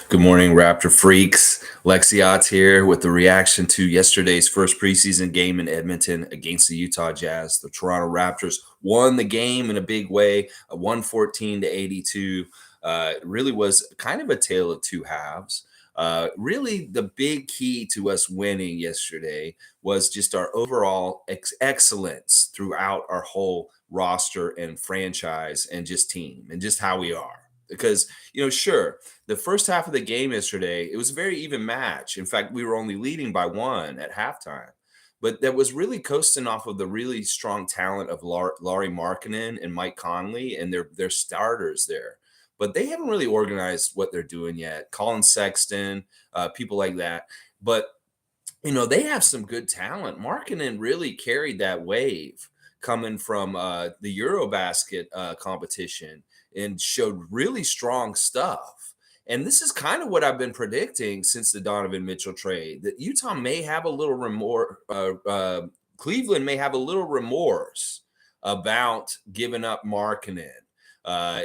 Good morning, Raptor freaks. Lexiot's here with the reaction to yesterday's first preseason game in Edmonton against the Utah Jazz. The Toronto Raptors won the game in a big way, 114-82. It really was kind of a tale of two halves. Really, the big key to us winning yesterday was just our overall excellence throughout our whole roster and franchise and just team and just how we are. Because, sure, the first half of the game yesterday, it was a very even match. In fact, we were only leading by one at halftime. But that was really coasting off of the really strong talent of Laurie Markkinen and Mike Conley and their starters there. But they haven't really organized what they're doing yet. Colin Sexton, people like that. But they have some good talent. Markkinen really carried that wave coming from the Eurobasket competition and showed really strong stuff. And this is kind of what I've been predicting since the Donovan Mitchell trade, that Utah may have a little remorse, Cleveland may have a little remorse about giving up Markkinen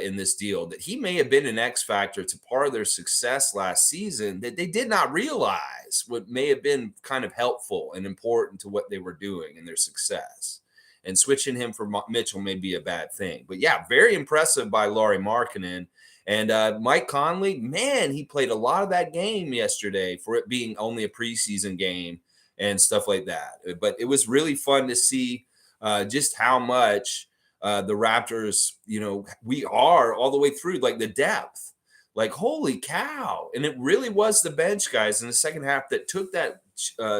in this deal, that he may have been an X factor to part of their success last season that they did not realize what may have been kind of helpful and important to what they were doing in their success. And switching him for Mitchell may be a bad thing. But yeah, very impressive by Laurie Markkinen. And Mike Conley, man, he played a lot of that game yesterday for it being only a preseason game and stuff like that. But it was really fun to see just how much the Raptors, we are all the way through, like the depth, like holy cow. And it really was the bench guys in the second half that took that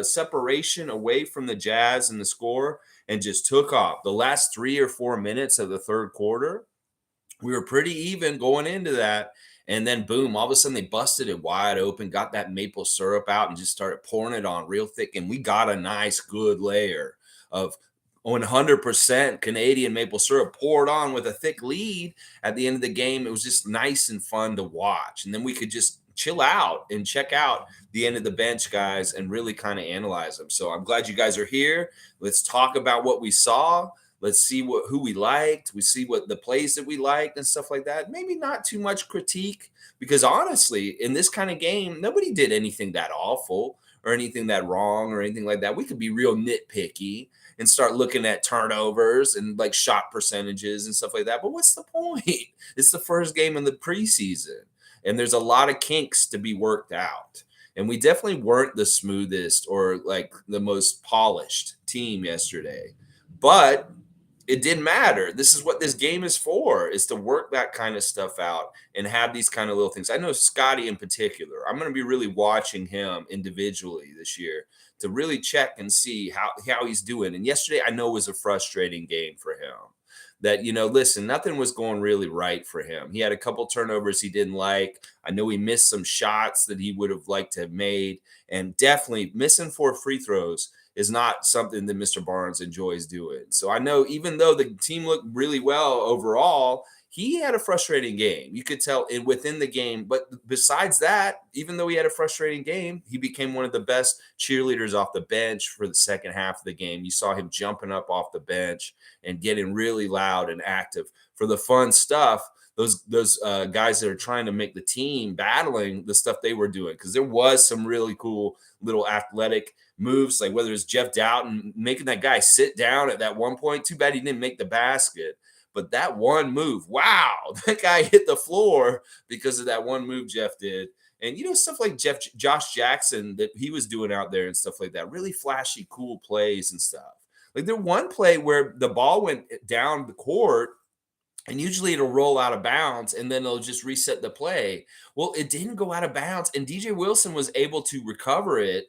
separation away from the Jazz and the score and just took off. The last 3 or 4 minutes of the third quarter, we were pretty even going into that. And then boom, all of a sudden they busted it wide open, got that maple syrup out and just started pouring it on real thick. And we got a nice, good layer of 100% Canadian maple syrup poured on with a thick lead at the end of the game. It was just nice and fun to watch. And then we could just chill out and check out the end of the bench guys and really kind of analyze them. So I'm glad you guys are here. Let's talk about what we saw. Let's see who we liked. We see what the plays that we liked and stuff like that. Maybe not too much critique, because honestly, in this kind of game, nobody did anything that awful or anything that wrong or anything like that. We could be real nitpicky and start looking at turnovers and like shot percentages and stuff like that. But what's the point? It's the first game in the preseason, and there's a lot of kinks to be worked out. And we definitely weren't the smoothest or like the most polished team yesterday. But it didn't matter. This is what this game is for, is to work that kind of stuff out and have these kind of little things. I know Scottie in particular, I'm going to be really watching him individually this year to really check and see how he's doing. And yesterday, I know was a frustrating game for him. That, listen, nothing was going really right for him. He had a couple turnovers he didn't like. I know he missed some shots that he would have liked to have made, and definitely missing 4 free throws is not something that Mr. Barnes enjoys doing. So I know even though the team looked really well overall, he had a frustrating game. You could tell it within the game. But besides that, even though he had a frustrating game, he became one of the best cheerleaders off the bench for the second half of the game. You saw him jumping up off the bench and getting really loud and active for the fun stuff. Those guys that are trying to make the team battling the stuff they were doing, because there was some really cool little athletic moves, like whether it's Jeff Dowtin making that guy sit down at that one point. Too bad he didn't make the basket. But that one move, wow, that guy hit the floor because of that one move Jeff did. And, stuff like Josh Jackson that he was doing out there and stuff like that, really flashy, cool plays and stuff. Like there one play where the ball went down the court, and usually it'll roll out of bounds and then they'll just reset the play. Well, it didn't go out of bounds, and DJ Wilson was able to recover it.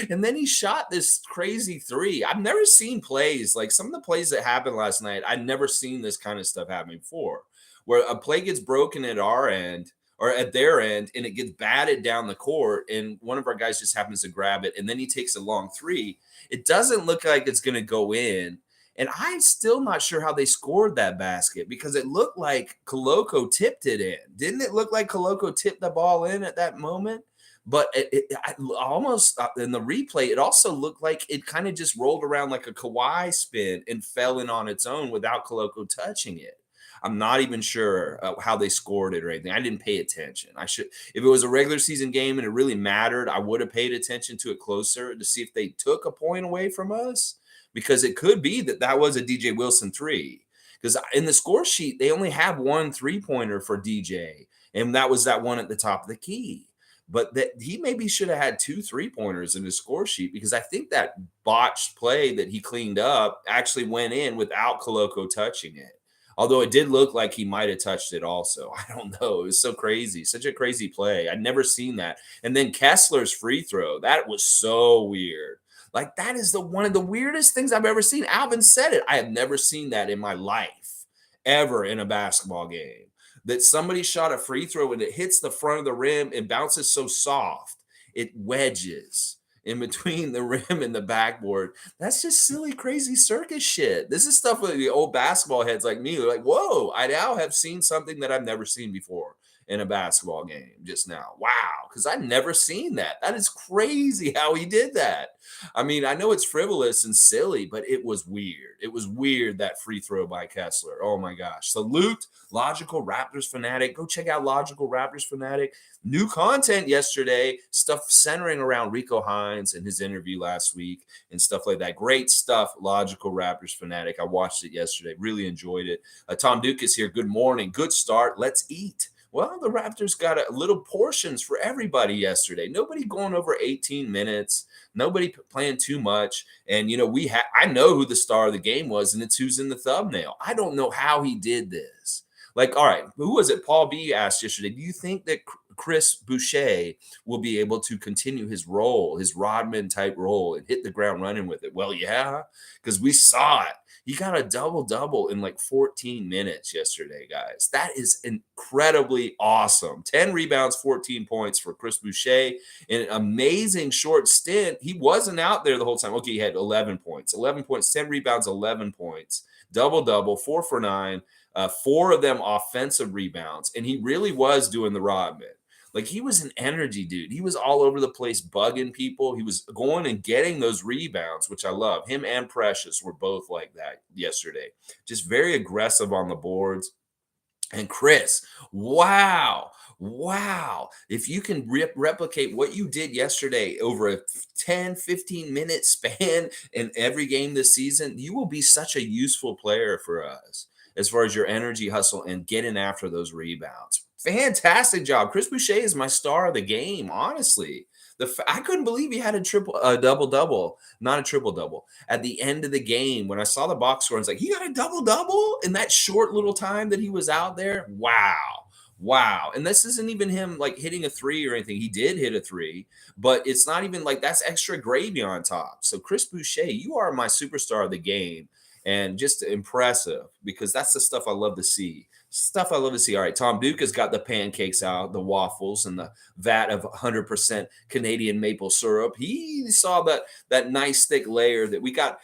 And then he shot this crazy 3. I've never seen plays like some of the plays that happened last night. I'd never seen this kind of stuff happen before, where a play gets broken at our end or at their end and it gets batted down the court, and one of our guys just happens to grab it, and then he takes a long 3. It doesn't look like it's going to go in. And I'm still not sure how they scored that basket, because it looked like Koloko tipped it in. Didn't it look like Koloko tipped the ball in at that moment? But I almost in the replay, it also looked like it kind of just rolled around like a Kawhi spin and fell in on its own without Koloko touching it. I'm not even sure how they scored it or anything. I didn't pay attention. I should, if it was a regular season game and it really mattered, I would have paid attention to it closer to see if they took a point away from us, because it could be that that was a DJ Wilson three. Because in the score sheet, they only have one 3-pointer for DJ, and that was that one at the top of the key. But that he maybe should have had 2 3-pointers in his score sheet, because I think that botched play that he cleaned up actually went in without Koloko touching it. Although it did look like he might have touched it also. I don't know. It was so crazy. Such a crazy play. I'd never seen that. And then Kessler's free throw. That was so weird. Like, that is the one of the weirdest things I've ever seen. Alvin said it. I have never seen that in my life, ever, in a basketball game. That somebody shot a free throw and it hits the front of the rim and bounces so soft, it wedges in between the rim and the backboard. That's just silly, crazy circus shit. This is stuff with the old basketball heads like me. They're like, whoa, I now have seen something that I've never seen before in a basketball game just now. Wow, because I've never seen that. That is crazy how he did that. I mean, I know it's frivolous and silly, but it was weird. It was weird, that free throw by Kessler. Oh my gosh. Salute Logical Raptors Fanatic. Go check out Logical Raptors Fanatic. New content yesterday, stuff centering around Rico Hines and his interview last week and stuff like that. Great stuff, Logical Raptors Fanatic. I watched it yesterday. Really enjoyed it. Tom Duke is here. Good morning. Good start. Let's eat. Well, the Raptors got a little portions for everybody yesterday. Nobody going over 18 minutes. Nobody playing too much. And, you know, I know who the star of the game was, and it's who's in the thumbnail. I don't know how he did this. Like, all right, who was it? Paul B asked yesterday, do you think that Chris Boucher will be able to continue his role, his Rodman type role, and hit the ground running with it? Well, yeah, because we saw it. He got a double-double in like 14 minutes yesterday, guys. That is incredibly awesome. 10 rebounds, 14 points for Chris Boucher in an amazing short stint. He wasn't out there the whole time. Okay, he had 11 points. 11 points, 10 rebounds, 11 points. Double-double, 4 for 9. 4 of them offensive rebounds. And he really was doing the Rodman. Like, he was an energy dude. He was all over the place bugging people. He was going and getting those rebounds, which I love. Him and Precious were both like that yesterday. Just very aggressive on the boards. And Chris, wow. If you can replicate what you did yesterday over a 10, 15-minute span in every game this season, you will be such a useful player for us as far as your energy, hustle, and getting after those rebounds. Fantastic job. Chris Boucher is my star of the game, honestly. I couldn't believe he had a double-double, not a triple-double. At the end of the game, when I saw the box score, I was like, he got a double-double in that short little time that he was out there? Wow. And this isn't even him like hitting a 3 or anything. He did hit a 3, but it's not even like that's extra gravy on top. So Chris Boucher, you are my superstar of the game. And just impressive, because that's the stuff I love to see. All right, Tom Duke has got the pancakes out, the waffles, and the vat of 100% Canadian maple syrup. He saw that nice thick layer that we got.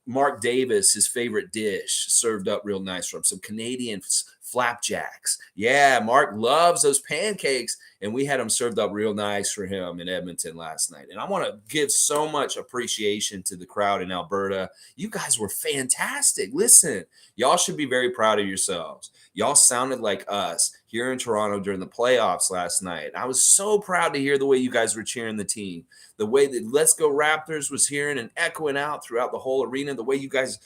Mark Davis, his favorite dish, served up real nice for him. Some Canadian flapjacks. Yeah, Mark loves those pancakes, and we had them served up real nice for him in Edmonton last night. And I want to give so much appreciation to the crowd in Alberta. You guys were fantastic. Listen, y'all should be very proud of yourselves. Y'all sounded like us here in Toronto during the playoffs last night. I was so proud to hear the way you guys were cheering the team, the way that Let's Go Raptors was hearing and echoing out throughout the whole arena, the way you guys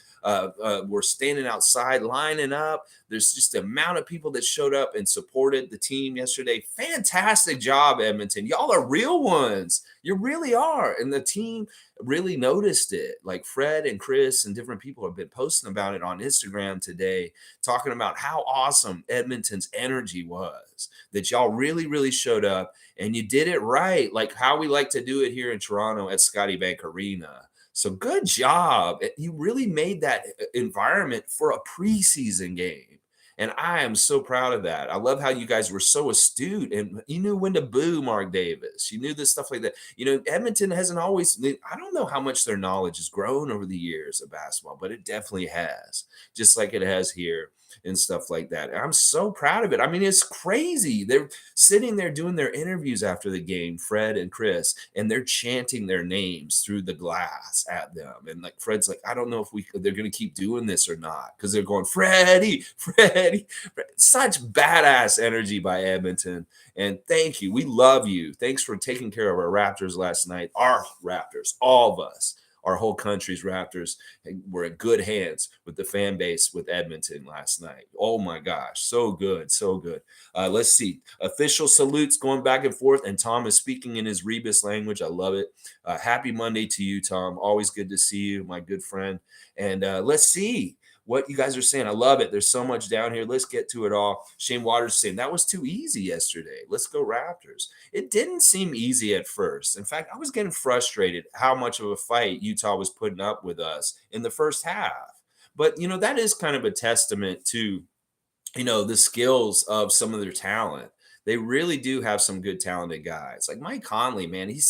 were standing outside, lining up. There's just the amount of people that showed up and supported the team yesterday. Fantastic job, Edmonton. Y'all are real ones. You really are. And the team really noticed it. Like Fred and Chris and different people have been posting about it on Instagram today, talking about how awesome Edmonton's energy was, that y'all really, really showed up and you did it right, like how we like to do it here in Toronto at Scottie Bank Arena. So good job. You really made that environment for a preseason game. And I am so proud of that. I love how you guys were so astute and you knew when to boo Mark Davis. You knew this stuff like that. You know, Edmonton hasn't always, I don't know how much their knowledge has grown over the years of basketball, but it definitely has, just like it has here and stuff like that. And I'm so proud of it. I mean, it's crazy. They're sitting there doing their interviews after the game, Fred and Chris, and they're chanting their names through the glass at them. And like Fred's like, I don't know if they're gonna keep doing this or not, because they're going, Freddie, Freddie. Such badass energy by Edmonton. And thank you. We love you. Thanks for taking care of our Raptors last night. Our Raptors, all of us, our whole country's Raptors. We're in good hands with the fan base with Edmonton last night. Oh my gosh, so good, so good. Let's see. Official salutes going back and forth, and Tom is speaking in his Rebus language. I love it. Happy Monday to you, Tom. Always good to see you, my good friend. And let's see what you guys are saying. I love it. There's so much down here. Let's get to it all. Shane Waters saying that was too easy yesterday. Let's go Raptors. It didn't seem easy at first. In fact, I was getting frustrated how much of a fight Utah was putting up with us in the first half. But, that is kind of a testament to, the skills of some of their talent. They really do have some good talented guys. Like Mike Conley, man, he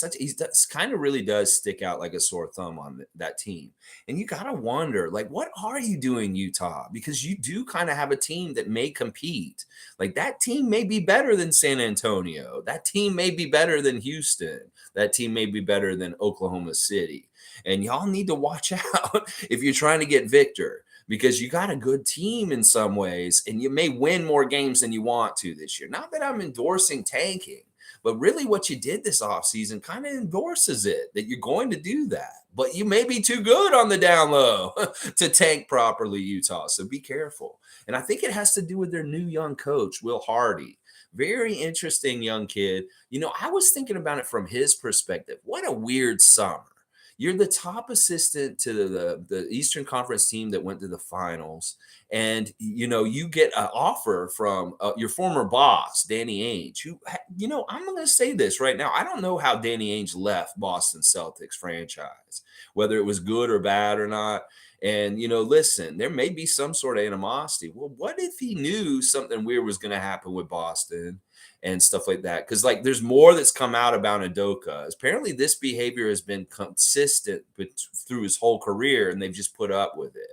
kind of really does stick out like a sore thumb on that team. And you got to wonder, like, what are you doing, Utah? Because you do kind of have a team that may compete. Like that team may be better than San Antonio. That team may be better than Houston. That team may be better than Oklahoma City. And y'all need to watch out if you're trying to get Victor, because you got a good team in some ways, and you may win more games than you want to this year. Not that I'm endorsing tanking, but really what you did this offseason kind of endorses it, that you're going to do that. But you may be too good on the down low to tank properly, Utah. So be careful. And I think it has to do with their new young coach, Will Hardy. Very interesting young kid. I was thinking about it from his perspective. What a weird summer. You're the top assistant to the Eastern Conference team that went to the finals. And, you get an offer from your former boss, Danny Ainge, who, I'm going to say this right now. I don't know how Danny Ainge left Boston Celtics franchise, whether it was good or bad or not. And, listen, there may be some sort of animosity. Well, what if he knew something weird was going to happen with Boston and stuff like that? Because, there's more that's come out about Udoka. Apparently, this behavior has been consistent through his whole career, and they've just put up with it.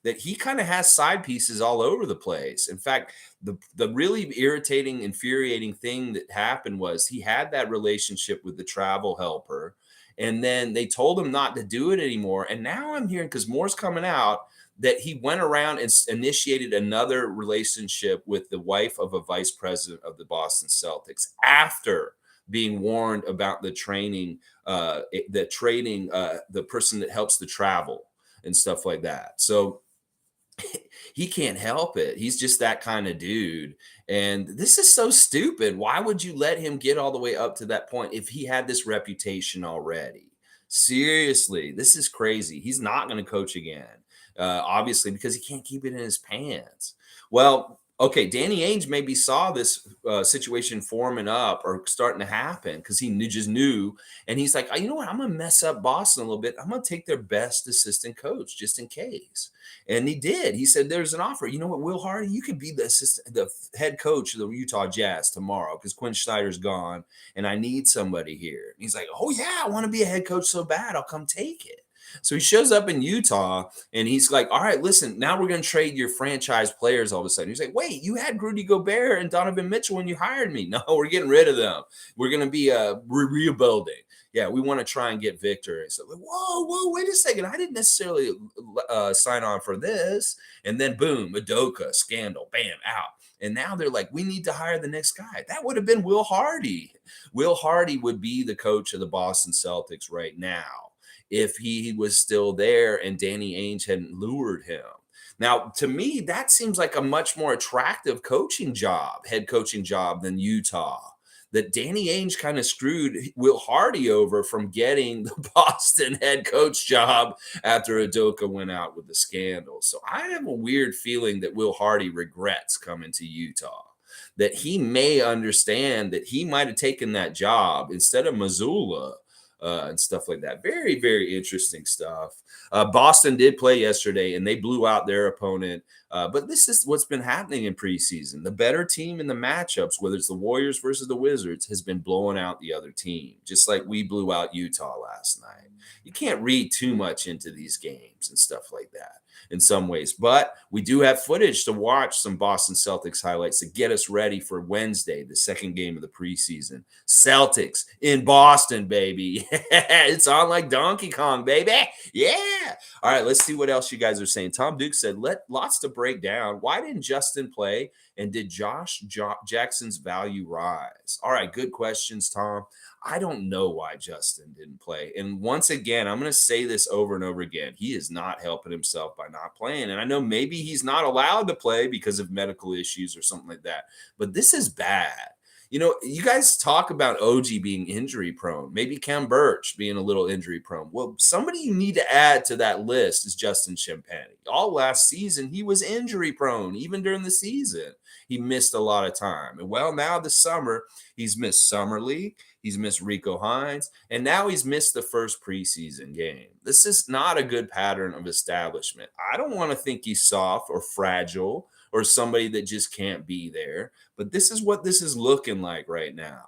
That he kind of has side pieces all over the place. In fact, the really irritating, infuriating thing that happened was he had that relationship with the travel helper, and then they told him not to do it anymore. And now I'm hearing, because more's coming out, that he went around and initiated another relationship with the wife of a vice president of the Boston Celtics after being warned about the person that helps the travel and stuff like that. So he can't help it. He's just that kind of dude. And this is so stupid. Why would you let him get all the way up to that point if he had this reputation already? Seriously, this is crazy. He's not going to coach again, obviously, because he can't keep it in his pants. Well, okay, Danny Ainge maybe saw this situation forming up or starting to happen because he just knew. And he's like, you know what? I'm going to mess up Boston a little bit. I'm going to take their best assistant coach just in case. And he did. He said, there's an offer. You know what, Will Hardy, you could be the head coach of the Utah Jazz tomorrow because Quinn Snyder's gone and I need somebody here. And he's like, oh, yeah, I want to be a head coach so bad. I'll come take it. So he shows up in Utah and he's like, all right, listen, now we're going to trade your franchise players all of a sudden. He's like, wait, you had Rudy Gobert and Donovan Mitchell when you hired me. No, we're getting rid of them. We're going to be rebuilding. Yeah, we want to try and get Victor. So, whoa, wait a second. I didn't necessarily sign on for this. And then boom, Udoka, scandal, bam, out. And now they're like, we need to hire the next guy. That would have been Will Hardy. Will Hardy would be the coach of the Boston Celtics right now if he was still there and Danny Ainge hadn't lured him. Now, to me, that seems like a much more attractive head coaching job than Utah. That Danny Ainge kind of screwed Will Hardy over from getting the Boston head coach job after Udoka went out with the scandal. So I have a weird feeling that Will Hardy regrets coming to Utah, that he may understand that he might have taken that job instead of Missoula and stuff like that. Very, very interesting stuff. Boston did play yesterday, and they blew out their opponent. But this is what's been happening in preseason. The better team in the matchups, whether it's the Warriors versus the Wizards, has been blowing out the other team, just like we blew out Utah last night. You can't read too much into these games and stuff like that. in some ways. But we do have footage to watch some Boston Celtics highlights to get us ready for Wednesday, the second game of the preseason. Celtics in Boston, baby. It's on like Donkey Kong, baby. Yeah. All right, let's see what else you guys are saying. Tom Duke said, lots to break down. Why didn't Justin play? And did Josh Jackson's value rise? All right, good questions, Tom. I don't know why Justin didn't play. And once again, I'm going to say this over and over again. He is not helping himself by not playing. And I know maybe he's not allowed to play because of medical issues or something like that. But this is bad. You know, you guys talk about OG being injury prone, maybe Cam Birch being a little injury prone. Well, somebody you need to add to that list is Justin Champagnie. All last season, he was injury prone, even during the season. He missed a lot of time. And well, now this summer, he's missed Summer League. He's missed Rico Hines, and now he's missed the first preseason game. This is not a good pattern of establishment. I don't want to think he's soft or fragile or somebody that just can't be there, but this is what this is looking like right now.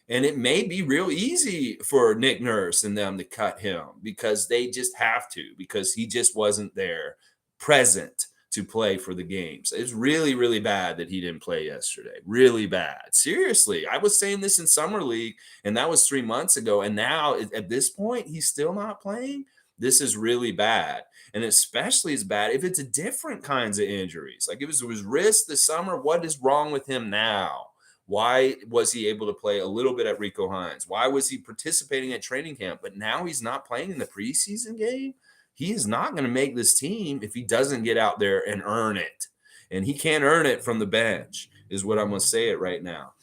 And it may be real easy for Nick Nurse and them to cut him because they just have to, because he just wasn't there present to play for the games. It's really, really bad that he didn't play yesterday. Really bad. Seriously. I was saying this in Summer League, and that was 3 months ago. And now at this point, he's still not playing. This is really bad. And especially as bad if it's a different kinds of injuries. Like it was his wrist this summer. What is wrong with him now? Why was he able to play a little bit at Rico Hines? Why was he participating at training camp? But now he's not playing in the preseason game? He is not going to make this team if he doesn't get out there and earn it. And he can't earn it from the bench, is what I'm going to say it right now.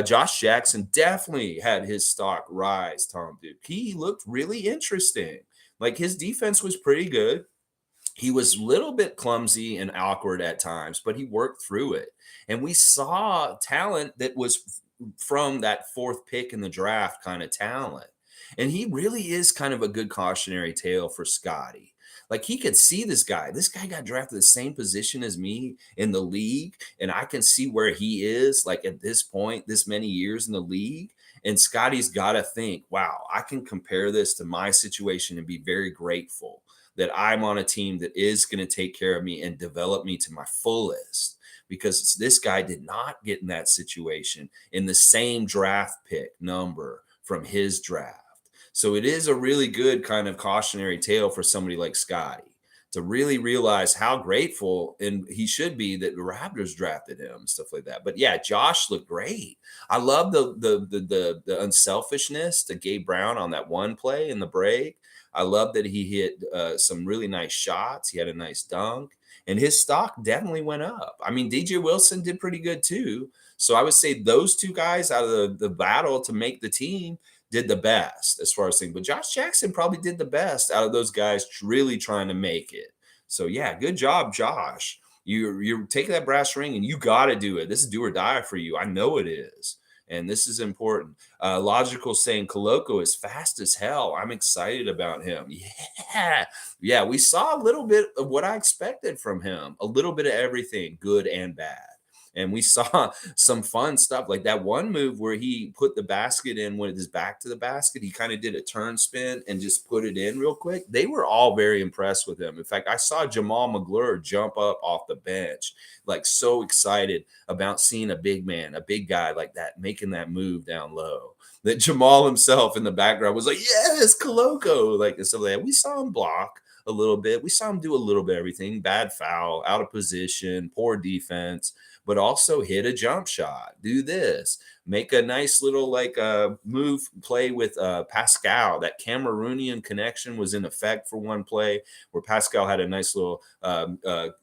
Josh Jackson definitely had his stock rise, Tom Duke. He looked really interesting. Like his defense was pretty good. He was a little bit clumsy and awkward at times, but he worked through it. And we saw talent that was from that fourth pick in the draft kind of talent. And he really is kind of a good cautionary tale for Scottie. Like he could see this guy. This guy got drafted the same position as me in the league. And I can see where he is like at this point, this many years in the league. And Scottie's got to think, wow, I can compare this to my situation and be very grateful that I'm on a team that is going to take care of me and develop me to my fullest. Because this guy did not get in that situation in the same draft pick number from his draft. So it is a really good kind of cautionary tale for somebody like Scottie to really realize how grateful and he should be that the Raptors drafted him and stuff like that. But yeah, Josh looked great. I love the unselfishness to Gabe Brown on that one play in the break. I love that he hit some really nice shots. He had a nice dunk, and his stock definitely went up. I mean, DJ Wilson did pretty good too. So I would say those two guys out of the battle to make the team did the best as far as things. But Josh Jackson probably did the best out of those guys really trying to make it. So yeah, good job, Josh. You're taking that brass ring and you got to do it. This is do or die for you. I know it is. And this is important. Logical saying Koloko is fast as hell. I'm excited about him. Yeah. Yeah. We saw a little bit of what I expected from him, a little bit of everything, good and bad. And we saw some fun stuff like that one move where he put the basket in with his back to the basket. He kind of did a turn spin and just put it in real quick. They were all very impressed with him. In fact, I saw Jamal McGlure jump up off the bench, like so excited about seeing a big man, a big guy like that, making that move down low. That Jamal himself in the background was like, yes, Koloko. Like, and so like, we saw him block a little bit. We saw him do a little bit of everything. Bad foul, out of position, poor defense, but also hit a jump shot, do this, make a nice little like move play with Pascal. That Cameroonian connection was in effect for one play where Pascal had a nice little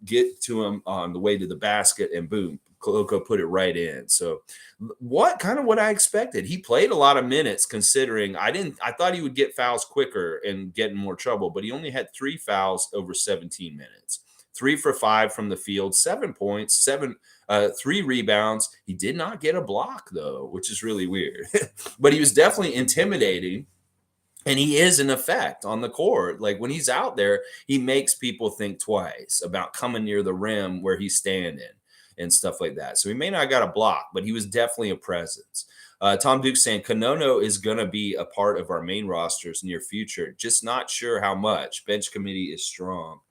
get to him on the way to the basket and boom, Koloko put it right in. So what I expected. He played a lot of minutes considering I thought he would get fouls quicker and get in more trouble, but he only had 3 fouls over 17 minutes. 3 for 5 from the field, 7 points, 3 rebounds. He did not get a block, though, which is really weird. But he was definitely intimidating, and he is an effect on the court. Like, when he's out there, he makes people think twice about coming near the rim where he's standing and stuff like that. So he may not have got a block, but he was definitely a presence. Tom Duke saying, Konono is going to be a part of our main rosters near future. Just not sure how much. Bench committee is strong.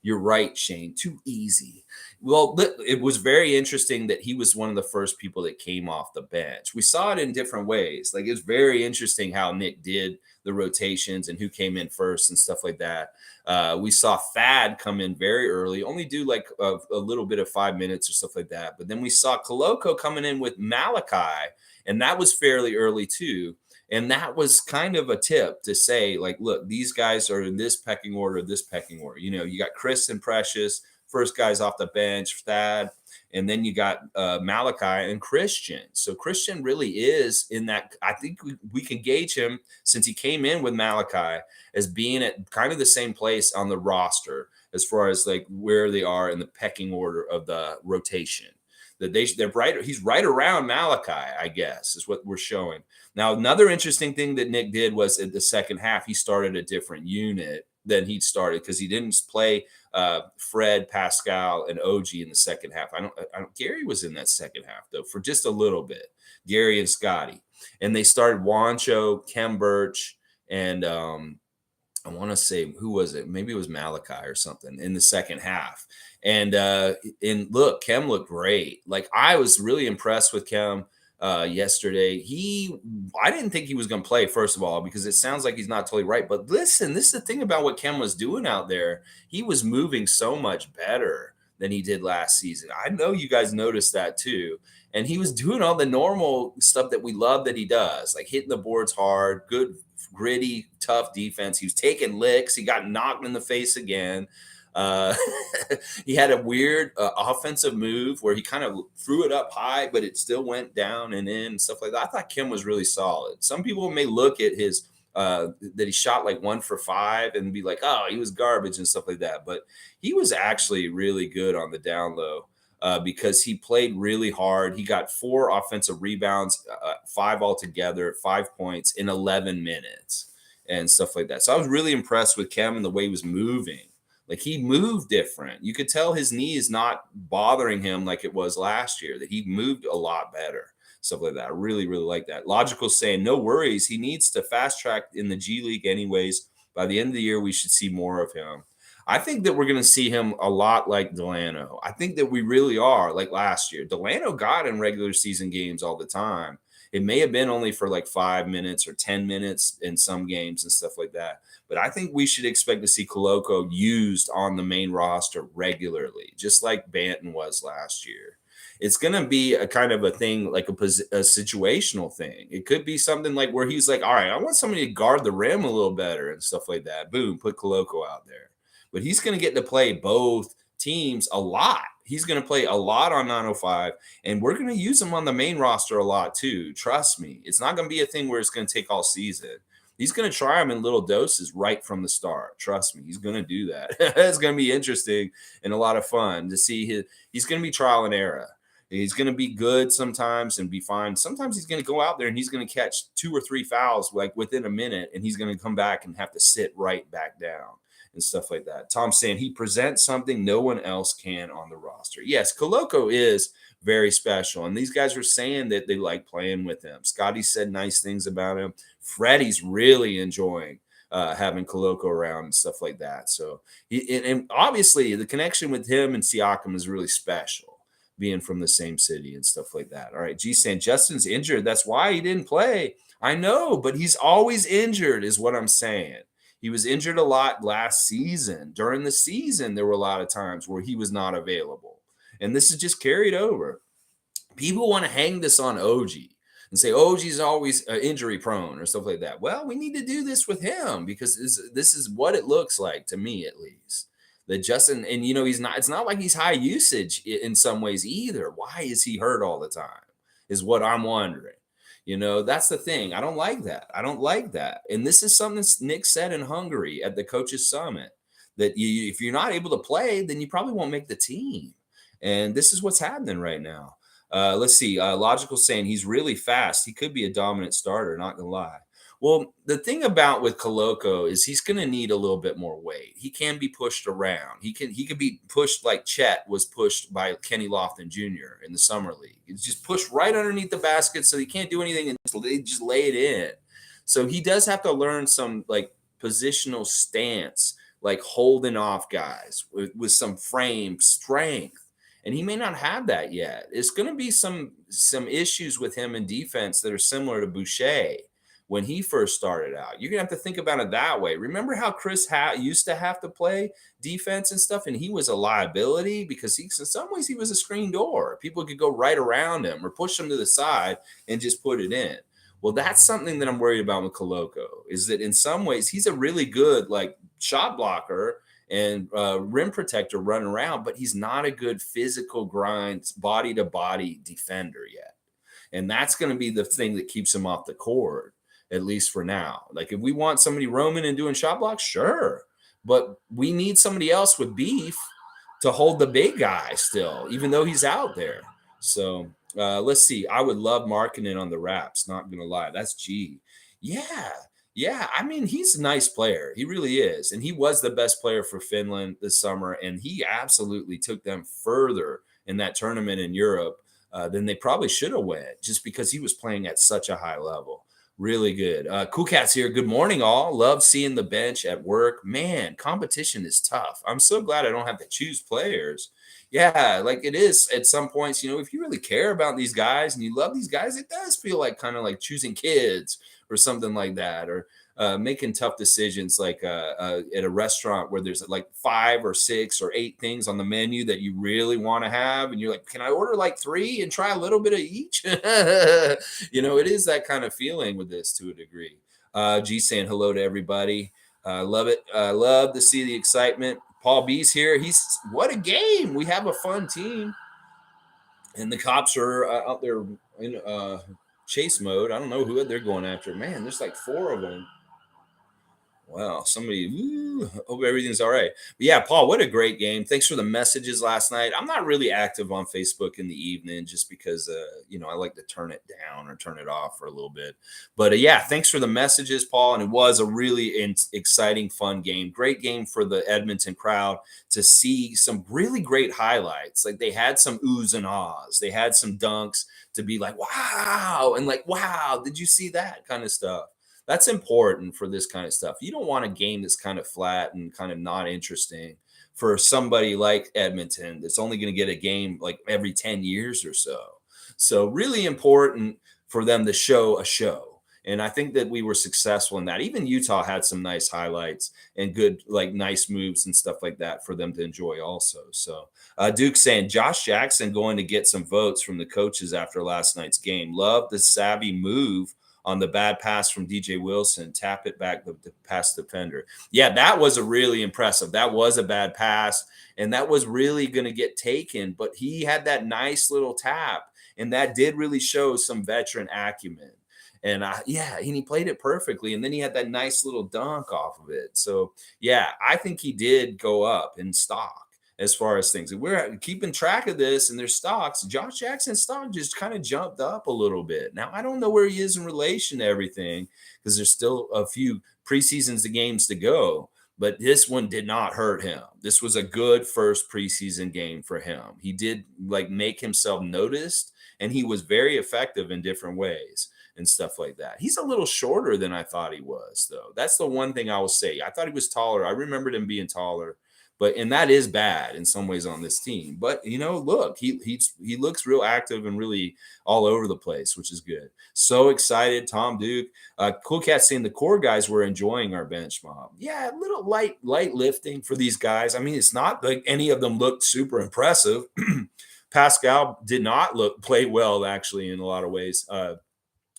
You're right, Shane. Too easy. Well, it was very interesting that he was one of the first people that came off the bench. We saw it in different ways. Like, it's very interesting how Nick did the rotations and who came in first and stuff like that. We saw Thad come in very early, only do like a little bit of 5 minutes or stuff like that. But then we saw Koloko coming in with Malachi, and that was fairly early too. And that was kind of a tip to say, like, look, these guys are in this pecking order, this pecking order. You know, you got Chris and Precious, first guys off the bench, Thad, and then you got Malachi and Christian. So Christian really is in that. I think we can gauge him since he came in with Malachi as being at kind of the same place on the roster as far as like where they are in the pecking order of the rotation. That they're right. He's right around Malachi, I guess, is what we're showing. Now, another interesting thing that Nick did was in the second half, he started a different unit than he'd started because he didn't play Fred, Pascal, and OG in the second half. I don't. Gary was in that second half though for just a little bit. Gary and Scottie, and they started Wancho, Kem Birch, and I want to say who was it? Maybe it was Malachi or something in the second half. And look, Kem looked great. Like I was really impressed with Kem yesterday. I didn't think he was going to play, first of all, because it sounds like he's not totally right. But listen, this is the thing about what Kem was doing out there. He was moving so much better than he did last season. I know you guys noticed that too. And he was doing all the normal stuff that we love that he does, like hitting the boards hard, good, gritty, tough defense. He was taking licks. He got knocked in the face again. Uh, he had a weird offensive move where he kind of threw it up high, but it still went down and in and stuff like that. I thought Kem was really solid. Some people may look at his that he shot like 1 for 5 and be like, oh, he was garbage and stuff like that. But he was actually really good on the down low. Because he played really hard. He got 4 offensive rebounds, 5 altogether, 5 points in 11 minutes and stuff like that. So I was really impressed with Kem and the way he was moving. Like he moved different. You could tell his knee is not bothering him like it was last year, that he moved a lot better, stuff like that. I really, really like that. Logical saying, no worries. He needs to fast track in the G League anyways. By the end of the year, we should see more of him. I think that we're going to see him a lot like Delano. I think that we really are like last year. Delano got in regular season games all the time. It may have been only for like 5 minutes or 10 minutes in some games and stuff like that. But I think we should expect to see Koloko used on the main roster regularly, just like Banton was last year. It's going to be a kind of a thing, like a situational thing. It could be something like where he's like, all right, I want somebody to guard the rim a little better and stuff like that. Boom, put Koloko out there. But he's going to get to play both teams a lot. He's going to play a lot on 905, and we're going to use him on the main roster a lot too. Trust me. It's not going to be a thing where it's going to take all season. He's going to try him in little doses right from the start. Trust me. He's going to do that. It's going to be interesting and a lot of fun to see. He's going to be trial and error. He's going to be good sometimes and be fine. Sometimes he's going to go out there and he's going to catch 2 or 3 fouls like within a minute, and he's going to come back and have to sit right back down and stuff like that. Tom's saying he presents something no one else can on the roster. Yes, Koloko is very special, and these guys are saying that they like playing with him. Scottie said nice things about him. Freddie's really enjoying having Koloko around and stuff like that. So, and obviously the connection with him and Siakam is really special, being from the same city and stuff like that. All right, G saying Justin's injured. That's why he didn't play. I know, but he's always injured is what I'm saying. He was injured a lot last season. During the season, there were a lot of times where he was not available. And this is just carried over. People want to hang this on OG and say OG's always injury prone or stuff like that. Well, we need to do this with him because this is what it looks like to me, at least. That Justin, and you know, it's not like he's high usage in some ways either. Why is he hurt all the time is what I'm wondering. You know, that's the thing. I don't like that. I don't like that. And this is something Nick said in Hungary at the coaches summit, that if you're not able to play, then you probably won't make the team. And this is what's happening right now. Let's see. Logical saying he's really fast. He could be a dominant starter, not going to lie. Well, the thing about with Koloko is he's going to need a little bit more weight. He can be pushed around. He could be pushed like Chet was pushed by Kenny Lofton Jr. in the summer league. It's just pushed right underneath the basket, so he can't do anything and just lay it in. So he does have to learn some like positional stance like holding off guys with some frame strength. And he may not have that yet. It's going to be some issues with him in defense that are similar to Boucher when he first started out. You're gonna have to think about it that way. Remember how Chris used to have to play defense and stuff, and he was a liability because in some ways he was a screen door. People could go right around him or push him to the side and just put it in. Well, that's something that I'm worried about with Koloko, is that in some ways he's a really good like shot blocker and rim protector running around, but he's not a good physical grind, body to body defender yet. And that's going to be the thing that keeps him off the court, at least for now. Like if we want somebody roaming and doing shot blocks, sure. But we need somebody else with beef to hold the big guy still, even though he's out there. So let's see. I would love marketing on the Raps. Not gonna lie, that's G. Yeah, yeah. I mean, he's a nice player. He really is, and he was the best player for Finland this summer, and he absolutely took them further in that tournament in Europe than they probably should have went, just because he was playing at such a high level. Really good. Cool Cats here. Good morning, all. Love seeing the bench at work. Man, competition is tough. I'm so glad I don't have to choose players. Yeah, like it is at some points, if you really care about these guys and you love these guys, it does feel like kind of like choosing kids or something like that, or making tough decisions like at a restaurant where there's like 5 or 6 or 8 things on the menu that you really want to have. And you're like, can I order like 3 and try a little bit of each? It is that kind of feeling with this to a degree. G saying hello to everybody. Love it. Love to see the excitement. Paul B's here. What a game. We have a fun team. And the cops are out there in chase mode. I don't know who they're going after. Man, there's like 4 of them. Wow, hope everything's all right. But yeah, Paul, what a great game. Thanks for the messages last night. I'm not really active on Facebook in the evening just because, I like to turn it down or turn it off for a little bit. But yeah, thanks for the messages, Paul. And it was a really exciting, fun game. Great game for the Edmonton crowd to see some really great highlights. Like they had some oohs and ahs. They had some dunks to be like, wow. And like, wow, did you see that kind of stuff? That's important for this kind of stuff. You don't want a game that's kind of flat and kind of not interesting for somebody like Edmonton that's only going to get a game like every 10 years or so. So really important for them to show a show. And I think that we were successful in that. Even Utah had some nice highlights and good, like nice moves and stuff like that for them to enjoy also. So Duke saying Josh Jackson going to get some votes from the coaches after last night's game. Love the savvy move on the bad pass from DJ Wilson, tap it back the pass defender. Yeah, that was a really impressive. That was a bad pass, and that was really going to get taken, but he had that nice little tap, and that did really show some veteran acumen. And he played it perfectly, and then he had that nice little dunk off of it. So, yeah, I think he did go up in stock as far as things. We're keeping track of this and their stocks. Josh Jackson's stock just kind of jumped up a little bit. Now, I don't know where he is in relation to everything because there's still a few preseasons of games to go, but this one did not hurt him. This was a good first preseason game for him. He did like make himself noticed, and he was very effective in different ways and stuff like that. He's a little shorter than I thought he was, though. That's the one thing I will say. I thought he was taller. I remembered him being taller. And that is bad in some ways on this team. But look, he looks real active and really all over the place, which is good. So excited, Tom Duke. Cool Cat saying the core guys were enjoying our bench mob. Yeah, a little light lifting for these guys. I mean, it's not like any of them looked super impressive. Pascal did not play well actually in a lot of ways,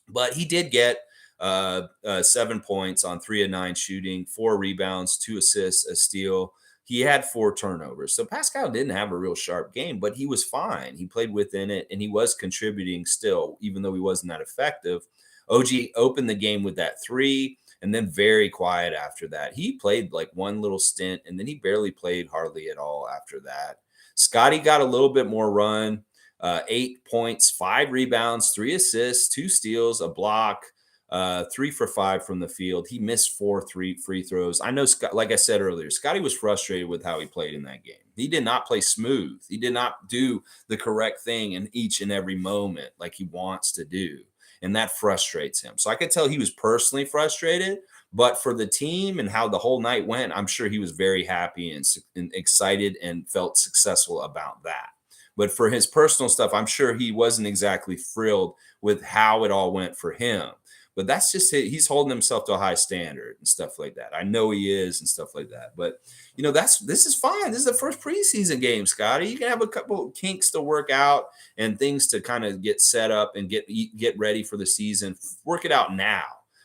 but he did get 7 points on 3 of 9 shooting, 4 rebounds, 2 assists, a steal. He had 4 turnovers. So Pascal didn't have a real sharp game, but he was fine. He played within it, and he was contributing still, even though he wasn't that effective. OG opened the game with that 3, and then very quiet after that. He played like one little stint, and then he barely played hardly at all after that. Scottie got a little bit more run, 8 points, 5 rebounds, 3 assists, 2 steals, a block. 3 for 5 from the field. He missed 4 free throws. I know, like I said earlier, Scottie was frustrated with how he played in that game. He did not play smooth. He did not do the correct thing in each and every moment like he wants to do. and that frustrates him. So I could tell he was personally frustrated, but for the team and how the whole night went, I'm sure he was very happy and excited and felt successful about that. But for his personal stuff, I'm sure he wasn't exactly thrilled with how it all went for him. But that's just it. He's holding himself to a high standard and stuff like that. I know he is and stuff like that. But this is fine. This is the first preseason game, Scotty. You can have a couple of kinks to work out and things to kind of get set up and get ready for the season. Work it out now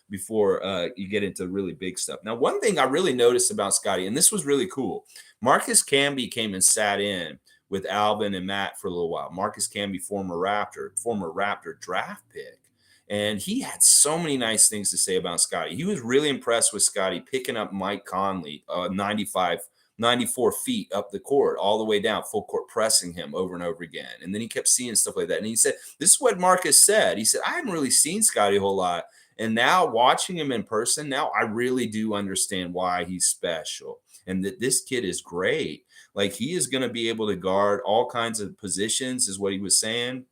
before you get into really big stuff. Now, one thing I really noticed about Scotty, and this was really cool, Marcus Camby came and sat in with Alvin and Matt for a little while. Marcus Camby, former Raptor draft pick. And he had so many nice things to say about Scotty. He was really impressed with Scotty picking up Mike Conley, 94 feet up the court, all the way down, full court, pressing him over and over again. And then he kept seeing stuff like that. And he said, this is what Marcus said. He said, I haven't really seen Scotty a whole lot. And now watching him in person, now I really do understand why he's special and that this kid is great. Like, he is going to be able to guard all kinds of positions, is what he was saying,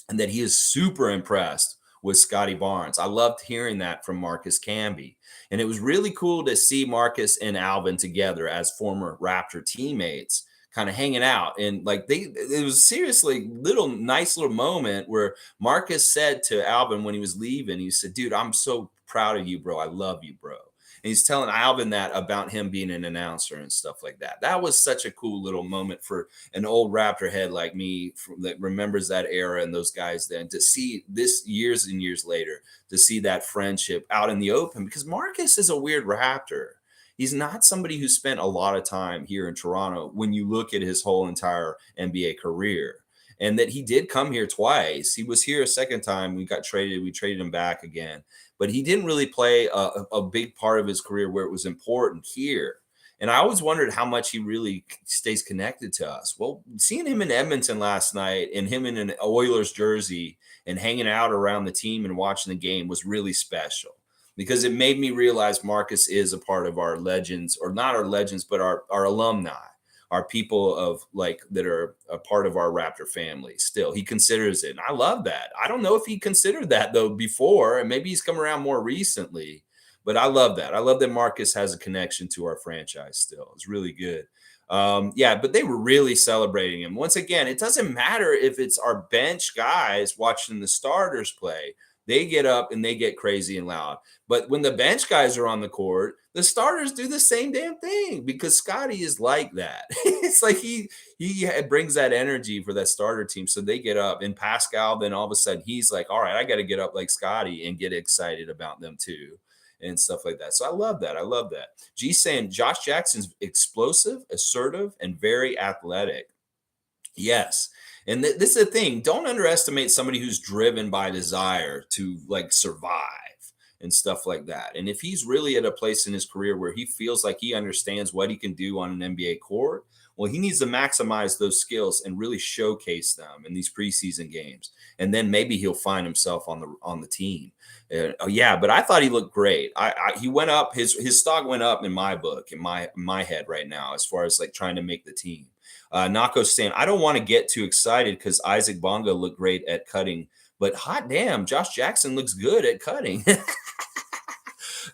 and that he is super impressed with Scottie Barnes. I loved hearing that from Marcus Camby. And it was really cool to see Marcus and Alvin together as former Raptor teammates, kind of hanging out. And like it was seriously nice little moment where Marcus said to Alvin when he was leaving, he said, dude, I'm so proud of you, bro. I love you, bro. And he's telling Alvin that about him being an announcer and stuff like that. That was such a cool little moment for an old Raptor head like me that remembers that era and those guys then, to see this years and years later, to see that friendship out in the open, because Marcus is a weird Raptor. He's not somebody who spent a lot of time here in Toronto when you look at his whole entire NBA career. And that he did come here twice. He was here a second time. We traded him back again. But he didn't really play a big part of his career where it was important here. And I always wondered how much he really stays connected to us. Well, seeing him in Edmonton last night and him in an Oilers jersey and hanging out around the team and watching the game was really special, because it made me realize Marcus is a part of our legends, or not our legends, but our alumni. Are people of like that are a part of our Raptor family still. He considers it. And I love that. I don't know if he considered that though before, and maybe he's come around more recently, but I love that. I love that Marcus has a connection to our franchise still. It's really good. But they were really celebrating him. Once again, it doesn't matter if it's our bench guys watching the starters play. They get up and they get crazy and loud. But when the bench guys are on the court, the starters do the same damn thing, because Scotty is like that. It's like he brings that energy for that starter team. So they get up, and Pascal, then all of a sudden he's like, all right, I got to get up like Scotty and get excited about them too, and stuff like that. So I love that. I love that. G saying Josh Jackson's explosive, assertive, and very athletic. Yes. And this is the thing. Don't underestimate somebody who's driven by desire to like survive and stuff like that. And if he's really at a place in his career where he feels like he understands what he can do on an NBA court, well, he needs to maximize those skills and really showcase them in these preseason games. And then maybe he'll find himself on the team. But I thought he looked great. He went up. His stock went up in my book, in my head right now, as far as like trying to make the team. Nako's saying, I don't want to get too excited because Isaac Bonga looked great at cutting, but hot damn, Josh Jackson looks good at cutting.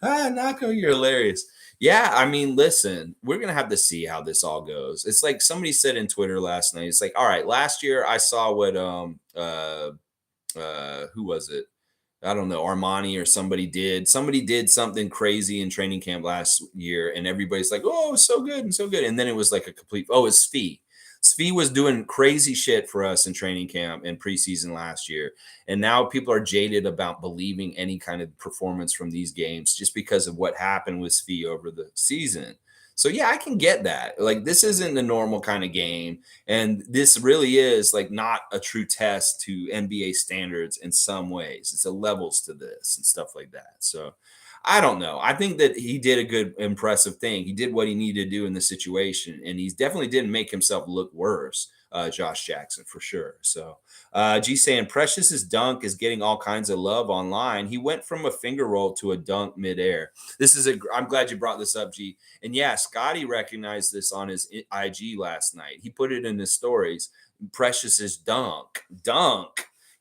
Nako, you're hilarious. Yeah, I mean, listen, we're going to have to see how this all goes. It's like somebody said in Twitter last night. It's like, all right, last year I saw what who was it? I don't know, Armani or somebody did. Somebody did something crazy in training camp last year, and everybody's like, oh, so good and so good. And then it was like a complete, it's Svi. Svi was doing crazy shit for us in training camp and preseason last year. And now people are jaded about believing any kind of performance from these games just because of what happened with Svi over the season. So, yeah, I can get that. Like, this isn't a normal kind of game. And this really is, like, not a true test to NBA standards in some ways. It's a levels to this and stuff like that. So, I don't know. I think that he did a good, impressive thing. He did what he needed to do in the situation. And he definitely didn't make himself look worse, Josh Jackson, for sure. So, G saying Precious's dunk is getting all kinds of love online. He went from a finger roll to a dunk midair. I'm glad you brought this up, G. And yeah, Scottie recognized this on his IG last night. He put it in his stories. Precious's dunk.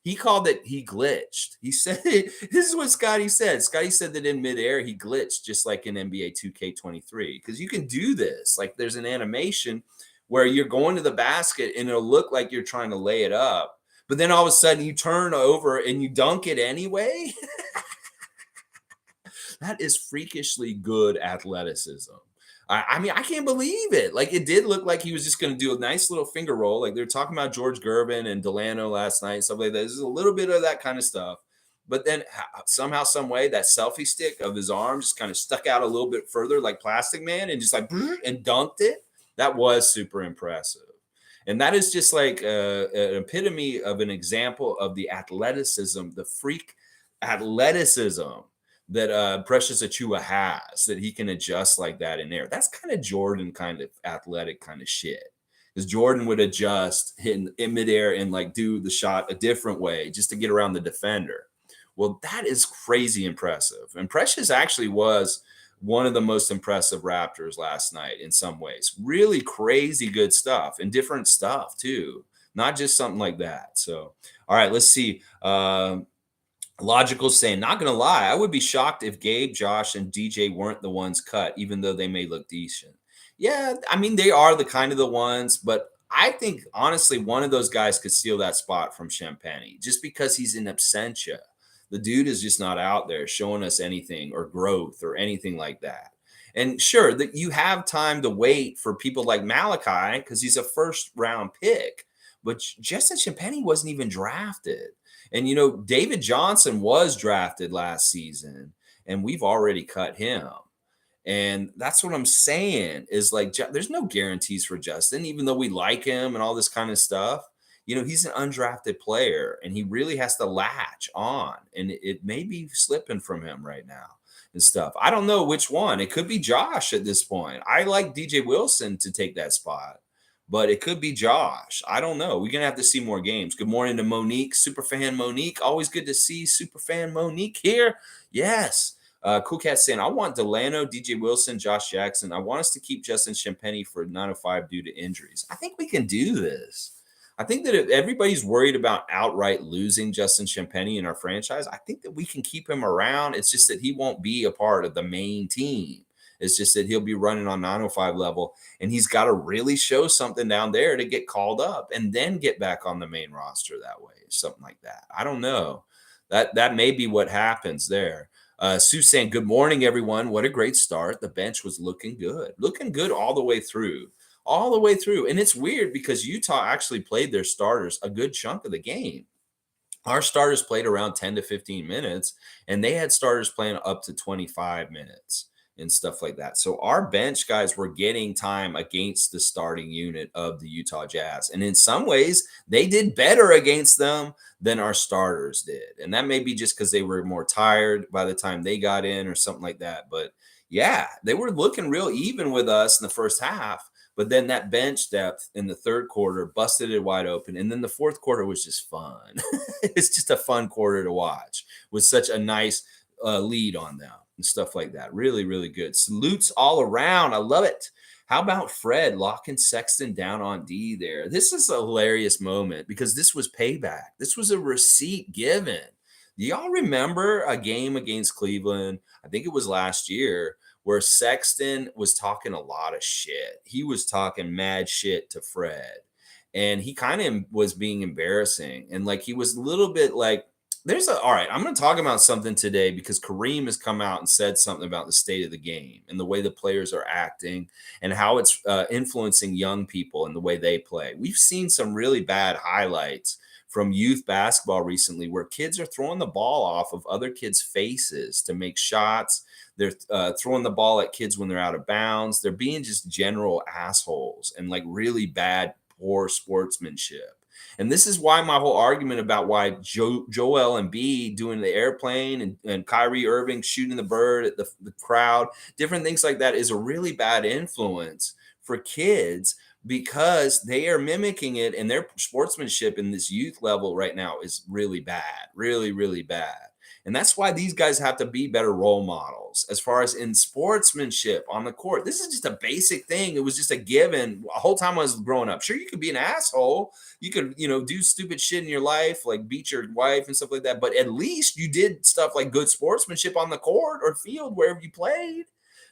He called it, he glitched. He said, this is what Scottie said. Scottie said that in midair, he glitched just like in NBA 2K23. Because you can do this. Like there's an animation where you're going to the basket and it'll look like you're trying to lay it up. But then all of a sudden you turn over and you dunk it anyway. That is freakishly good athleticism. I mean, I can't believe it. Like, it did look like he was just going to do a nice little finger roll. Like, they're talking about George Gervin and Delano last night, stuff like that. There's a little bit of that kind of stuff. But then somehow, some way, that selfie stick of his arm just kind of stuck out a little bit further, like Plastic Man, and just like, and dunked it. That was super impressive. And that is just like an epitome of an example of the athleticism, the freak athleticism that Precious Achua has, that he can adjust like that in there. That's kind of Jordan kind of athletic kind of shit. Because Jordan would adjust in midair and like do the shot a different way just to get around the defender. Well, that is crazy impressive. And Precious actually was one of the most impressive Raptors last night in some ways. Really crazy good stuff and different stuff too. Not just something like that. So, all right, let's see. Logical saying, not going to lie, I would be shocked if Gabe, Josh, and DJ weren't the ones cut, even though they may look decent. Yeah, I mean, they are the kind of the ones, but I think, honestly, one of those guys could steal that spot from Champagny just because he's in absentia. The dude is just not out there showing us anything or growth or anything like that. And sure, that you have time to wait for people like Malachi because he's a first-round pick, but Justin Champagny wasn't even drafted. And, you know, David Johnson was drafted last season, and we've already cut him. And that's what I'm saying is like, there's no guarantees for Justin, even though we like him and all this kind of stuff. You know, he's an undrafted player, and he really has to latch on. And it may be slipping from him right now and stuff. I don't know which one. It could be Josh at this point. I like DJ Wilson to take that spot, but it could be Josh. I don't know. We're going to have to see more games. Good morning to Monique, Superfan Monique. Always good to see Superfan Monique here. Yes. Cool Cat saying, I want Delano, DJ Wilson, Josh Jackson. I want us to keep Justin Champagny for 905 due to injuries. I think we can do this. I think that if everybody's worried about outright losing Justin Champagny in our franchise, I think that we can keep him around. It's just that he won't be a part of the main team. It's just that he'll be running on 905 level, and he's got to really show something down there to get called up and then get back on the main roster that way, something like that. I don't know. That may be what happens there. Sue saying, good morning, everyone. What a great start. The bench was looking good all the way through. And it's weird because Utah actually played their starters a good chunk of the game. Our starters played around 10 to 15 minutes, and they had starters playing up to 25 minutes and stuff like that. So our bench guys were getting time against the starting unit of the Utah Jazz. And in some ways, they did better against them than our starters did. And that may be just because they were more tired by the time they got in or something like that. But yeah, they were looking real even with us in the first half. But then that bench depth in the third quarter busted it wide open. And then the fourth quarter was just fun. It's just a fun quarter to watch with such a nice lead on them and stuff like that. Really, really good. Salutes all around. I love it. How about Fred locking Sexton down on D there? This is a hilarious moment because this was payback. This was a receipt given. Do y'all remember a game against Cleveland? I think it was last year, where Sexton was talking a lot of shit. He was talking mad shit to Fred. And he kind of was being embarrassing. And like he was a little bit like, all right, I'm going to talk about something today because Kareem has come out and said something about the state of the game and the way the players are acting and how it's influencing young people and the way they play. We've seen some really bad highlights from youth basketball recently where kids are throwing the ball off of other kids' faces to make shots. They're throwing the ball at kids when they're out of bounds. They're being just general assholes and like really bad, poor sportsmanship. And this is why my whole argument about why Joel Embiid doing the airplane and Kyrie Irving shooting the bird at the crowd, different things like that is a really bad influence for kids because they are mimicking it, and their sportsmanship in this youth level right now is really bad, really, really bad. And that's why these guys have to be better role models as far as in sportsmanship on the court. This is just a basic thing. It was just a given. A whole time I was growing up. Sure, you could be an asshole. You could, do stupid shit in your life, like beat your wife and stuff like that. But at least you did stuff like good sportsmanship on the court or field, wherever you played.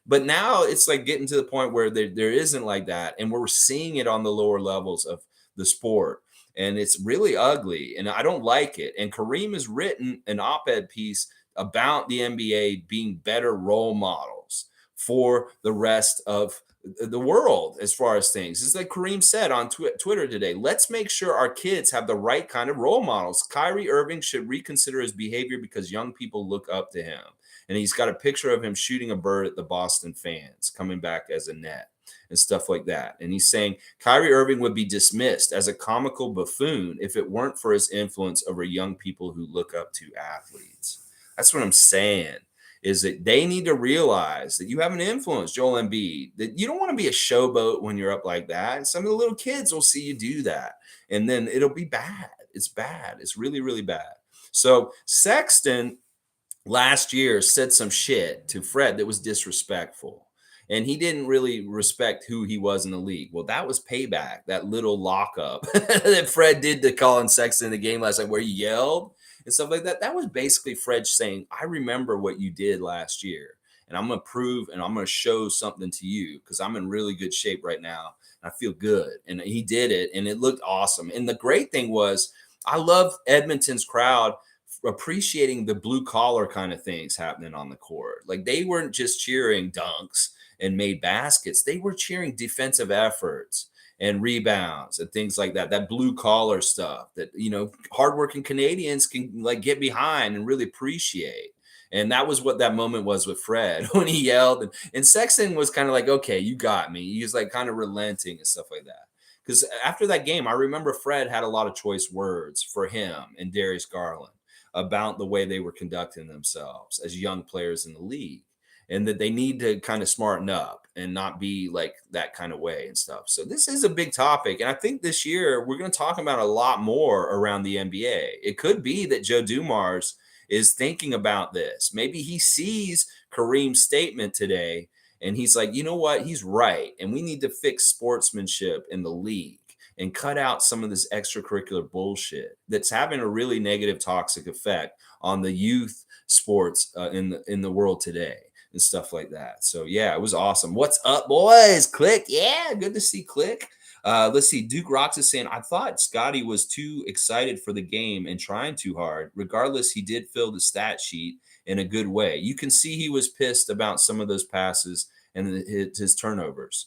But now it's like getting to the point where there isn't like that. And we're seeing it on the lower levels of the sport. And it's really ugly. And I don't like it. And Kareem has written an op-ed piece about the NBA being better role models for the rest of the world as far as things. It's like Kareem said on Twitter today. Let's make sure our kids have the right kind of role models. Kyrie Irving should reconsider his behavior because young people look up to him. And he's got a picture of him shooting a bird at the Boston fans coming back as a net and stuff like that. And he's saying Kyrie Irving would be dismissed as a comical buffoon if it weren't for his influence over young people who look up to athletes. That's what I'm saying, is that they need to realize that you have an influence, Joel Embiid, that you don't want to be a showboat when you're up like that. And some of the little kids will see you do that, and then it'll be bad. It's bad. It's really, really bad. So Sexton last year said some shit to Fred that was disrespectful. And he didn't really respect who he was in the league. Well, that was payback, that little lockup that Fred did to Colin Sexton in the game last night where he yelled and stuff like that. That was basically Fred saying, I remember what you did last year. And I'm going to prove and I'm going to show something to you because I'm in really good shape right now. And I feel good. And he did it. And it looked awesome. And the great thing was, I love Edmonton's crowd appreciating the blue collar kind of things happening on the court. Like they weren't just cheering dunks and made baskets. They were cheering defensive efforts and rebounds and things like that. That blue collar stuff that, hardworking Canadians can like get behind and really appreciate. And that was what that moment was with Fred when he yelled. And Sexton was kind of like, okay, you got me. He was like kind of relenting and stuff like that. Because after that game, I remember Fred had a lot of choice words for him and Darius Garland about the way they were conducting themselves as young players in the league, and that they need to kind of smarten up and not be like that kind of way and stuff. So this is a big topic. And I think this year we're going to talk about a lot more around the NBA. It could be that Joe Dumars is thinking about this. Maybe he sees Kareem's statement today and he's like, you know what? He's right. And we need to fix sportsmanship in the league and cut out some of this extracurricular bullshit that's having a really negative, toxic effect on the youth sports in the world today and stuff like that. So yeah, it was awesome. What's up, boys? Click, yeah, good to see Click. Let's see. Duke Rocks is saying, I thought Scottie was too excited for the game and trying too hard. Regardless, he did fill the stat sheet in a good way. You can see he was pissed about some of those passes and his turnovers.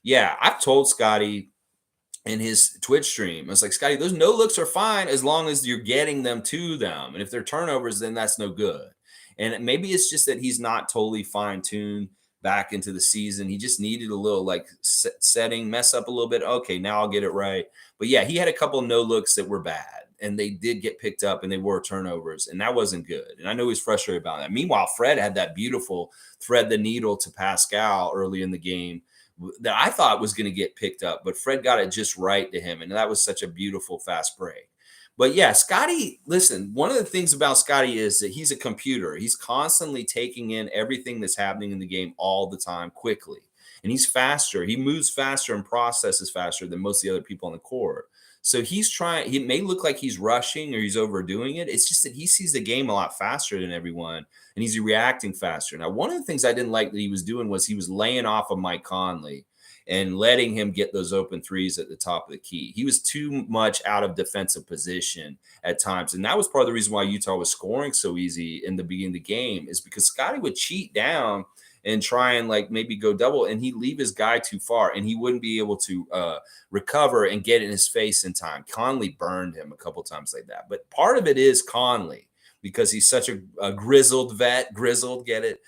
Yeah, I've told Scottie in his Twitch stream, I was like, Scottie, those no looks are fine as long as you're getting them to them. And if they're turnovers, then that's no good. And maybe it's just that he's not totally fine tuned back into the season. He just needed a little like setting, mess up a little bit. Okay, now I'll get it right. But yeah, he had a couple of no looks that were bad, and they did get picked up and they were turnovers, and that wasn't good. And I know he's frustrated about that. Meanwhile, Fred had that beautiful thread the needle to Pascal early in the game that I thought was going to get picked up, but Fred got it just right to him. And that was such a beautiful fast break. But yeah, Scottie, listen, one of the things about Scottie is that he's a computer. He's constantly taking in everything that's happening in the game all the time quickly. And he's faster. He moves faster and processes faster than most of the other people on the court. So he's trying, he may look like he's rushing or he's overdoing it. It's just that he sees the game a lot faster than everyone, and he's reacting faster. Now, one of the things I didn't like that he was doing was he was laying off of Mike Conley and letting him get those open threes at the top of the key. He was too much out of defensive position at times. And that was part of the reason why Utah was scoring so easy in the beginning of the game, is because Scottie would cheat down and try and like maybe go double, and he'd leave his guy too far and he wouldn't be able to recover and get in his face in time. Conley burned him a couple times like that. But part of it is Conley, because he's such a grizzled vet, get it?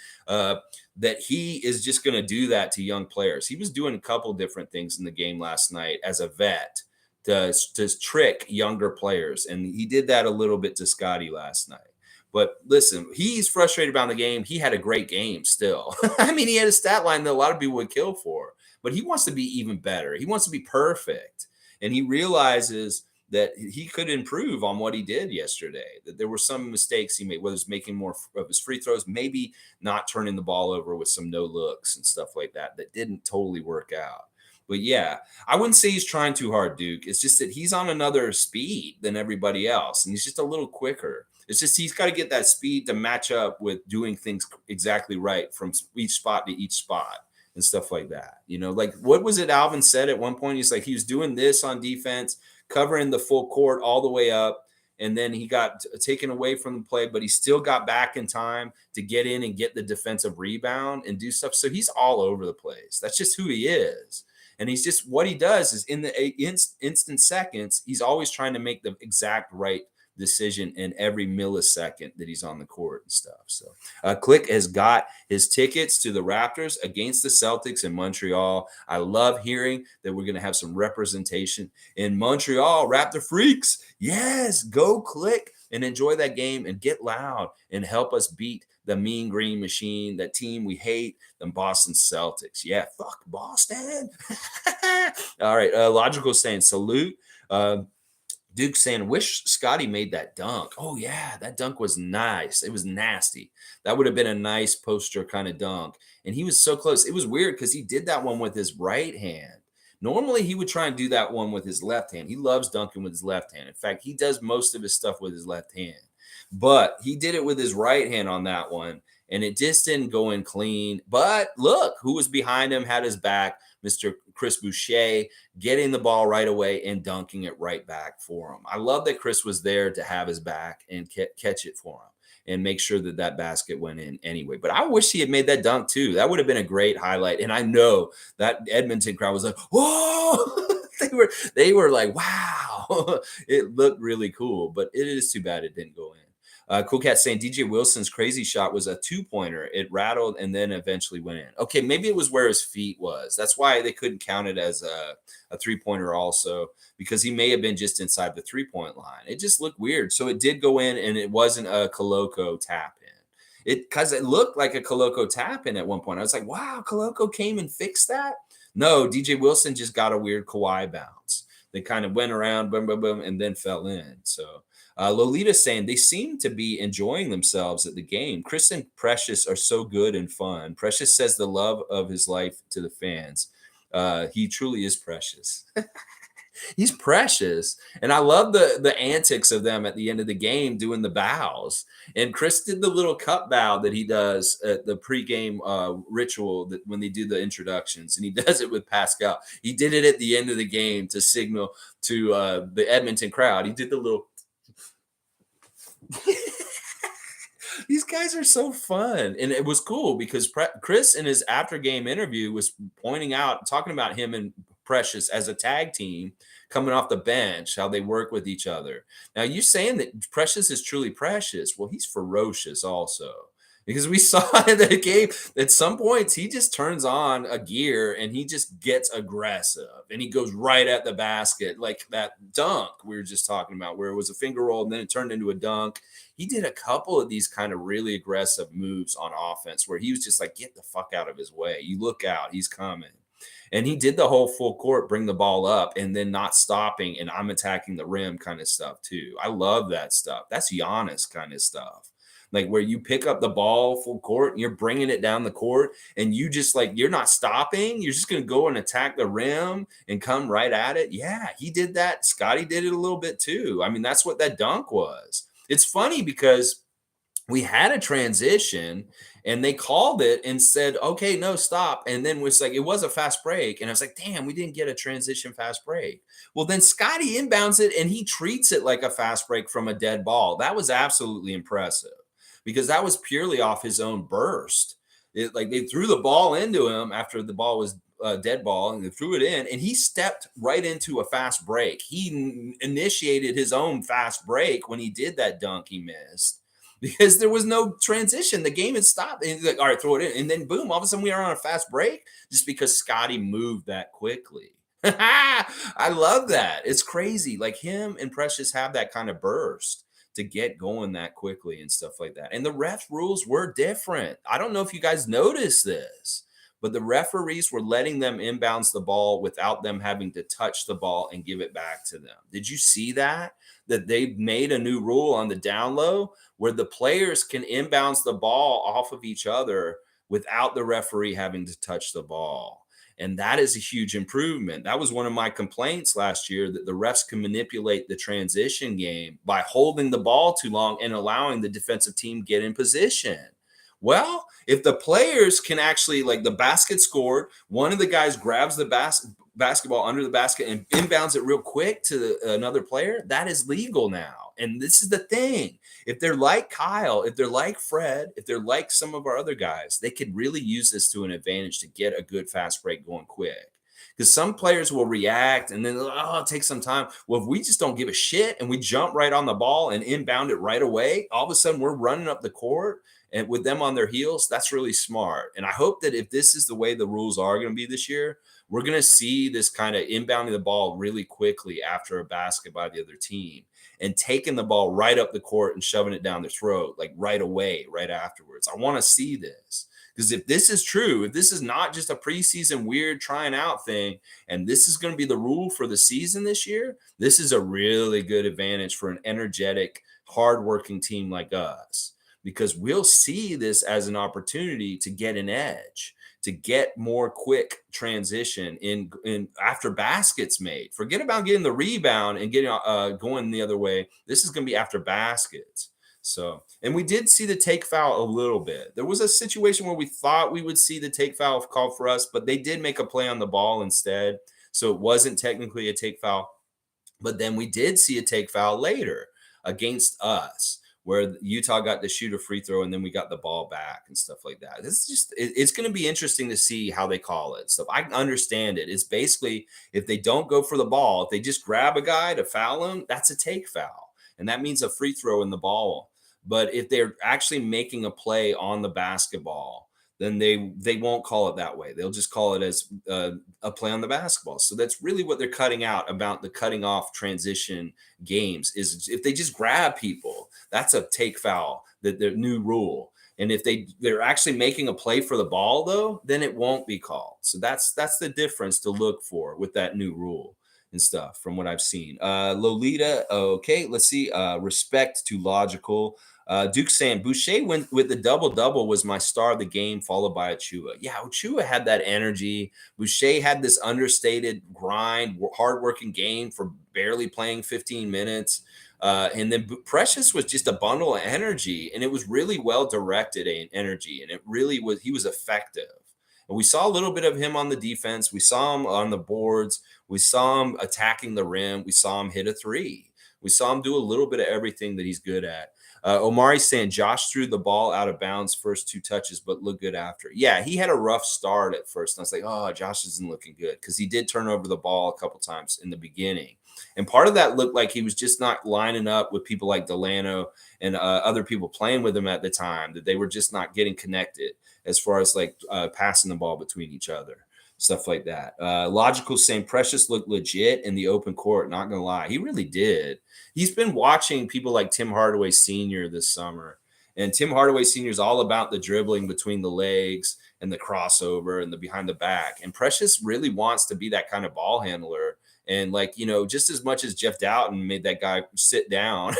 That he is just going to do that to young players. He was doing a couple different things in the game last night as a vet to trick younger players. And he did that a little bit to Scottie last night. But listen, he's frustrated about the game. He had a great game still. I mean, he had a stat line that a lot of people would kill for, but he wants to be even better. He wants to be perfect. And he realizes that he could improve on what he did yesterday. That there were some mistakes he made, whether it's making more of his free throws, maybe not turning the ball over with some no looks and stuff like that, that didn't totally work out. But yeah, I wouldn't say he's trying too hard, Duke. It's just that he's on another speed than everybody else, and he's just a little quicker. It's just he's got to get that speed to match up with doing things exactly right from each spot to each spot and stuff like that. Like what was it Alvin said at one point? He's like, he was doing this on defense, covering the full court all the way up. And then he got taken away from the play, but he still got back in time to get in and get the defensive rebound and do stuff. So he's all over the place. That's just who he is. And he's just, what he does is in the instant seconds, he's always trying to make the exact right decision in every millisecond that he's on the court and stuff. So Click has got his tickets to the Raptors against the Celtics in Montreal. I love hearing that we're going to have some representation in Montreal. Raptor freaks. Yes, go Click and enjoy that game and get loud and help us beat the Mean Green Machine, that team we hate, the Boston Celtics. Yeah, fuck Boston. All right, Logical saying salute. Duke saying, wish Scottie made that dunk. Oh, yeah, that dunk was nice. It was nasty. That would have been a nice poster kind of dunk. And he was so close. It was weird because he did that one with his right hand. Normally, he would try and do that one with his left hand. He loves dunking with his left hand. In fact, he does most of his stuff with his left hand. But he did it with his right hand on that one, and it just didn't go in clean. But look, who was behind him, had his back, Mr. Chris Boucher, getting the ball right away and dunking it right back for him. I love that Chris was there to have his back and catch it for him and make sure that that basket went in anyway. But I wish he had made that dunk too. That would have been a great highlight. And I know that Edmonton crowd was like, whoa! they were like, wow. It looked really cool, but it is too bad it didn't go in. Cool Cat saying DJ Wilson's crazy shot was a 2-pointer. It rattled and then eventually went in. Okay, maybe it was where his feet was. That's why they couldn't count it as a 3-pointer also, because he may have been just inside the 3-point line. It just looked weird. So it did go in, and it wasn't a Koloko tap in. Because it looked like a Koloko tap in at one point. I was like, wow, Koloko came and fixed that? No, DJ Wilson just got a weird Kawhi bounce. They kind of went around, boom, boom, boom, and then fell in. So Lolita saying they seem to be enjoying themselves at the game. Chris and Precious are so good and fun. Precious says the love of his life to the fans. He truly is precious. He's precious. And I love the antics of them at the end of the game doing the bows. And Chris did the little cup bow that he does at the pregame ritual that when they do the introductions. And he does it with Pascal. He did it at the end of the game to signal to the Edmonton crowd. He did the little... These guys are so fun. And it was cool because Chris in his after game interview was pointing out, talking about him and Precious as a tag team coming off the bench, how they work with each other. Now, you saying that Precious is truly precious. Well, he's ferocious also, because we saw in the game at some points he just turns on a gear and he just gets aggressive and he goes right at the basket, like that dunk we were just talking about where it was a finger roll and then it turned into a dunk. He did a couple of these kind of really aggressive moves on offense where he was just like, get the fuck out of his way. You look out, he's coming. And he did the whole full court, bring the ball up and then not stopping. And I'm attacking the rim kind of stuff too. I love that stuff. That's Giannis kind of stuff. Like where you pick up the ball full court and you're bringing it down the court and you just like, you're not stopping. You're just going to go and attack the rim and come right at it. Yeah, he did that. Scottie did it a little bit too. I mean, that's what that dunk was. It's funny because we had a transition and they called it and said, okay, no, stop. And then was like, it was a fast break. And I was like, damn, we didn't get a transition fast break. Well, then Scottie inbounds it and he treats it like a fast break from a dead ball. That was absolutely impressive because that was purely off his own burst. Like they threw the ball into him after the ball was dead ball and they threw it in and he stepped right into a fast break. He initiated his own fast break when he did that dunk he missed. Because there was no transition. The game had stopped. And he's like, all right, throw it in. And then boom, all of a sudden we are on a fast break just because Scottie moved that quickly. I love that. It's crazy. Like him and Precious have that kind of burst to get going that quickly and stuff like that. And the ref rules were different. I don't know if you guys noticed this, but the referees were letting them inbounds the ball without them having to touch the ball and give it back to them. Did you see that? That they made a new rule on the down low where the players can inbounds the ball off of each other without the referee having to touch the ball. And that is a huge improvement. That was one of my complaints last year, that the refs can manipulate the transition game by holding the ball too long and allowing the defensive team get in position. Well, if the players can actually, like, the basket scored, one of the guys grabs the basketball under the basket and inbounds it real quick to another player, that is legal now. And this is the thing. If they're like Kyle, if they're like Fred, if they're like some of our other guys, they could really use this to an advantage to get a good fast break going quick. Because some players will react and then, oh, it takes some time. Well, if we just don't give a shit and we jump right on the ball and inbound it right away, all of a sudden we're running up the court and with them on their heels. That's really smart. And I hope that if this is the way the rules are going to be this year, we're going to see this kind of inbounding the ball really quickly after a basket by the other team and taking the ball right up the court and shoving it down their throat, like right away, right afterwards. I want to see this. Because if this is true, if this is not just a preseason weird trying out thing, and this is going to be the rule for the season this year, this is a really good advantage for an energetic, hardworking team like us. Because we'll see this as an opportunity to get an edge, to get more quick transition in after baskets made. Forget about getting the rebound and getting going the other way. This is going to be after baskets. So, and we did see the take foul a little bit. There was a situation where we thought we would see the take foul called for us, but they did make a play on the ball instead. So it wasn't technically a take foul. But then we did see a take foul later against us, where Utah got to shoot a free throw and then we got the ball back and stuff like that. It's going to be interesting to see how they call it. So I understand it. It's basically, if they don't go for the ball, if they just grab a guy to foul him, that's a take foul. And that means a free throw in the ball. But if they're actually making a play on the basketball, then they won't call it that way. They'll just call it as a play on the basketball. So that's really what they're cutting out about the cutting off transition games, is if they just grab people, that's a take foul, that their new rule. And if they're actually making a play for the ball, though, then it won't be called. So that's the difference to look for with that new rule and stuff from what I've seen. Lolita, okay, let's see. Respect to Logical. Duke saying Boucher went with the double-double, was my star of the game, followed by Achua. Yeah, Achua had that energy. Boucher had this understated grind, hardworking game for barely playing 15 minutes. And then Precious was just a bundle of energy, and it was really well-directed energy, and it really was, he was effective. And we saw a little bit of him on the defense. We saw him on the boards. We saw him attacking the rim. We saw him hit a three. We saw him do a little bit of everything that he's good at. Omari saying Josh threw the ball out of bounds first two touches, but looked good after. Yeah, he had a rough start at first. And I was like, oh, Josh isn't looking good, because he did turn over the ball a couple times in the beginning. And part of that looked like he was just not lining up with people like Delano and other people playing with him at the time, that they were just not getting connected as far as like passing the ball between each other. Stuff like that. Logical saying Precious looked legit in the open court. Not going to lie. He really did. He's been watching people like Tim Hardaway Sr. this summer. And Tim Hardaway Sr. is all about the dribbling between the legs and the crossover and the behind the back. And Precious really wants to be that kind of ball handler. And like, you know, just as much as Jeff Dowtin made that guy sit down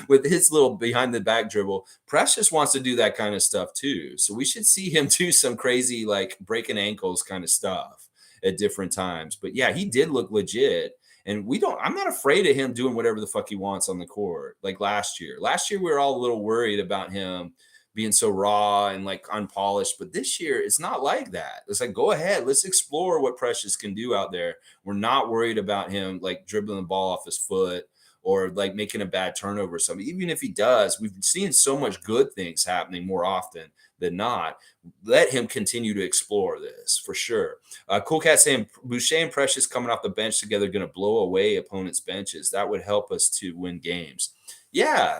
with his little behind the back dribble, Precious wants to do that kind of stuff too. So we should see him do some crazy, like breaking ankles kind of stuff at different times. But yeah, he did look legit. And I'm not afraid of him doing whatever the fuck he wants on the court. Like last year. Last year, we were all a little worried about him being so raw and like unpolished. But this year, it's not like that. It's like, go ahead. Let's explore what Precious can do out there. We're not worried about him like dribbling the ball off his foot or like making a bad turnover or something. Even if he does, we've seen so much good things happening more often than not. Let him continue to explore this for sure. Cool Cat saying Boucher and Precious coming off the bench together going to blow away opponents' benches. That would help us to win games. Yeah,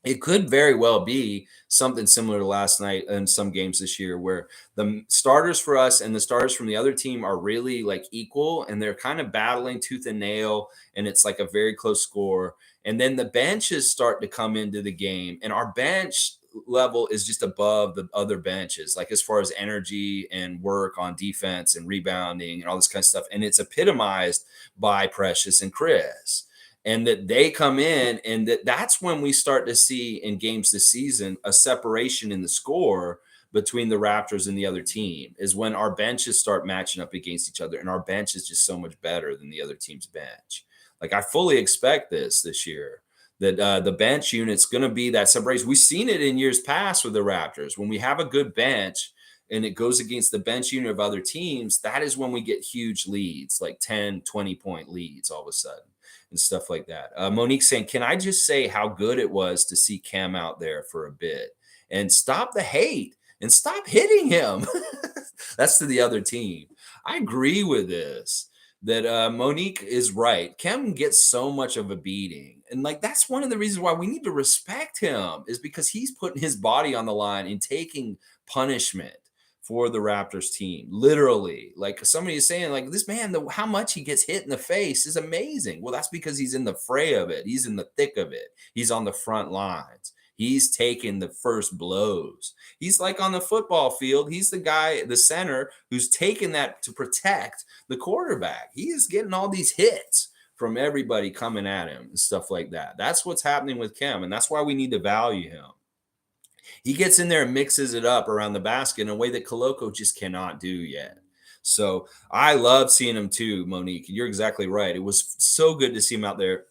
it could very well be something similar to last night in some games this year, where the starters for us and the starters from the other team are really like equal, and they're kind of battling tooth and nail, and it's like a very close score. And then the benches start to come into the game, and our bench level is just above the other benches, like as far as energy and work on defense and rebounding and all this kind of stuff. And it's epitomized by Precious and Chris. And that they come in, and that's when we start to see in games this season a separation in the score between the Raptors and the other team, is when our benches start matching up against each other, and our bench is just so much better than the other team's bench. Like, I fully expect this year, that the bench unit's going to be that separation. We've seen it in years past with the Raptors. When we have a good bench and it goes against the bench unit of other teams, that is when we get huge leads, like 10, 20-point leads all of a sudden and stuff like that. Monique saying, can I just say how good it was to see Cam out there for a bit and stop the hate and stop hitting him? That's to the other team. I agree with this, that Monique is right. Cam gets so much of a beating. And like, that's one of the reasons why we need to respect him, is because he's putting his body on the line and taking punishment for the Raptors team. Literally, like somebody is saying, like, this man, how much he gets hit in the face is amazing. Well, that's because he's in the fray of it. He's in the thick of it. He's on the front lines. He's taking the first blows. He's like on the football field. He's the guy, the center, who's taking that to protect the quarterback. He is getting all these hits from everybody coming at him and stuff like that. That's what's happening with Cam, and that's why we need to value him. He gets in there and mixes it up around the basket in a way that Koloko just cannot do yet. So I love seeing him too, Monique. You're exactly right. It was so good to see him out there.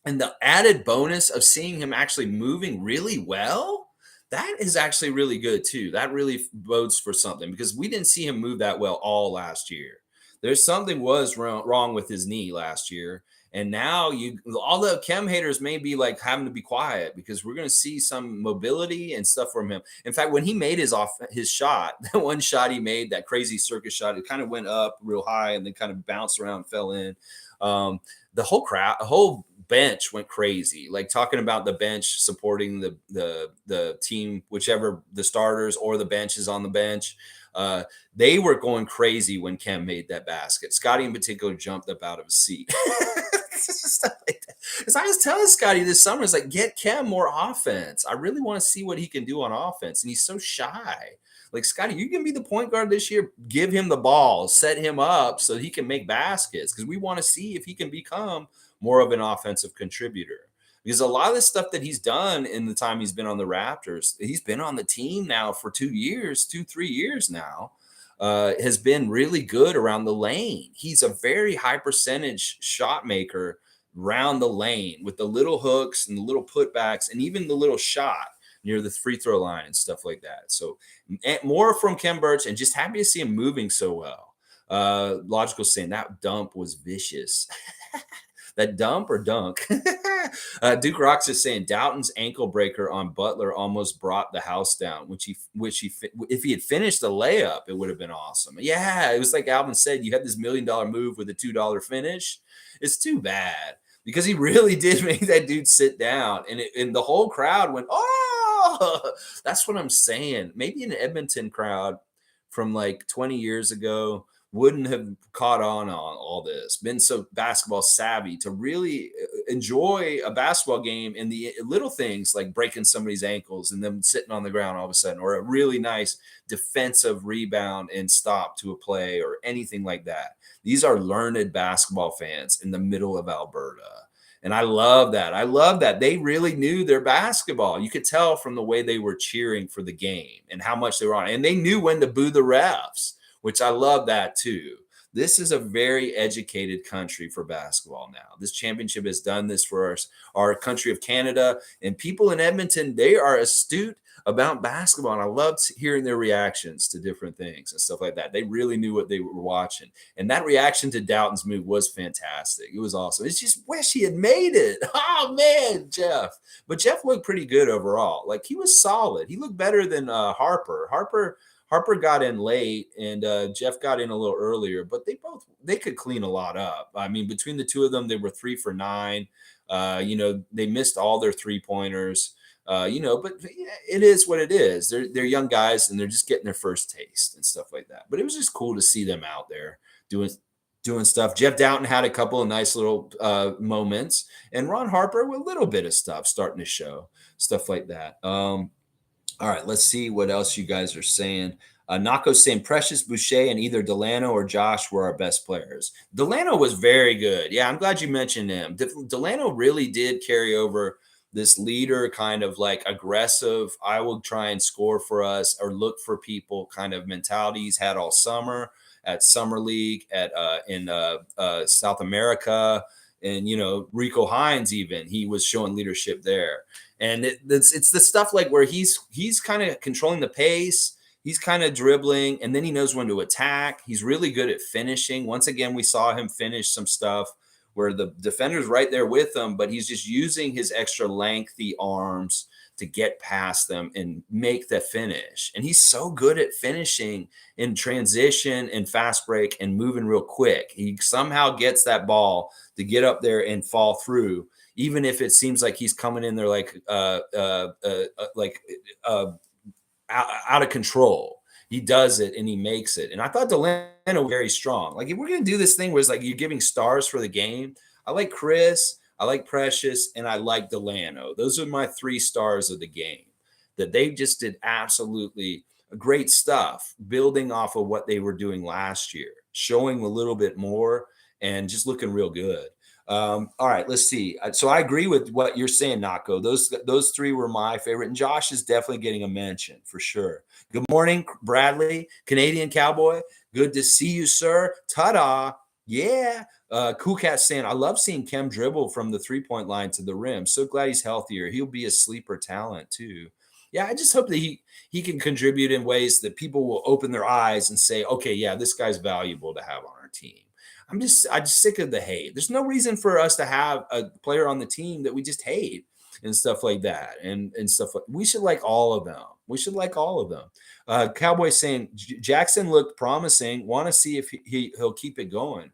And the added bonus of seeing him actually moving really well, that is actually really good too. That really bodes for something, because we didn't see him move that well all last year. There's something was wrong with his knee last year. And now all the Chem haters may be like having to be quiet, because we're going to see some mobility and stuff from him. In fact, when he made his shot, that one shot he made, that crazy circus shot, it kind of went up real high and then kind of bounced around, fell in. The whole bench went crazy, like talking about the bench supporting the team, whichever the starters or the bench is on the bench. They were going crazy when Cam made that basket. Scottie in particular jumped up out of his seat. Stuff like that. As I was telling Scottie this summer, it's like, get Cam more offense. I really want to see what he can do on offense. And he's so shy. Like, Scottie, you can be the point guard this year. Give him the ball, set him up so he can make baskets, because we want to see if he can become more of an offensive contributor. Because a lot of the stuff that he's done in the time he's been on the Raptors, he's been on the team now for 3 years now, has been really good around the lane. He's a very high percentage shot maker around the lane, with the little hooks and the little putbacks and even the little shot near the free throw line and stuff like that. So more from Khem Birch, and just happy to see him moving so well. Logical saying that dump was vicious. That dump or dunk? Duke Rocks is saying Dowtin's ankle breaker on Butler almost brought the house down, if he had finished the layup, it would have been awesome. Yeah, it was like Alvin said, you had this $1 million move with a $2 finish. It's too bad, because he really did make that dude sit down, and the whole crowd went, oh, that's what I'm saying. Maybe an Edmonton crowd from like 20 years ago wouldn't have caught on all this, been so basketball savvy to really enjoy a basketball game and the little things like breaking somebody's ankles and them sitting on the ground all of a sudden, or a really nice defensive rebound and stop to a play or anything like that. These are learned basketball fans in the middle of Alberta. And I love that. I love that. They really knew their basketball. You could tell from the way they were cheering for the game and how much they were on. And they knew when to boo the refs, which I love that too. This is a very educated country for basketball now. This championship has done this for our country of Canada, and people in Edmonton, they are astute about basketball. And I loved hearing their reactions to different things and stuff like that. They really knew what they were watching. And that reaction to Dowtin's move was fantastic. It was awesome. It's just wish he had made it. Oh man, Jeff. But Jeff looked pretty good overall. Like, he was solid. He looked better than Harper. Harper got in late, and Jeff got in a little earlier, but they could clean a lot up. I mean, between the two of them, they were 3 for 9. They missed all their 3-pointers. But it is what it is. They're young guys, and they're just getting their first taste and stuff like that. But it was just cool to see them out there doing stuff. Jeff Dowtin had a couple of nice little moments, and Ron Harper with a little bit of stuff starting to show, stuff like that. All right, let's see what else you guys are saying. Nako's saying Precious, Boucher, and either Delano or Josh were our best players. Delano was very good. Yeah, I'm glad you mentioned him. Delano really did carry over this leader, kind of like aggressive, I will try and score for us or look for people kind of mentality he's had all summer at Summer League, at in South America. And, Rico Hines, even, he was showing leadership there. And it's the stuff like where he's kind of controlling the pace. He's kind of dribbling, and then he knows when to attack. He's really good at finishing. Once again, we saw him finish some stuff where the defender's right there with him, but he's just using his extra lengthy arms to get past them and make the finish. And he's so good at finishing in transition and fast break and moving real quick. He somehow gets that ball to get up there and fall through, even if it seems like he's coming in there like out of control. He does it and he makes it. And I thought Delano was very strong. Like, if we're going to do this thing where it's like you're giving stars for the game, I like Chris, I like Precious, and I like Delano. Those are my 3 stars of the game, that they just did absolutely great stuff, building off of what they were doing last year, showing a little bit more and just looking real good. All right, let's see. So I agree with what you're saying, Nako. Those 3 were my favorite, and Josh is definitely getting a mention for sure. Good morning, Bradley, Canadian Cowboy. Good to see you, sir. Ta-da. Yeah. Cool Cat saying, I love seeing Kem dribble from the 3-point line to the rim. So glad he's healthier. He'll be a sleeper talent too. Yeah, I just hope that he can contribute in ways that people will open their eyes and say, okay, yeah, this guy's valuable to have on our team. I'm just sick of the hate. There's no reason for us to have a player on the team that we just hate and stuff like that, and stuff like, we should like all of them. We should like all of them. Cowboy saying Jackson looked promising. Want to see if he'll keep it going.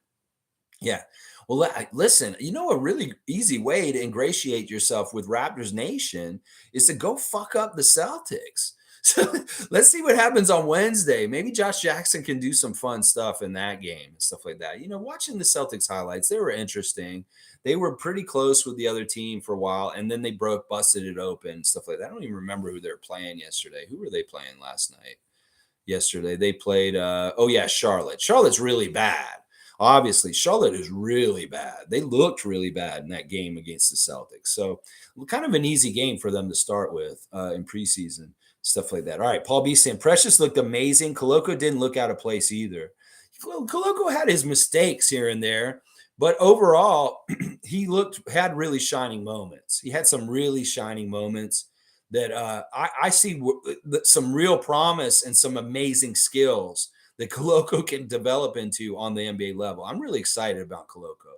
Yeah. Well, listen, a really easy way to ingratiate yourself with Raptors Nation is to go fuck up the Celtics. So let's see what happens on Wednesday. Maybe Josh Jackson can do some fun stuff in that game and stuff like that. Watching the Celtics highlights, they were interesting. They were pretty close with the other team for a while, and then they busted it open, stuff like that. I don't even remember who they were playing yesterday. Who were they playing last night? Yesterday they played Charlotte. Charlotte's really bad. Obviously, Charlotte is really bad. They looked really bad in that game against the Celtics. So kind of an easy game for them to start with in preseason, stuff like that. All right, Paul B saying Precious looked amazing. Koloko didn't look out of place either. Koloko had his mistakes here and there, but overall, he had really shining moments. He had some really shining moments that I see some real promise and some amazing skills that Koloko can develop into on the NBA level. I'm really excited about Koloko.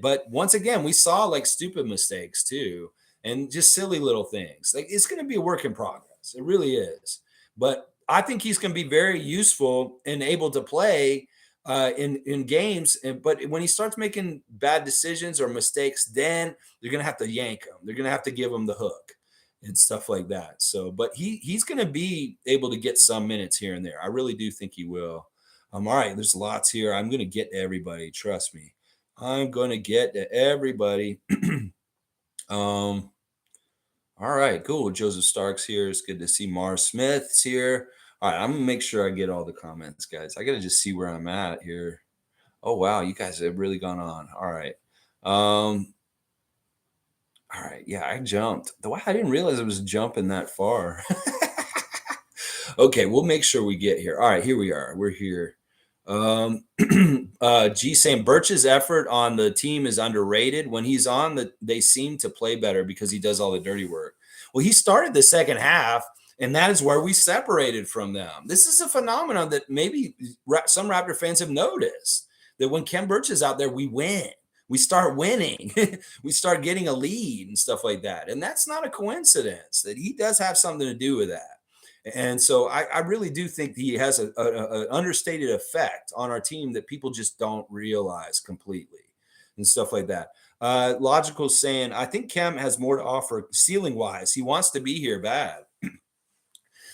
But once again, we saw like stupid mistakes too, and just silly little things. Like, it's going to be a work in progress. It really is. But I think he's going to be very useful and able to play in games. But when he starts making bad decisions or mistakes, then they're going to have to yank him. They're going to have to give him the hook and stuff like that. So, but he's going to be able to get some minutes here and there. I really do think he will. All right, there's lots here. I'm going to get to everybody. Trust me. I'm going to get to everybody. All right, cool. Joseph Stark's here. It's good to see Mars Smith's here. All right, I'm going to make sure I get all the comments, guys. I got to just see where I'm at here. Oh, wow. You guys have really gone on. All right. All right. Yeah, I jumped. I didn't realize I was jumping that far. Okay, we'll make sure we get here. All right, here we are. We're here. G saying Birch's effort on the team is underrated. When he's on, they seem to play better because he does all the dirty work. Well, he started the second half, and that is where we separated from them. This is a phenomenon that maybe some Raptor fans have noticed, that when Kem Birch is out there, we win. We start winning. We start getting a lead and stuff like that. And that's not a coincidence, that he does have something to do with that. And so I really do think he has an understated effect on our team that people just don't realize completely and stuff like that. Logical saying, I think Kem has more to offer ceiling wise. He wants to be here bad.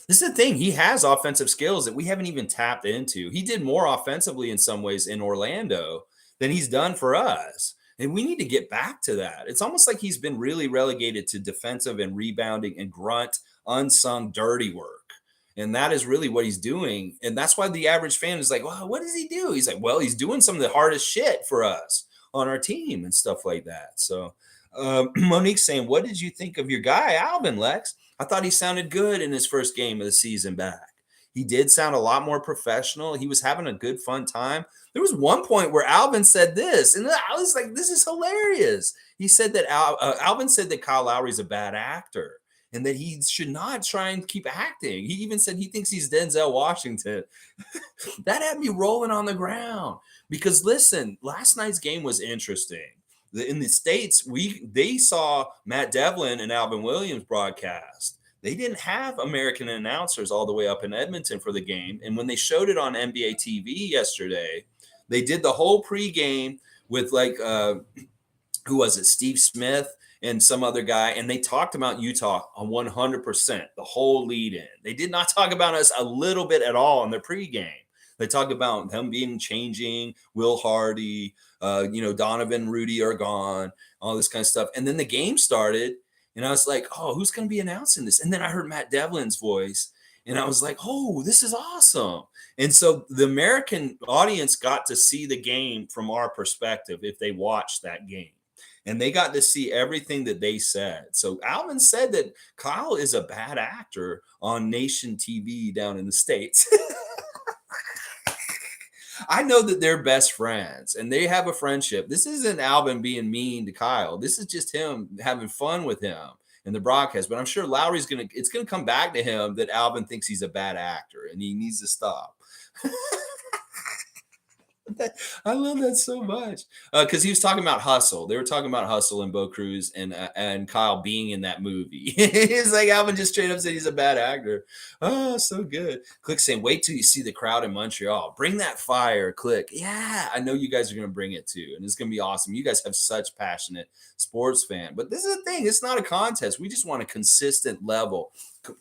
This is the thing. He has offensive skills that we haven't even tapped into. He did more offensively in some ways in Orlando than he's done for us. And we need to get back to that. It's almost like he's been really relegated to defensive and rebounding and grunt unsung dirty work. And that is really what he's doing. And that's why the average fan is like, well, what does he do? He's like, well, he's doing some of the hardest shit for us on our team and stuff like that. So Monique's saying, what did you think of your guy, Alvin, Lex? I thought he sounded good in his first game of the season back. He did sound a lot more professional. He was having a good, fun time. There was one point where Alvin said this, and I was like, this is hilarious. He said that Alvin said that Kyle Lowry's a bad actor and that he should not try and keep acting. He even said he thinks he's Denzel Washington. That had me rolling on the ground because, listen, last night's game was interesting. In the States, they saw Matt Devlin and Alvin Williams broadcast. They didn't have American announcers all the way up in Edmonton for the game. And when they showed it on NBA TV yesterday, they did the whole pregame with who was it? Steve Smith and some other guy. And they talked about Utah on 100%, the whole lead in. They did not talk about us a little bit at all in the pregame. They talked about them being changing, Will Hardy, Donovan, Rudy are gone, all this kind of stuff. And then the game started. And I was like, oh, who's going to be announcing this? And then I heard Matt Devlin's voice. And I was like, oh, this is awesome. And so the American audience got to see the game from our perspective if they watched that game. And they got to see everything that they said. So Alvin said that Kyle is a bad actor on Nation TV down in the States. I know that they're best friends and they have a friendship. This isn't Alvin being mean to Kyle. This is just him having fun with him in the broadcast. But I'm sure Lowry's it's gonna come back to him that Alvin thinks he's a bad actor and he needs to stop. I love that so much because he was talking about Hustle. They were talking about Hustle and Bo Cruz and Kyle being in that movie. He's like, Alvin just straight up said he's a bad actor. Oh, so good. Click saying, wait till you see the crowd in Montreal. Bring that fire. Click. Yeah, I know you guys are going to bring it too. And it's going to be awesome. You guys have such passionate sports fan. But this is the thing. It's not a contest. We just want a consistent level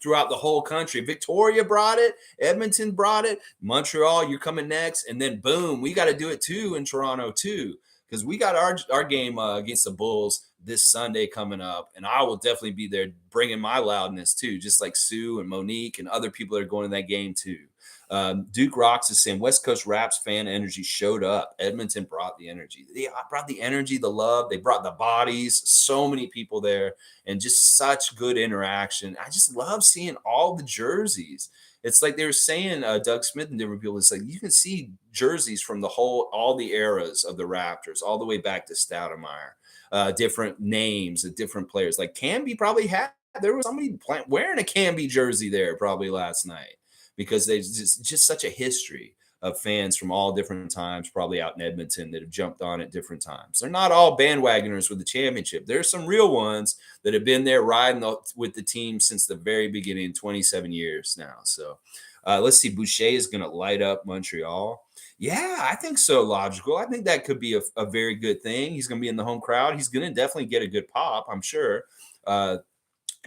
throughout the whole country. Victoria brought it. Edmonton brought it. Montreal, you're coming next. And then boom, we got to do it too in Toronto too, because we got our game against the Bulls this Sunday coming up. And I will definitely be there bringing my loudness too, just like Sue and Monique and other people that are going to that game too. Duke Rocks is saying West Coast Raps fan energy showed up. Edmonton brought the energy. They brought the energy, the love. They brought the bodies. So many people there and just such good interaction. I just love seeing all the jerseys. It's like they were saying, Doug Smith and different people, it's like you can see jerseys from all the eras of the Raptors, all the way back to Stoudemire, different names of different players. Like Camby probably there was somebody wearing a Camby jersey there probably last night, because there's just such a history of fans from all different times, probably out in Edmonton, that have jumped on at different times. They're not all bandwagoners with the championship. There's some real ones that have been there riding with the team since the very beginning, 27 years now. So let's see. Boucher is going to light up Montreal. Yeah, I think so, Logical. I think that could be a very good thing. He's going to be in the home crowd. He's going to definitely get a good pop, I'm sure.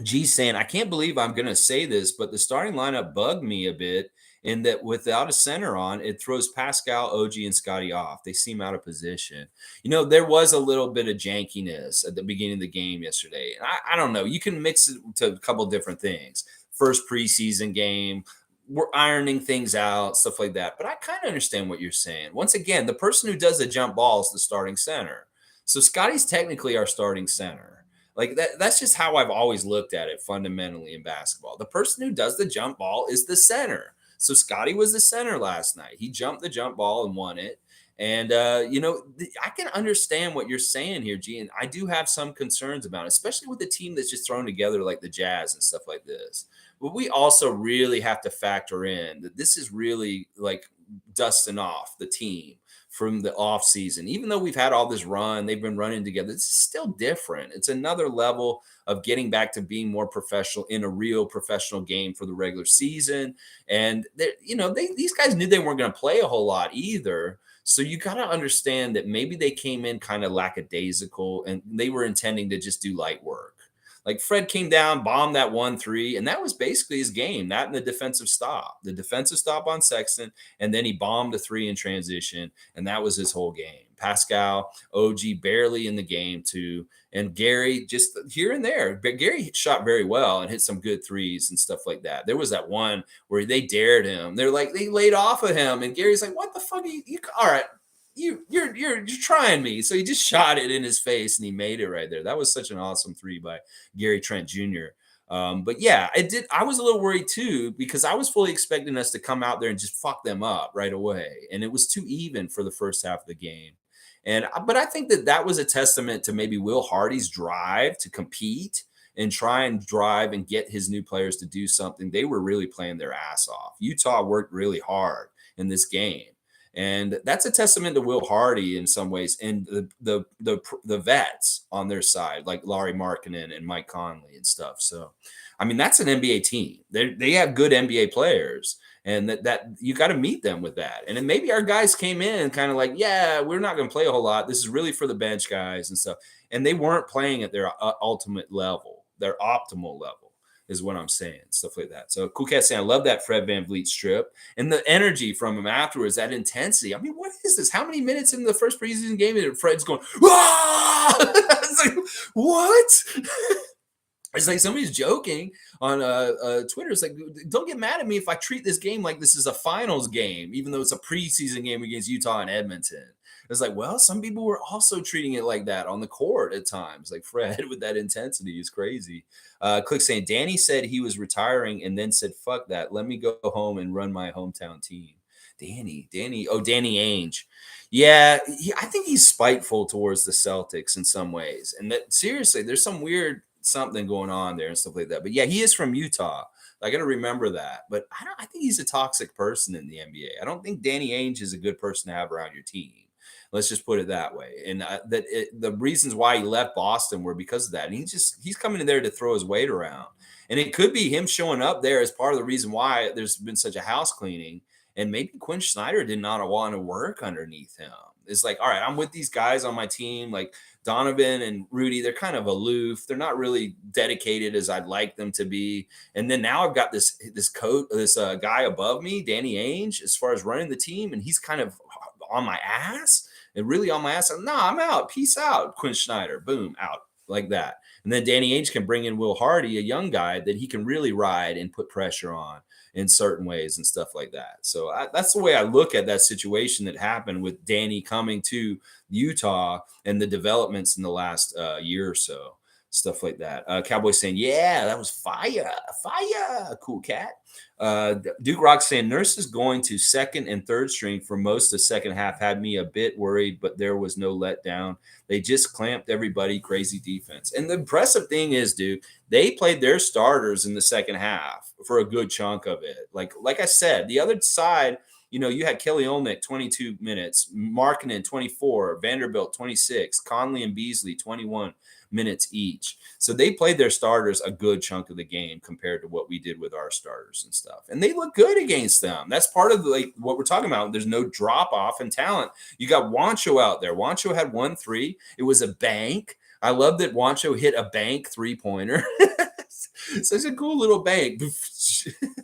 G's saying, I can't believe I'm going to say this, but the starting lineup bugged me a bit in that without a center on, it throws Pascal, OG, and Scottie off. They seem out of position. There was a little bit of jankiness at the beginning of the game yesterday. And I don't know. You can mix it to a couple different things. First preseason game, we're ironing things out, stuff like that. But I kind of understand what you're saying. Once again, the person who does the jump ball is the starting center. So Scottie's technically our starting center. Like that's just how I've always looked at it fundamentally in basketball. The person who does the jump ball is the center. So Scottie was the center last night. He jumped the jump ball and won it. And, I can understand what you're saying here, G. And I do have some concerns about it, especially with the team that's just thrown together like the Jazz and stuff like this. But we also really have to factor in that this is really like dusting off the team from the off season. Even though we've had all this run, they've been running together. It's still different. It's another level of getting back to being more professional in a real professional game for the regular season. And these guys knew they weren't going to play a whole lot either. So you got to understand that maybe they came in kind of lackadaisical and they were intending to just do light work. Like Fred came down, bombed that 1-3, and that was basically his game. That and the defensive stop on Sexton, and then he bombed a 3 in transition, and that was his whole game. Pascal, OG barely in the game too, and Gary just here and there. But Gary shot very well and hit some good threes and stuff like that. There was that one where they dared him. They're like they laid off of him, and Gary's like, "What the fuck? Are you all right? You're trying me." So he just shot it in his face and he made it right there. That was such an awesome 3 by Gary Trent Jr. But yeah, it did. I was a little worried too because I was fully expecting us to come out there and just fuck them up right away, and it was too even for the first half of the game. But I think that was a testament to maybe Will Hardy's drive to compete and try and drive and get his new players to do something. They were really playing their ass off. Utah worked really hard in this game. And that's a testament to Will Hardy in some ways, and the vets on their side, like Larry Markkinen and Mike Conley and stuff. So, I mean, that's an NBA team. They have good NBA players, and that you got to meet them with that. And then maybe our guys came in kind of like, yeah, we're not going to play a whole lot. This is really for the bench guys and stuff. And they weren't playing at their ultimate level, their optimal level. Is what I'm saying, stuff like that. So Cool Cat saying, I love that Fred VanVleet strip and the energy from him afterwards, that intensity. I mean, what is this? How many minutes in the first preseason game and Fred's going, ah! It's like, what? It's like somebody's joking on Twitter. It's like, don't get mad at me if I treat this game like this is a finals game, even though it's a preseason game against Utah and Edmonton. It's like, well, some people were also treating it like that on the court at times. Like Fred with that intensity is crazy. Click saying, Danny said he was retiring and then said, fuck that. Let me go home and run my hometown team. Danny. Oh, Danny Ainge. Yeah, I think he's spiteful towards the Celtics in some ways. And that seriously, there's some weird something going on there and stuff like that. But yeah, he is from Utah. I got to remember that. But I think he's a toxic person in the NBA. I don't think Danny Ainge is a good person to have around your team. Let's just put it that way. And the reasons why he left Boston were because of that. And he's coming in there to throw his weight around. And it could be him showing up there as part of the reason why there's been such a house cleaning. And maybe Quinn Snyder did not want to work underneath him. It's like, all right, I'm with these guys on my team, like Donovan and Rudy. They're kind of aloof. They're not really dedicated as I'd like them to be. And then now I've got this guy above me, Danny Ainge, as far as running the team, and he's kind of on my ass. And really on my ass. No, I'm out. Peace out. Quinn Snyder. Boom. Out. Like that. And then Danny Ainge can bring in Will Hardy, a young guy that he can really ride and put pressure on in certain ways and stuff like that. So that's the way I look at that situation that happened with Danny coming to Utah and the developments in the last year or so. Stuff like that. Cowboy saying, yeah, that was fire. Cool Cat. Duke Rock saying, Nurse is going to second and third string for most of the second half. Had me a bit worried, but there was no letdown. They just clamped everybody. Crazy defense. And the impressive thing is, Duke, they played their starters in the second half for a good chunk of it. Like I said, the other side, you had Kelly Olynyk, 22 minutes, Markkinen, 24, Vanderbilt, 26, Conley and Beasley, 21 minutes each. So they played their starters a good chunk of the game compared to what we did with our starters and stuff. And they look good against them. That's part of what we're talking about. There's no drop off in talent. You got Wancho out there. Wancho had 1-3. It was a bank. I love that Wancho hit a bank 3-pointer. Such a cool little bank.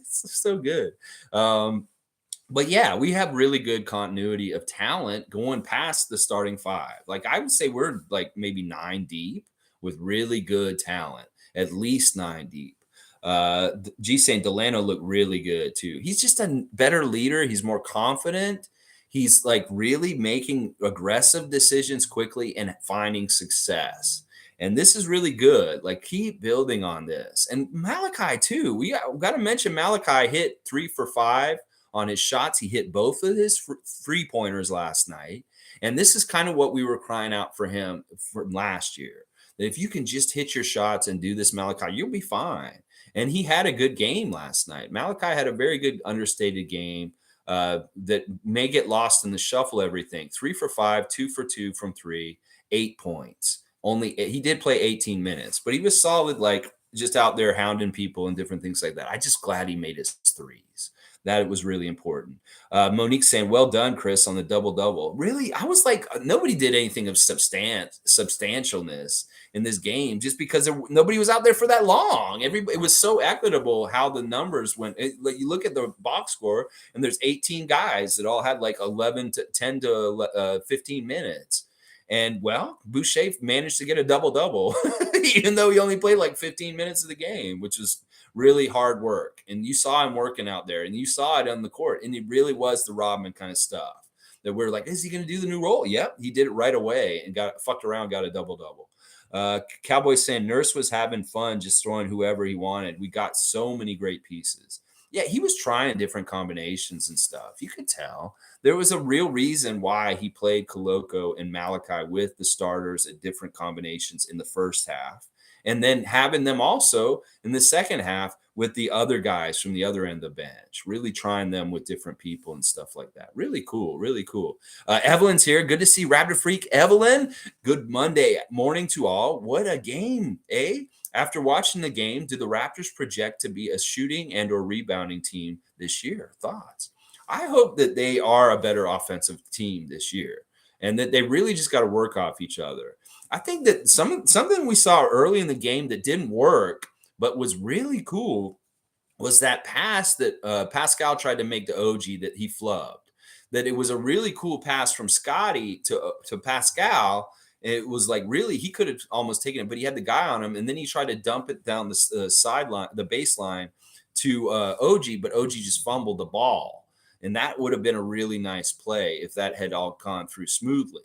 So good. But yeah, we have really good continuity of talent going past the starting 5. Like I would say we're like maybe 9 deep with really good talent, at least 9 deep. G saying Delano looked really good too. He's just a better leader. He's more confident. He's like really making aggressive decisions quickly and finding success. And this is really good. Like keep building on this. And Malachi too. We got to mention Malachi hit 3 for 5 on his shots. He hit both of his 3-pointers last night. And this is kind of what we were crying out for him from last year. That if you can just hit your shots and do this, Malachi, you'll be fine. And he had a good game last night. Malachi had a very good understated game that may get lost in the shuffle everything. 3 for 5, 2 for 2 from 3, 8 points. He did play 18 minutes, but he was solid like just out there hounding people and different things like that. I just glad he made his threes. That was really important. Monique saying, "Well done, Chris, on the double-double." Really, I was like, nobody did anything of substantialness in this game just because nobody was out there for that long. It was so equitable how the numbers went. Like you look at the box score, and there's 18 guys that all had like 11 to 10 to 15 minutes. And well, Boucher managed to get a double-double, even though he only played like 15 minutes of the game, which is really hard work. And you saw him working out there, and you saw it on the court. And it really was the Rodman kind of stuff that we're like, is he going to do the new role? Yep, he did it right away and got fucked around, got a double-double. Cowboys saying Nurse was having fun just throwing whoever he wanted. We got so many great pieces. Yeah, he was trying different combinations and stuff. You could tell there was a real reason why he played Koloko and Malachi with the starters at different combinations in the first half, and then having them also in the second half with the other guys from the other end of the bench, really trying them with different people and stuff like that. Really cool, really cool. Evelyn's here. Good to see Raptor Freak. Evelyn, good Monday morning to all. What a game, eh? After watching the game, do the Raptors project to be a shooting and or rebounding team this year? Thoughts? I hope that they are a better offensive team this year and that they really just got to work off each other. I think that something we saw early in the game that didn't work but was really cool was that pass that Pascal tried to make to OG that he flubbed. That it was a really cool pass from Scottie to Pascal. It was like really he could have almost taken it, but he had the guy on him, and then he tried to dump it down the sideline, the baseline to OG, but OG just fumbled the ball, and that would have been a really nice play if that had all gone through smoothly.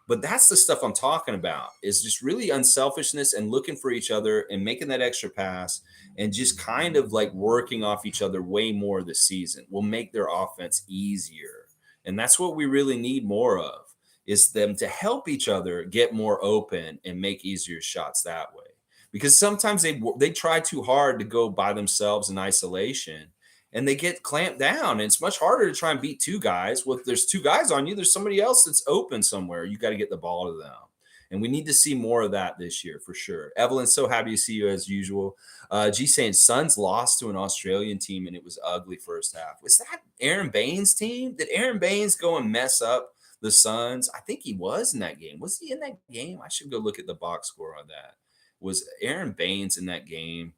But that's the stuff I'm talking about, is just really unselfishness and looking for each other and making that extra pass and just kind of like working off each other way more this season will make their offense easier. And that's what we really need more of, is them to help each other get more open and make easier shots that way. Because sometimes they try too hard to go by themselves in isolation and they get clamped down. And it's much harder to try and beat two guys. Well, if there's two guys on you, there's somebody else that's open somewhere. You got to get the ball to them. And we need to see more of that this year for sure. Evelyn, so happy to see you as usual. G saying Suns lost to an Australian team and it was ugly first half. Was that Aaron Baines' team? Did Aaron Baines go and mess up the Suns? I think he was in that game. Was he in that game? I should go look at the box score on that. Was Aaron Baines in that game?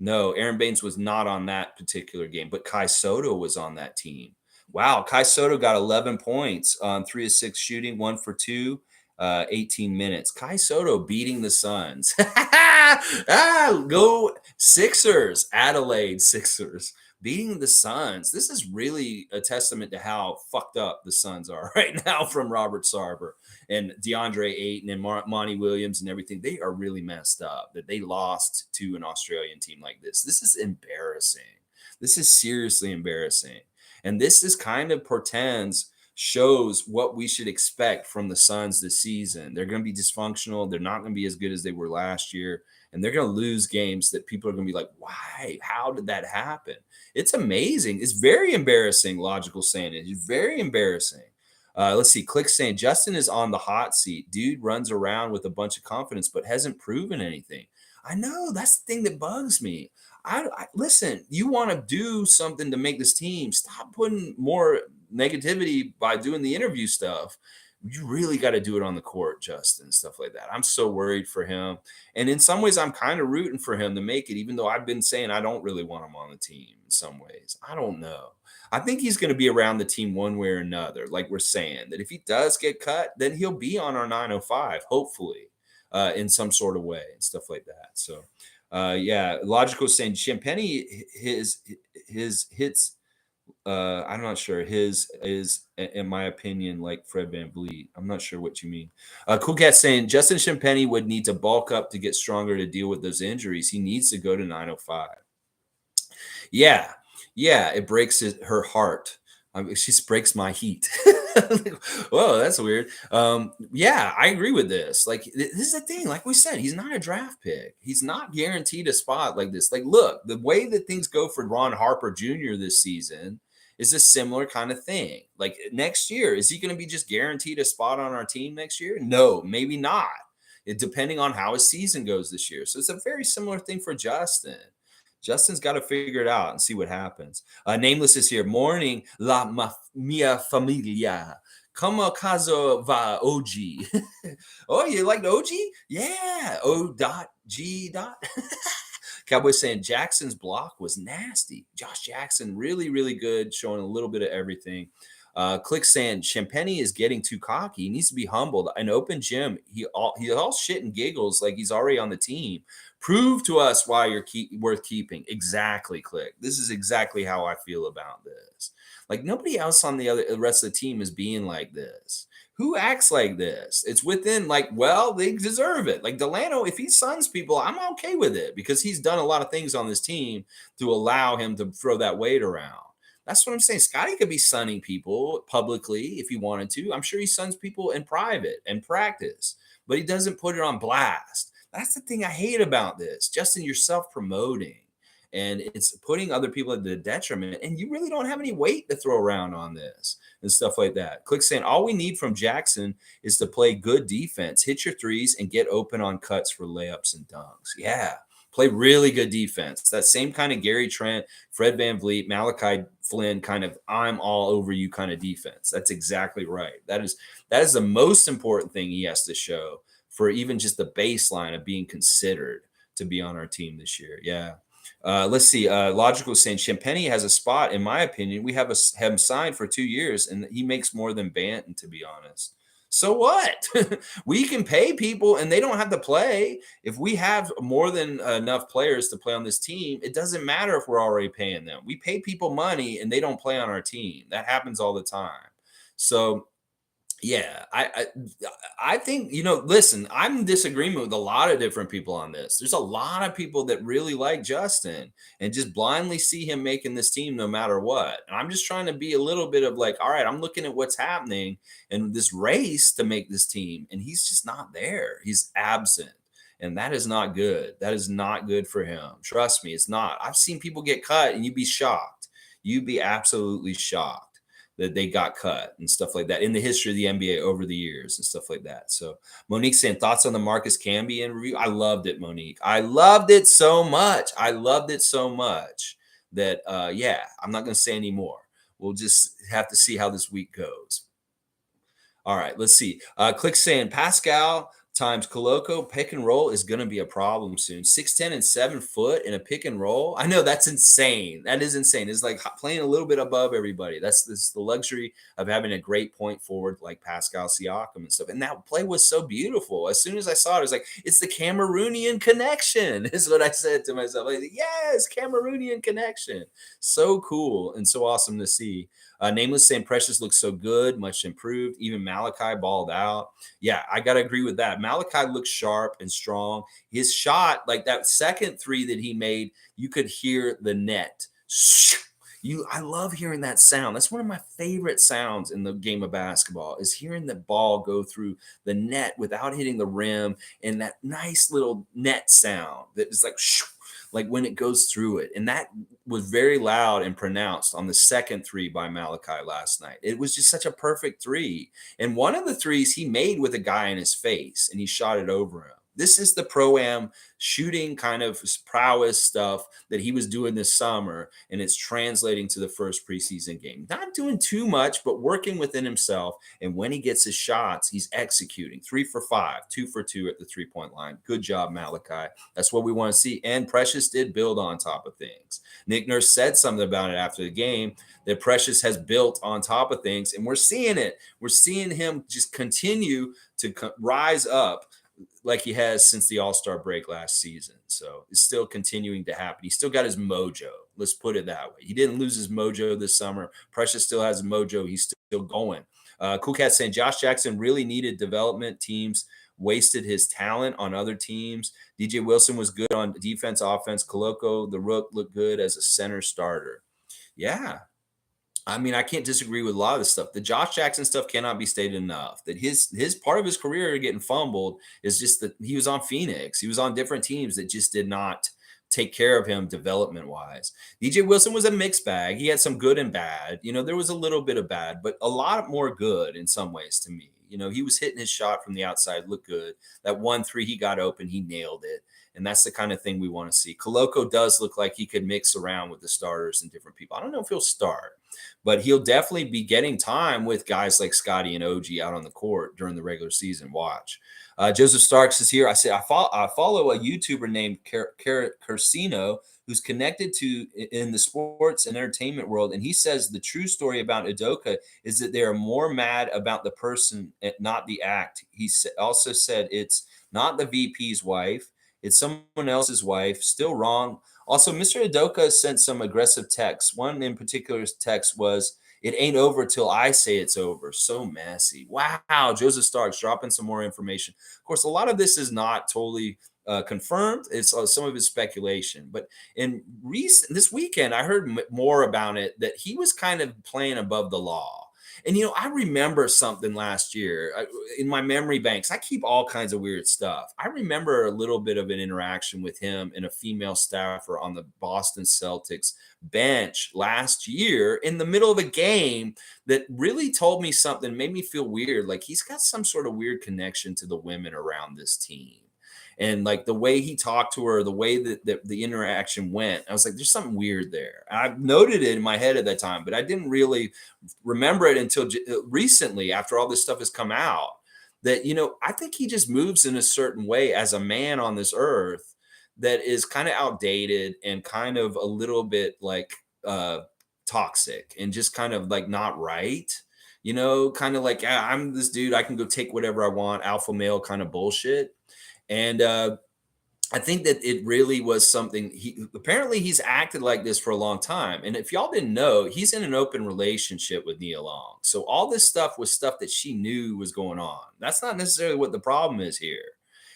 No, Aaron Baines was not on that particular game, but Kai Soto was on that team. Wow, Kai Soto got 11 points on 3 of 6 shooting, 1 for 2, 18 minutes. Kai Soto beating the Suns. Go Sixers, Adelaide Sixers. Beating the Suns. This is really a testament to how fucked up the Suns are right now from Robert Sarver and DeAndre Ayton and Monty Williams and everything. They are really messed up that they lost to an Australian team like this. This is embarrassing. This is seriously embarrassing. And this is kind of shows what we should expect from the Suns this season. They're going to be dysfunctional. They're not going to be as good as they were last year. And they're going to lose games that people are going to be like, why? How did that happen? It's amazing. It's very embarrassing. Logical saying it. It's very embarrassing. Let's see. Click saying Justin is on the hot seat. Dude runs around with a bunch of confidence, but hasn't proven anything. I know. That's the thing that bugs me. Listen, you want to do something to make this team. Stop putting more negativity by doing the interview stuff. You really got to do it on the court, Justin, stuff like that. I'm so worried for him. And in some ways, I'm kind of rooting for him to make it, even though I've been saying I don't really want him on the team in some ways. I don't know. I think he's going to be around the team one way or another, like we're saying, that if he does get cut, then he'll be on our 905, hopefully, in some sort of way and stuff like that. So, yeah, Logical saying Champagne, his hits, I'm not sure. His is, in my opinion, like Fred VanVleet. I'm not sure what you mean. Cool Cat saying Justin Champagne would need to bulk up to get stronger to deal with those injuries. He needs to go to 905. Yeah, it breaks her heart. She breaks my heat. Whoa, that's weird. Yeah, I agree with this. Like, this is the thing. Like we said, he's not a draft pick. He's not guaranteed a spot like this. Like, look, the way that things go for Ron Harper Jr. this season is a similar kind of thing. Like, next year, is he going to be just guaranteed a spot on our team next year? No, maybe not. depending on how his season goes this year. So it's a very similar thing for Justin. Justin's got to figure it out and see what happens. Nameless is here. Morning, mia familia. Como caso va OG? Oh, you like OG? Yeah. O.G. Cowboy saying Jackson's block was nasty. Josh Jackson, really, really good, showing a little bit of everything. Click saying Champagne is getting too cocky. He needs to be humbled. An open gym. He all shit and giggles like he's already on the team. Prove to us why you're worth keeping. Exactly, Click. This is exactly how I feel about this. Like nobody else on the rest of the team is being like this. Who acts like this? It's within well, they deserve it. Like Delano, if he suns people, I'm okay with it because he's done a lot of things on this team to allow him to throw that weight around. That's what I'm saying. Scottie could be sunning people publicly if he wanted to. I'm sure he suns people in private and practice, but he doesn't put it on blast. That's the thing I hate about this. Justin, you're self-promoting, and it's putting other people at the detriment, and you really don't have any weight to throw around on this and stuff like that. Click saying, all we need from Jackson is to play good defense, hit your threes, and get open on cuts for layups and dunks. Yeah. Play really good defense. That same kind of Gary Trent, Fred VanVleet, Malachi Flynn kind of I'm all over you kind of defense. That's exactly right. That is the most important thing he has to show for even just the baseline of being considered to be on our team this year. Yeah. Let's see. Logical saying Champagne has a spot, in my opinion. We have him signed for 2 years, and he makes more than Banton, to be honest. So what? We can pay people and they don't have to play. If we have more than enough players to play on this team, it doesn't matter if we're already paying them. We pay people money and they don't play on our team. That happens all the time. So yeah, I think, listen, I'm in disagreement with a lot of different people on this. There's a lot of people that really like Justin and just blindly see him making this team no matter what. And I'm just trying to be a little bit of all right, I'm looking at what's happening in this race to make this team, and he's just not there. He's absent. And that is not good. That is not good for him. Trust me, it's not. I've seen people get cut and you'd be shocked. You'd be absolutely shocked that they got cut and stuff like that in the history of the NBA over the years and stuff like that. So Monique saying thoughts on the Marcus Camby interview. I loved it, Monique. I loved it so much. I loved it so much that, yeah, I'm not going to say any more. We'll just have to see how this week goes. All right, let's see. Click saying Pascal times Koloko pick and roll is going to be a problem soon. 6'10" and 7 foot in a pick and roll. I know that's insane. That is insane. It's like playing a little bit above everybody. This is the luxury of having a great point forward like Pascal Siakam and stuff. And that play was so beautiful. As soon as I saw it, I was like, it's the Cameroonian connection, is what I said to myself. Like, yes, Cameroonian connection. So cool and so awesome to see. Nameless saying Precious looks so good, much improved. Even Malachi balled out. Yeah, I got to agree with that. Malachi looks sharp and strong. His shot, like that second three that he made, you could hear the net. I love hearing that sound. That's one of my favorite sounds in the game of basketball is hearing the ball go through the net without hitting the rim and that nice little net sound that is like when it goes through it. And that was very loud and pronounced on the second three by Malachi last night. It was just such a perfect three. And one of the threes he made with a guy in his face and he shot it over him. This is the pro-am shooting kind of prowess stuff that he was doing this summer, and it's translating to the first preseason game. Not doing too much, but working within himself. And when he gets his shots, he's executing 3 for 5, 2 for 2 at the three-point line. Good job, Malachi. That's what we want to see. And Precious did build on top of things. Nick Nurse said something about it after the game, that Precious has built on top of things, and we're seeing it. We're seeing him just continue to rise up like he has since the All-Star break last season. So it's still continuing to happen. He still got his mojo. Let's put it that way. He didn't lose his mojo this summer. Precious still has a mojo. He's still going. Cool Cat saying Josh Jackson really needed development. Teams wasted his talent on other teams. DJ Wilson was good on defense, offense. Koloko, the Rook, looked good as a center starter. Yeah. I mean, I can't disagree with a lot of this stuff. The Josh Jackson stuff cannot be stated enough. That his part of his career getting fumbled is just that he was on Pheonix. He was on different teams that just did not take care of him development-wise. DJ Wilson was a mixed bag. He had some good and bad. There was a little bit of bad, but a lot more good in some ways to me. He was hitting his shot from the outside, looked good. That 1-3 he got open, he nailed it. And that's the kind of thing we want to see. Koloko does look like he could mix around with the starters and different people. I don't know if he'll start, but he'll definitely be getting time with guys like Scottie and OG out on the court during the regular season. Watch. Joseph Starks is here. I say I follow a YouTuber named Cursino who's connected to in the sports and entertainment world, and he says the true story about Udoka is that they are more mad about the person, not the act. He also said it's not the VP's wife. It's someone else's wife. Still wrong. Also, Mr. Udoka sent some aggressive texts. One in particular's text was, "It ain't over till I say it's over." So messy. Wow. Joseph Starks dropping some more information. Of course, a lot of this is not totally confirmed. It's some of his speculation. But this weekend, I heard more about it, that he was kind of playing above the law. And I remember something last year in my memory banks. I keep all kinds of weird stuff. I remember a little bit of an interaction with him and a female staffer on the Boston Celtics bench last year in the middle of a game that really told me something, made me feel weird. Like he's got some sort of weird connection to the women around this team. And like the way he talked to her, the way that the interaction went, I was like, there's something weird there. I noted it in my head at that time, but I didn't really remember it until recently, after all this stuff has come out, that, I think he just moves in a certain way as a man on this earth that is kind of outdated and kind of a little bit like toxic and just kind of like not right. Kind of like, I'm this dude, I can go take whatever I want, alpha male kind of bullshit. And I think that it really was something. He's acted like this for a long time. And if y'all didn't know, he's in an open relationship with Nia Long. So all this stuff was stuff that she knew was going on. That's not necessarily what the problem is here.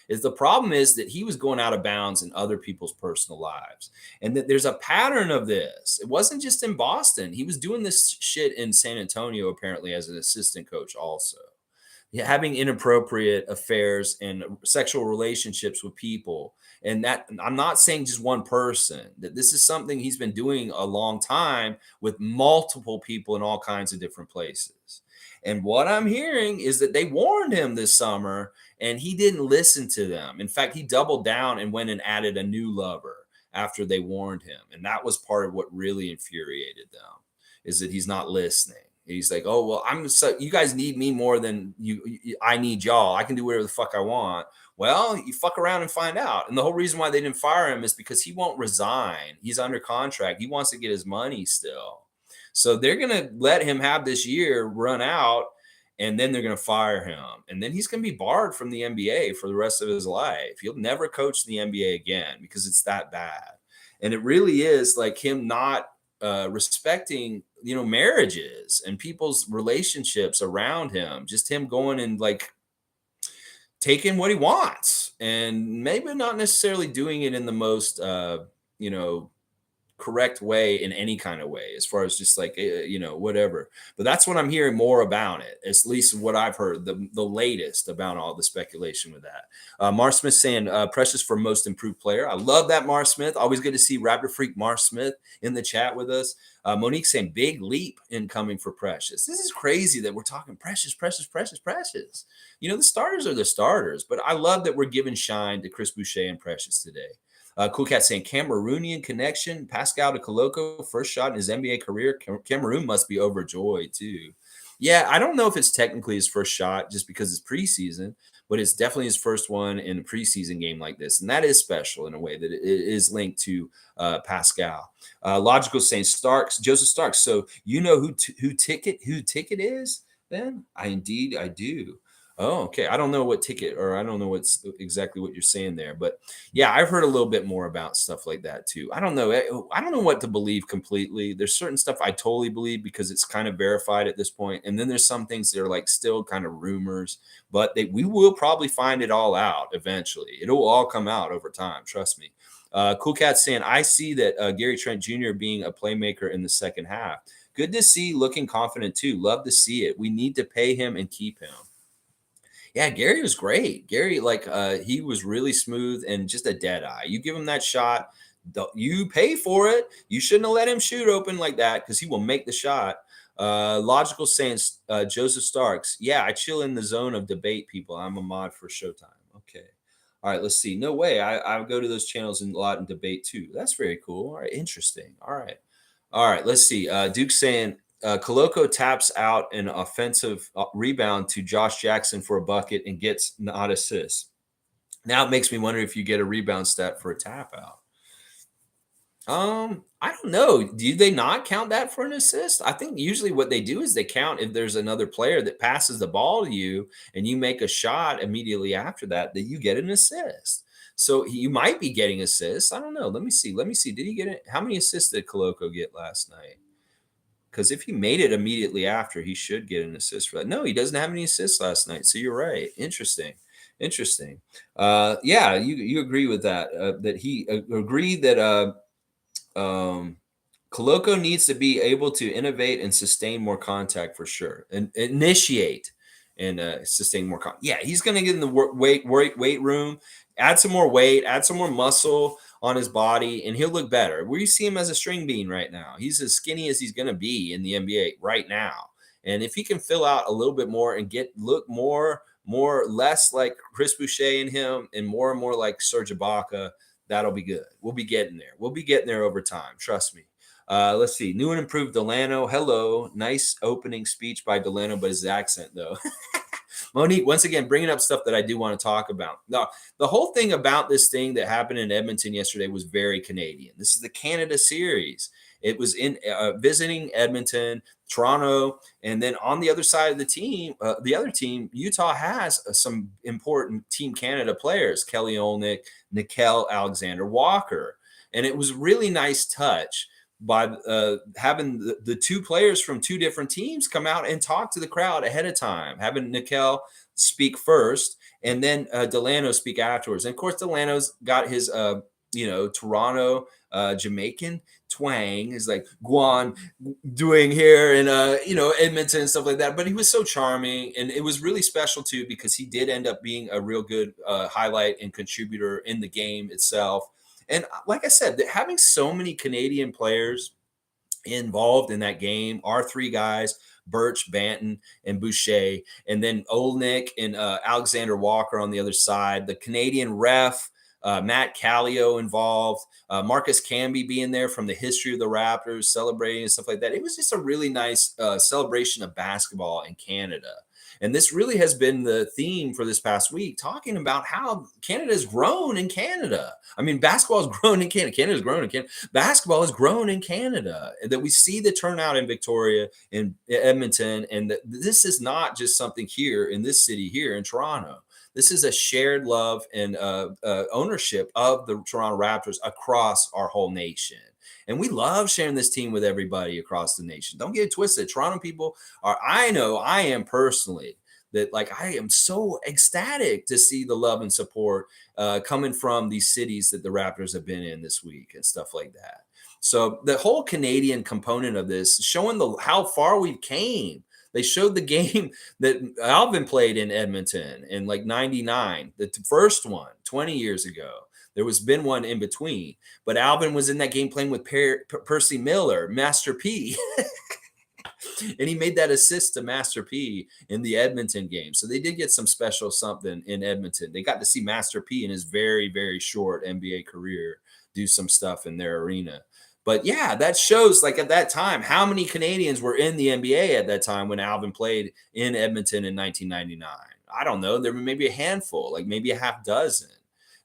The problem is that he was going out of bounds in other people's personal lives. And that there's a pattern of this. It wasn't just in Boston. He was doing this shit in San Antonio, apparently, as an assistant coach also. Having inappropriate affairs and sexual relationships with people. And that, I'm not saying just one person, that this is something he's been doing a long time with multiple people in all kinds of different places. And what I'm hearing is that they warned him this summer and he didn't listen to them. In fact, he doubled down and went and added a new lover after they warned him. And that was part of what really infuriated them, is that he's not listening. He's like, oh, well, you guys need me more than I need y'all. I can do whatever the fuck I want. Well, you fuck around and find out. And the whole reason why they didn't fire him is because he won't resign. He's under contract. He wants to get his money still. So they're going to let him have this year run out, and then they're going to fire him. And then he's going to be barred from the NBA for the rest of his life. He'll never coach the NBA again because it's that bad. And it really is like him not respecting, marriages and people's relationships around him, just him going and like taking what he wants and maybe not necessarily doing it in the most, correct way in any kind of way, as far as just like, whatever. But that's what I'm hearing more about it, at least what I've heard, the latest about all the speculation with that. Mar Smith saying Precious for most improved player. I love that, Mar Smith. Always good to see Raptor Freak Mar Smith in the chat with us. Monique saying big leap incoming for Precious. This is crazy that we're talking Precious. The starters are the starters, but I love that we're giving shine to Chris Boucher and Precious today. Cool Cat saying Cameroonian connection. Pascal to Koloko, first shot in his NBA career. Cameroon must be overjoyed too. Yeah, I don't know if it's technically his first shot just because it's preseason, but it's definitely his first one in a preseason game like this. And that is special in a way that it is linked to Pascal. Logical saying Joseph Starks. So you know who ticket is, then? I do. Oh, okay. I don't know what ticket, or I don't know what's exactly what you're saying there, but yeah, I've heard a little bit more about stuff like that too. I don't know. I don't know what to believe completely. There's certain stuff I totally believe because it's kind of verified at this point, and then there's some things that are like still kind of rumors, but we will probably find it all out eventually. It'll all come out over time. Trust me. Cool Cat saying, I see that Gary Trent Jr. being a playmaker in the second half. Good to see, looking confident too. Love to see it. We need to pay him and keep him. Yeah, Gary was great. Gary, he was really smooth and just a dead eye. You give him that shot, you pay for it. You shouldn't have let him shoot open like that because he will make the shot. Logical saying, Joseph Starks. Yeah, I chill in the zone of debate, people. I'm a mod for Showtime. Okay. All right, let's see. No way. I go to those channels a lot and debate too. That's very cool. All right, interesting. All right. All right, let's see. Duke saying, Koloko taps out an offensive rebound to Josh Jackson for a bucket and gets not assist. Now it makes me wonder if you get a rebound stat for a tap out. I don't know. Do they not count that for an assist? I think usually what they do is they count if there's another player that passes the ball to you and you make a shot immediately after that you get an assist. So you might be getting assists. I don't know. Let me see. Let me see. Did he get it? How many assists did Koloko get last night? Because if he made it immediately after, he should get an assist for that. No, he doesn't have any assists last night. So you're right. Interesting. Interesting. Yeah, you agree with that. That he agreed that Koloko needs to be able to innovate and sustain more contact for sure, and initiate and sustain more contact. Yeah, he's going to get in the weight room, add some more weight, add some more muscle on his body, and he'll look better. We see him as a string bean right now. He's as skinny as he's going to be in the NBA right now. And if he can fill out a little bit more and look less like Chris Boucher in him and more like Serge Ibaka, that'll be good. We'll be getting there. We'll be getting there over time. Trust me. Let's see. New and improved Delano. Hello. Nice opening speech by Delano, but his accent, though. Monique, once again, bringing up stuff that I do want to talk about. Now, the whole thing about this thing that happened in Edmonton yesterday was very Canadian. This is the Canada series. It was in visiting Edmonton, Toronto, and then on the other side of the other team, Utah has some important Team Canada players, Kelly Olynyk, Nickel Alexander-Walker. And it was a really nice touch by having the two players from two different teams come out and talk to the crowd ahead of time, having Nickel speak first and then Delano speak afterwards. And of course, Delano's got his, Toronto Jamaican twang is like Guan doing here in Edmonton and stuff like that. But he was so charming, and it was really special too because he did end up being a real good highlight and contributor in the game itself. And like I said, having so many Canadian players involved in that game, our three guys, Birch, Banton, and Boucher, and then Olynyk and Alexander Walker on the other side, the Canadian ref, Matt Callio involved, Marcus Camby being there from the history of the Raptors, celebrating and stuff like that. It was just a really nice celebration of basketball in Canada. And this really has been the theme for this past week, talking about how Canada has grown in Canada. I mean, basketball has grown in Canada. Canada's grown in Canada. Basketball has grown in Canada. And that we see the turnout in Victoria, in Edmonton, and that this is not just something here in this city here in Toronto. This is a shared love and ownership of the Toronto Raptors across our whole nation. And we love sharing this team with everybody across the nation. Don't get it twisted. Toronto people I know I am personally, that like I am so ecstatic to see the love and support coming from these cities that the Raptors have been in this week and stuff like that. So the whole Canadian component of this, showing how far we came. They showed the game that Alvin played in Edmonton in like 99, the first one 20 years ago. There was been one in between, but Alvin was in that game playing with Percy Miller, Master P. And he made that assist to Master P in the Edmonton game. So they did get some special something in Edmonton. They got to see Master P in his very, very short NBA career do some stuff in their arena. But yeah, that shows like at that time, how many Canadians were in the NBA at that time when Alvin played in Edmonton in 1999. I don't know. There were maybe a handful, like maybe a half dozen.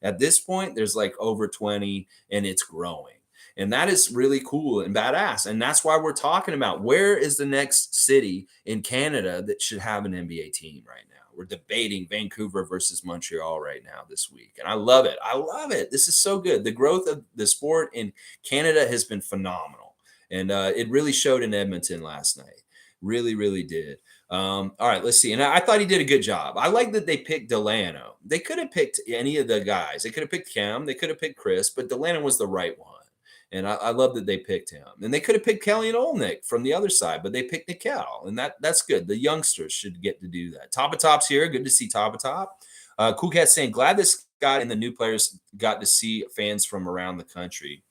At this point, there's like over 20 and it's growing. And that is really cool and badass. And that's why we're talking about where is the next city in Canada that should have an NBA team right now. We're debating Vancouver versus Montreal right now this week. And I love it. I love it. This is so good. The growth of the sport in Canada has been phenomenal. And it really showed in Edmonton last night. Really, really did. All right, let's see. And I thought he did a good job. I like that they picked Delano. They could have picked any of the guys. They could have picked Cam. They could have picked Chris, but Delano was the right one. And I love that they picked him. And they could have picked Kelly and Olynyk from the other side, but they picked Nickel. And that's good. The youngsters should get to do that. Top's here. Good to see Top. Cool Cat saying, glad this guy and the new players got to see fans from around the country.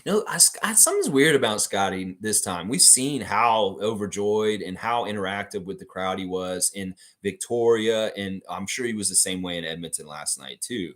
Something's weird about Scottie this time. We've seen how overjoyed and how interactive with the crowd he was in Victoria, and I'm sure he was the same way in Edmonton last night too.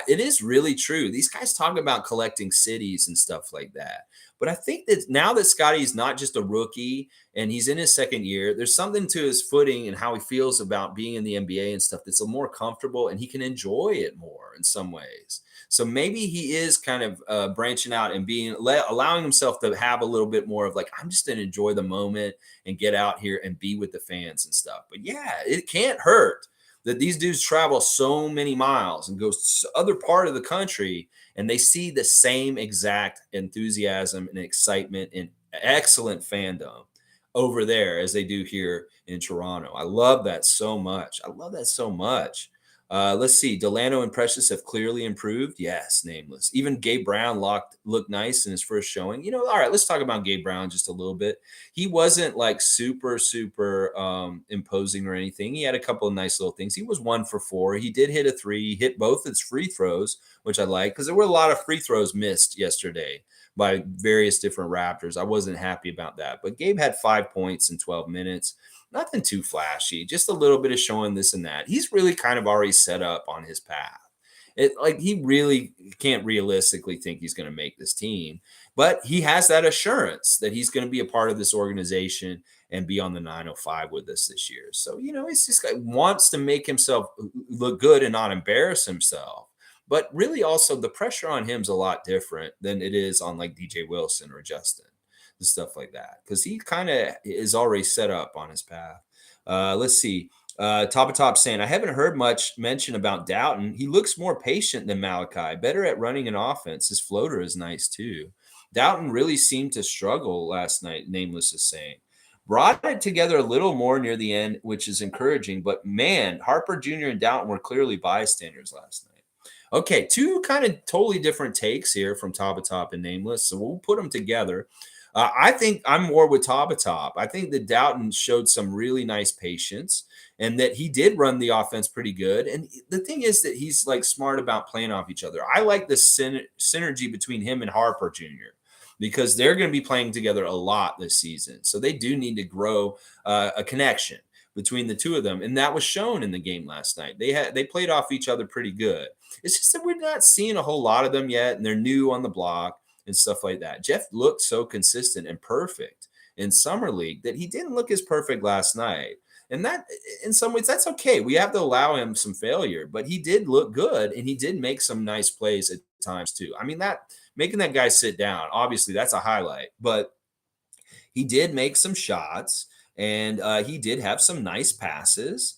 It is really true. These guys talk about collecting cities and stuff like that. But I think that now that Scottie's not just a rookie and he's in his second year, there's something to his footing and how he feels about being in the NBA and stuff that's a more comfortable and he can enjoy it more in some ways. So maybe he is kind of branching out and allowing himself to have a little bit more of like, I'm just going to enjoy the moment and get out here and be with the fans and stuff. But yeah, it can't hurt that these dudes travel so many miles and go to other part of the country and they see the same exact enthusiasm and excitement and excellent fandom over there as they do here in Toronto. I love that so much. I love that so much. Let's see. Delano and Precious have clearly improved. Yes, nameless. Even Gabe Brown looked nice in his first showing. All right, let's talk about Gabe Brown just a little bit. He wasn't like super imposing or anything. He had a couple of nice little things. He was 1 for 4. He did hit a 3, hit both his free throws, which I like because there were a lot of free throws missed yesterday by various different Raptors. I wasn't happy about that. But Gabe had 5 points in 12 minutes. Nothing too flashy, just a little bit of showing this and that. He's really kind of already set up on his path. He really can't realistically think he's going to make this team, but he has that assurance that he's going to be a part of this organization and be on the 905 with us this year. So, he's just wants to make himself look good and not embarrass himself. But really also the pressure on him is a lot different than it is on like DJ Wilson or Justin and stuff like that because he kind of is already set up on his path. Let's see. Top saying, I haven't heard much mention about Dowtin. He looks more patient than Malachi, better at running an offense. His floater is nice too. Dowtin really seemed to struggle last night, Nameless is saying. Brought it together a little more near the end, which is encouraging. But man, Harper Jr. and Dowtin were clearly bystanders last night. Okay, two kind of totally different takes here from Top and Nameless. So we'll put them together. I think I'm more with Top. I think that Dowtin showed some really nice patience and that he did run the offense pretty good. And the thing is that he's like smart about playing off each other. I like the synergy between him and Harper Jr. because they're going to be playing together a lot this season. So they do need to grow a connection between the two of them. And that was shown in the game last night. They played off each other pretty good. It's just that we're not seeing a whole lot of them yet. And they're new on the block and stuff like that. Jeff looked so consistent and perfect in Summer League that he didn't look as perfect last night. And that, in some ways, that's okay. We have to allow him some failure, but he did look good and he did make some nice plays at times too. I mean, that making that guy sit down, obviously that's a highlight, but he did make some shots and he did have some nice passes.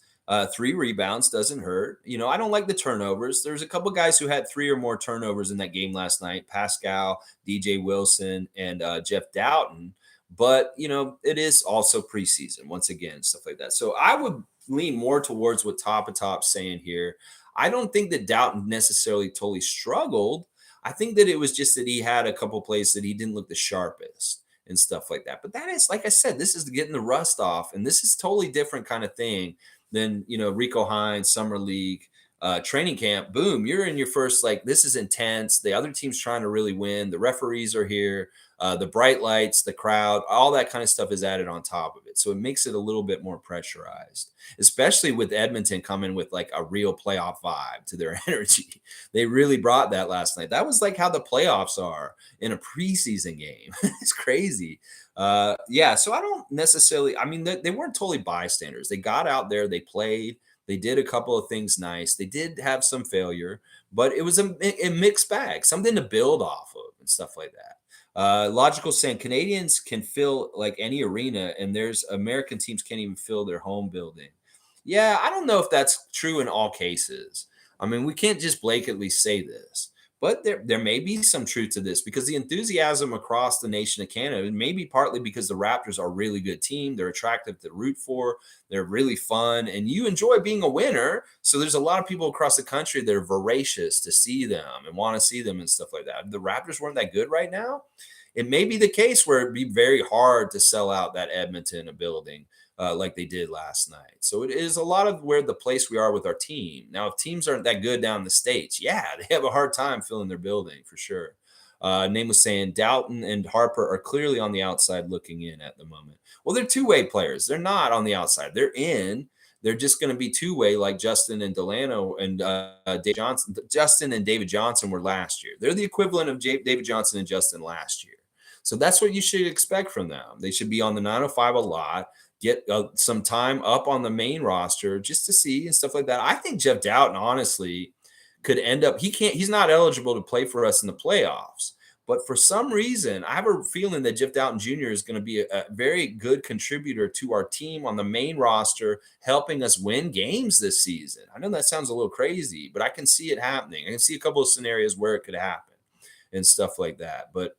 3 rebounds doesn't hurt. I don't like the turnovers. There's a couple guys who had 3 or more turnovers in that game last night. Pascal, DJ Wilson, and Jeff Dowtin. But, it is also preseason once again, stuff like that. So I would lean more towards what Top saying here. I don't think that Dowtin necessarily totally struggled. I think that it was just that he had a couple plays that he didn't look the sharpest and stuff like that. But that is, like I said, this is getting the rust off. And this is totally different kind of thing than, Rico Hines, Summer League, training camp. Boom, you're in your first, this is intense. The other team's trying to really win. The referees are here. The bright lights, the crowd, all that kind of stuff is added on top of it. So it makes it a little bit more pressurized, especially with Edmonton coming with a real playoff vibe to their energy. They really brought that last night. That was how the playoffs are in a preseason game. It's crazy. So I don't necessarily, they weren't totally bystanders. They got out there, they played, they did a couple of things nice. They did have some failure, but it was a mixed bag, something to build off of and stuff like that. Logical saying Canadians can fill any arena, and there's American teams can't even fill their home building. Yeah, I don't know if that's true in all cases. We can't just blatantly say this, but there may be some truth to this because the enthusiasm across the nation of Canada may be partly because the Raptors are a really good team. They're attractive to root for. They're really fun, and you enjoy being a winner. So there's a lot of people across the country that are voracious to see them and want to see them and stuff like that. The Raptors weren't that good right now. It may be the case where it'd be very hard to sell out that Edmonton building like they did last night. So it is a lot of where the place we are with our team. Now, if teams aren't that good down in the States, yeah, they have a hard time filling their building for sure. Name was saying Dowtin and Harper are clearly on the outside looking in at the moment. Well, they're two-way players. They're not on the outside. They're in. They're just going to be two-way like Justin and Delano and Dave Johnson. Justin and David Johnson were last year. They're the equivalent of David Johnson and Justin last year. So that's what you should expect from them. They should be on the 905 a lot, get some time up on the main roster just to see and stuff like that. I think Jeff Dowtin, honestly, could end up, he's not eligible to play for us in the playoffs. But for some reason, I have a feeling that Jeff Dowtin Jr. is going to be a very good contributor to our team on the main roster, helping us win games this season. I know that sounds a little crazy, but I can see it happening. I can see a couple of scenarios where it could happen and stuff like that. But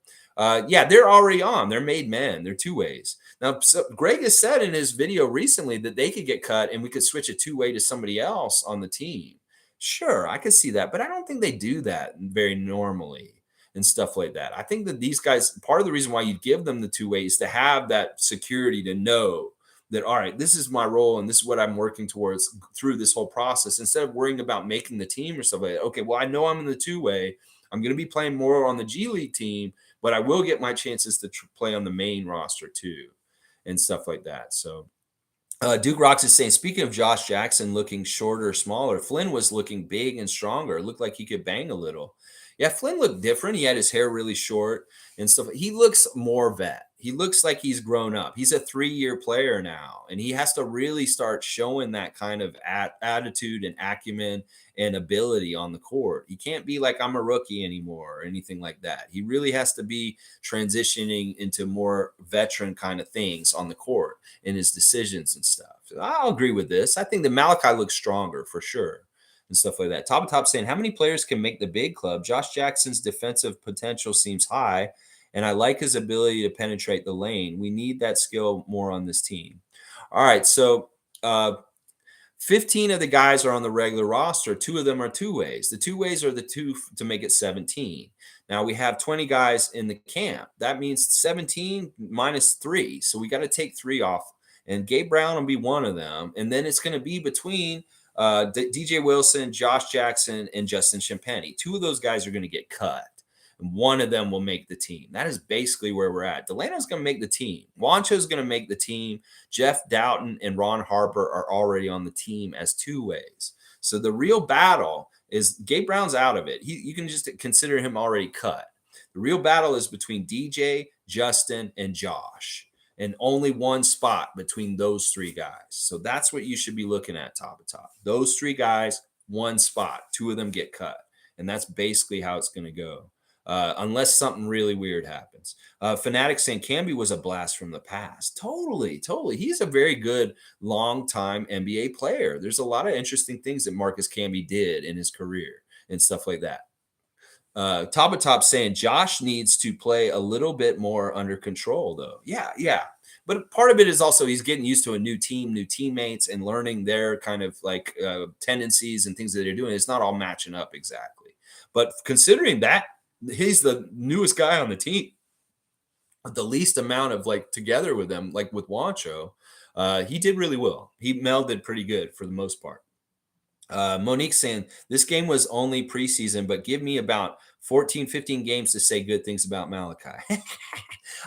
yeah, they're already on. They're made men. They're two ways. Now, so Greg has said in his video recently that they could get cut and we could switch a two-way to somebody else on the team. Sure, I could see that, but I don't think they do that very normally and stuff like that. I think that these guys, part of the reason why you give them the two-way is to have that security to know that, all right, this is my role and this is what I'm working towards through this whole process, instead of worrying about making the team or stuff like that. Okay, well, I know I'm in the two-way. I'm going to be playing more on the G League team, but I will get my chances to play on the main roster too and stuff like that. So Duke Rocks is saying, speaking of Josh Jackson looking shorter, smaller, Flynn was looking big and stronger. It looked like he could bang a little. Yeah, Flynn looked different. He had his hair really short and stuff. He looks more vet. He looks like he's grown up. He's a 3-year player now, and he has to really start showing that kind of attitude and acumen and ability on the court. He can't be like, I'm a rookie anymore or anything like that. He really has to be transitioning into more veteran kind of things on the court in his decisions and stuff. So I'll agree with this. I think that Malachi looks stronger for sure and stuff like that. Top saying, how many players can make the big club? Josh Jackson's defensive potential seems high, and I like his ability to penetrate the lane. We need that skill more on this team. All right, so 15 of the guys are on the regular roster. 2 of them are two-ways. The two-ways are the 2 to make it 17. Now, we have 20 guys in the camp. That means 17 minus 3. So we got to take 3 off, and Gabe Brown will be one of them. And then it's going to be between DJ Wilson, Josh Jackson, and Justin Champagnie. 2 of those guys are going to get cut, and 1 of them will make the team. That is basically where we're at. Delano's going to make the team. Juancho's going to make the team. Jeff Dowtin and Ron Harper are already on the team as two-ways. So the real battle is Gabe Brown's out of it. You can just consider him already cut. The real battle is between DJ, Justin, and Josh, and only 1 spot between those 3 guys. So that's what you should be looking at top. Those 3 guys, 1 spot. 2 of them get cut. And that's basically how it's going to go, unless something really weird happens. Pheonix saying Camby was a blast from the past. Totally. He's a very good long-time NBA player. There's a lot of interesting things that Marcus Camby did in his career and stuff like that. Top saying Josh needs to play a little bit more under control, though. Yeah. But part of it is also he's getting used to a new team, new teammates, and learning their kind of like tendencies and things that they're doing. It's not all matching up exactly. But considering that he's the newest guy on the team, the least amount of like together with them, like with Juancho, he did really well. He melded pretty good for the most part. Monique saying, this game was only preseason, but give me about 14, 15 games to say good things about Malachi.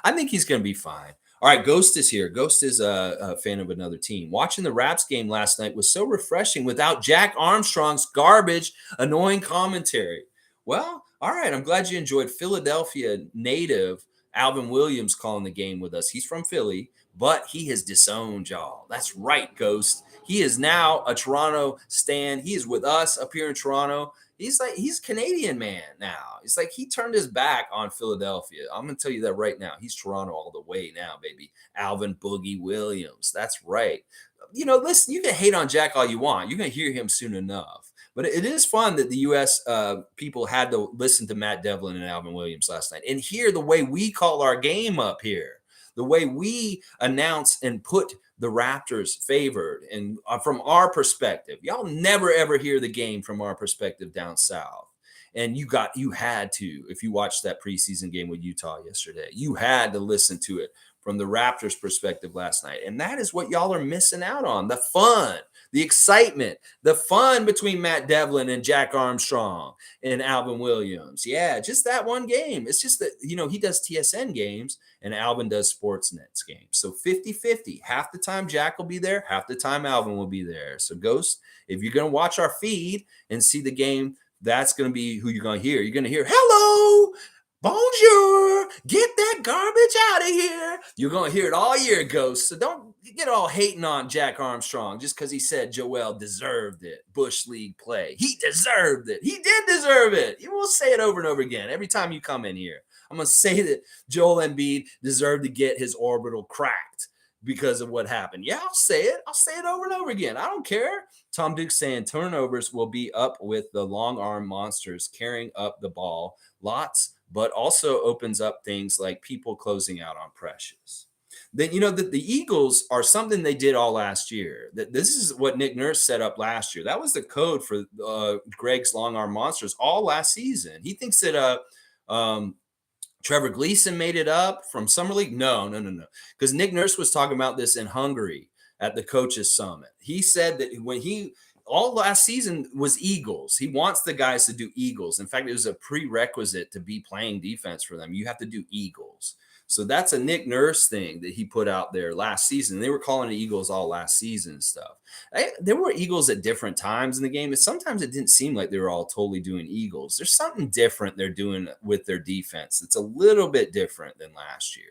I think he's going to be fine. All right, Ghost is here. Ghost is a fan of another team. Watching the Raps game last night was so refreshing without Jack Armstrong's garbage, annoying commentary. Well, all right, I'm glad you enjoyed Philadelphia native Alvin Williams calling the game with us. He's from Philly, but he has disowned y'all. That's right, Ghost. He is now a Toronto stan. He is with us up here in Toronto. He's Canadian man now. It's like he turned his back on Philadelphia. I'm going to tell you that right now. He's Toronto all the way now, baby. Alvin Boogie Williams. That's right. You know, listen, you can hate on Jack all you want. You're going to hear him soon enough. But it is fun that the U.S. People had to listen to Matt Devlin and Alvin Williams last night and hear the way we call our game up here, the way we announce and put the Raptors favored. And from our perspective, y'all never, ever hear the game from our perspective down south. And you had to, if you watched that preseason game with Utah yesterday, you had to listen to it from the Raptors' perspective last night. And that is what y'all are missing out on. The fun, the excitement, the fun between Matt Devlin and Jack Armstrong and Alvin Williams. Yeah, just that one game. It's just that, he does TSN games and Alvin does Sportsnet's games. So 50-50. Half the time Jack will be there, half the time Alvin will be there. So Ghost, if you're going to watch our feed and see the game, that's going to be who you're going to hear. You're going to hear, hello, bonjour, get that garbage out of here. You're going to hear it all year, Ghost. So don't get all hating on Jack Armstrong just because he said Joel deserved it. Bush League play. He deserved it. He did deserve it. You will say it over and over again every time you come in here. I'm going to say that Joel Embiid deserved to get his orbital cracked because of what happened. Yeah, I'll say it. I'll say it over and over again. I don't care. Tom Duke saying turnovers will be up with the long arm monsters carrying up the ball. Lots, but also opens up things like people closing out on Precious. Then, the Eagles are something they did all last year. This is what Nick Nurse set up last year. That was the code for Greg's long arm monsters all last season. He thinks that Trevor Gleason made it up from Summer League. No. Because Nick Nurse was talking about this in Hungary at the coaches summit. He said that when all last season was Eagles. He wants the guys to do Eagles. In fact, it was a prerequisite to be playing defense for them. You have to do Eagles. So that's a Nick Nurse thing that he put out there last season. They were calling it Eagles all last season and stuff. There were Eagles at different times in the game. And sometimes it didn't seem like they were all totally doing Eagles. There's something different they're doing with their defense. It's a little bit different than last year.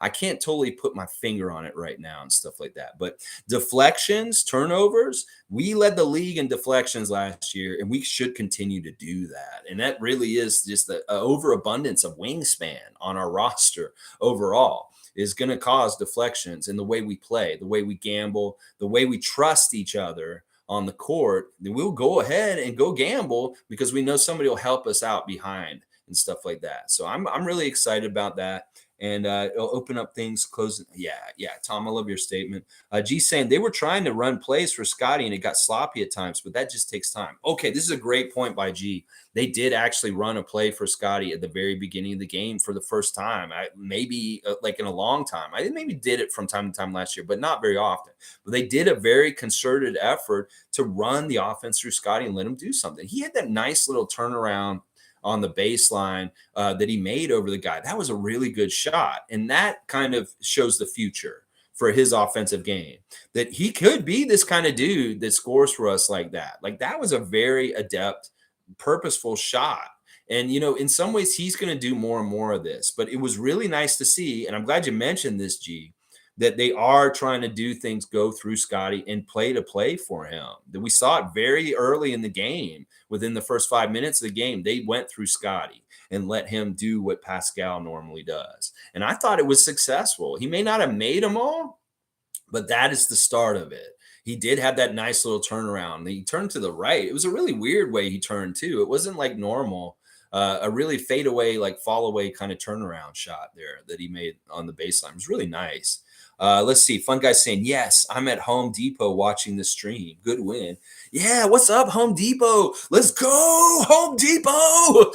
I can't totally put my finger on it right now and stuff like that. But deflections, turnovers, we led the league in deflections last year, and we should continue to do that. And that really is just an overabundance of wingspan on our roster overall is going to cause deflections in the way we play, the way we gamble, the way we trust each other on the court. Then we'll go ahead and go gamble because we know somebody will help us out behind and stuff like that. So I'm really excited about that. And it'll open up things closing. Yeah, Tom, I love your statement. G saying they were trying to run plays for Scottie and it got sloppy at times, but that just takes time. Okay, this is a great point by G. They did actually run a play for Scottie at the very beginning of the game for the first time. Maybe like in a long time. I maybe did it from time to time last year, but not very often. But they did a very concerted effort to run the offense through Scottie and let him do something. He had that nice little turnaround on the baseline that he made over the guy. That was a really good shot. And that kind of shows the future for his offensive game, that he could be this kind of dude that scores for us like that. Like that was a very adept, purposeful shot. And, in some ways he's going to do more and more of this, but it was really nice to see. And I'm glad you mentioned this, G, that they are trying to do things, go through Scottie and play to play for him. That we saw it very early in the game. Within the first 5 minutes of the game, they went through Scottie and let him do what Pascal normally does. And I thought it was successful. He may not have made them all, but that is the start of it. He did have that nice little turnaround. He turned to the right. It was a really weird way he turned too. It wasn't like normal. A really fade away, like fall away kind of turnaround shot there that he made on the baseline. It was really nice. Let's see. Fun guy saying, yes, I'm at Home Depot watching the stream. Good win. Yeah, what's up, Home Depot? Let's go, Home Depot.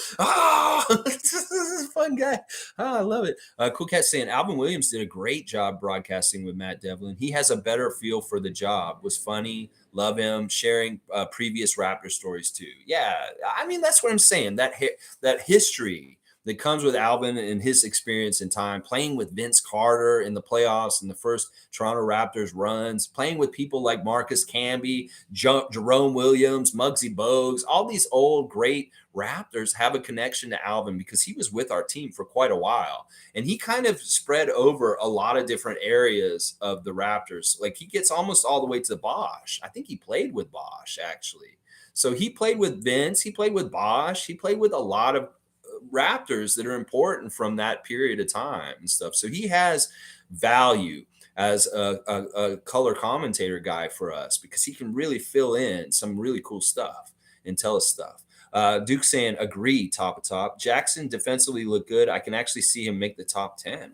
Fun guy. I love it. Cool Cat saying, Alvin Williams did a great job broadcasting with Matt Devlin. He has a better feel for the job. Was funny. Love him. Sharing previous Raptor stories too. Yeah, I mean, that's what I'm saying. That history that comes with Alvin and his experience in time, playing with Vince Carter in the playoffs and the first Toronto Raptors runs, playing with people like Marcus Camby, Jerome Williams, Muggsy Bogues, all these old great Raptors have a connection to Alvin because he was with our team for quite a while. And he kind of spread over a lot of different areas of the Raptors. Like he gets almost all the way to Bosh. I think he played with Bosh, actually. So he played with Vince, he played with Bosh, he played with a lot of Raptors that are important from that period of time and stuff. So he has value as a color commentator guy for us because he can really fill in some really cool stuff and tell us stuff. Duke saying, agree, top. Jackson defensively looked good. I can actually see him make the top 10.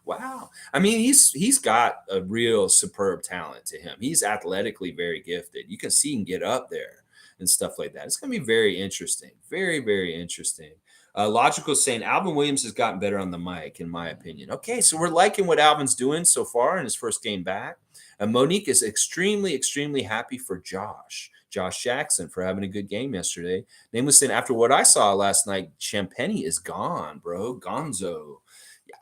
Wow. I mean, he's got a real superb talent to him. He's athletically very gifted. You can see him get up there and stuff like that. It's going to be very interesting. Very, very interesting. Logical saying Alvin Williams has gotten better on the mic, in my opinion. Okay, so we're liking what Alvin's doing so far in his first game back. Monique is extremely, extremely happy for Josh Jackson, for having a good game yesterday. Nameless saying, after what I saw last night, Champagny is gone, bro. Gonzo.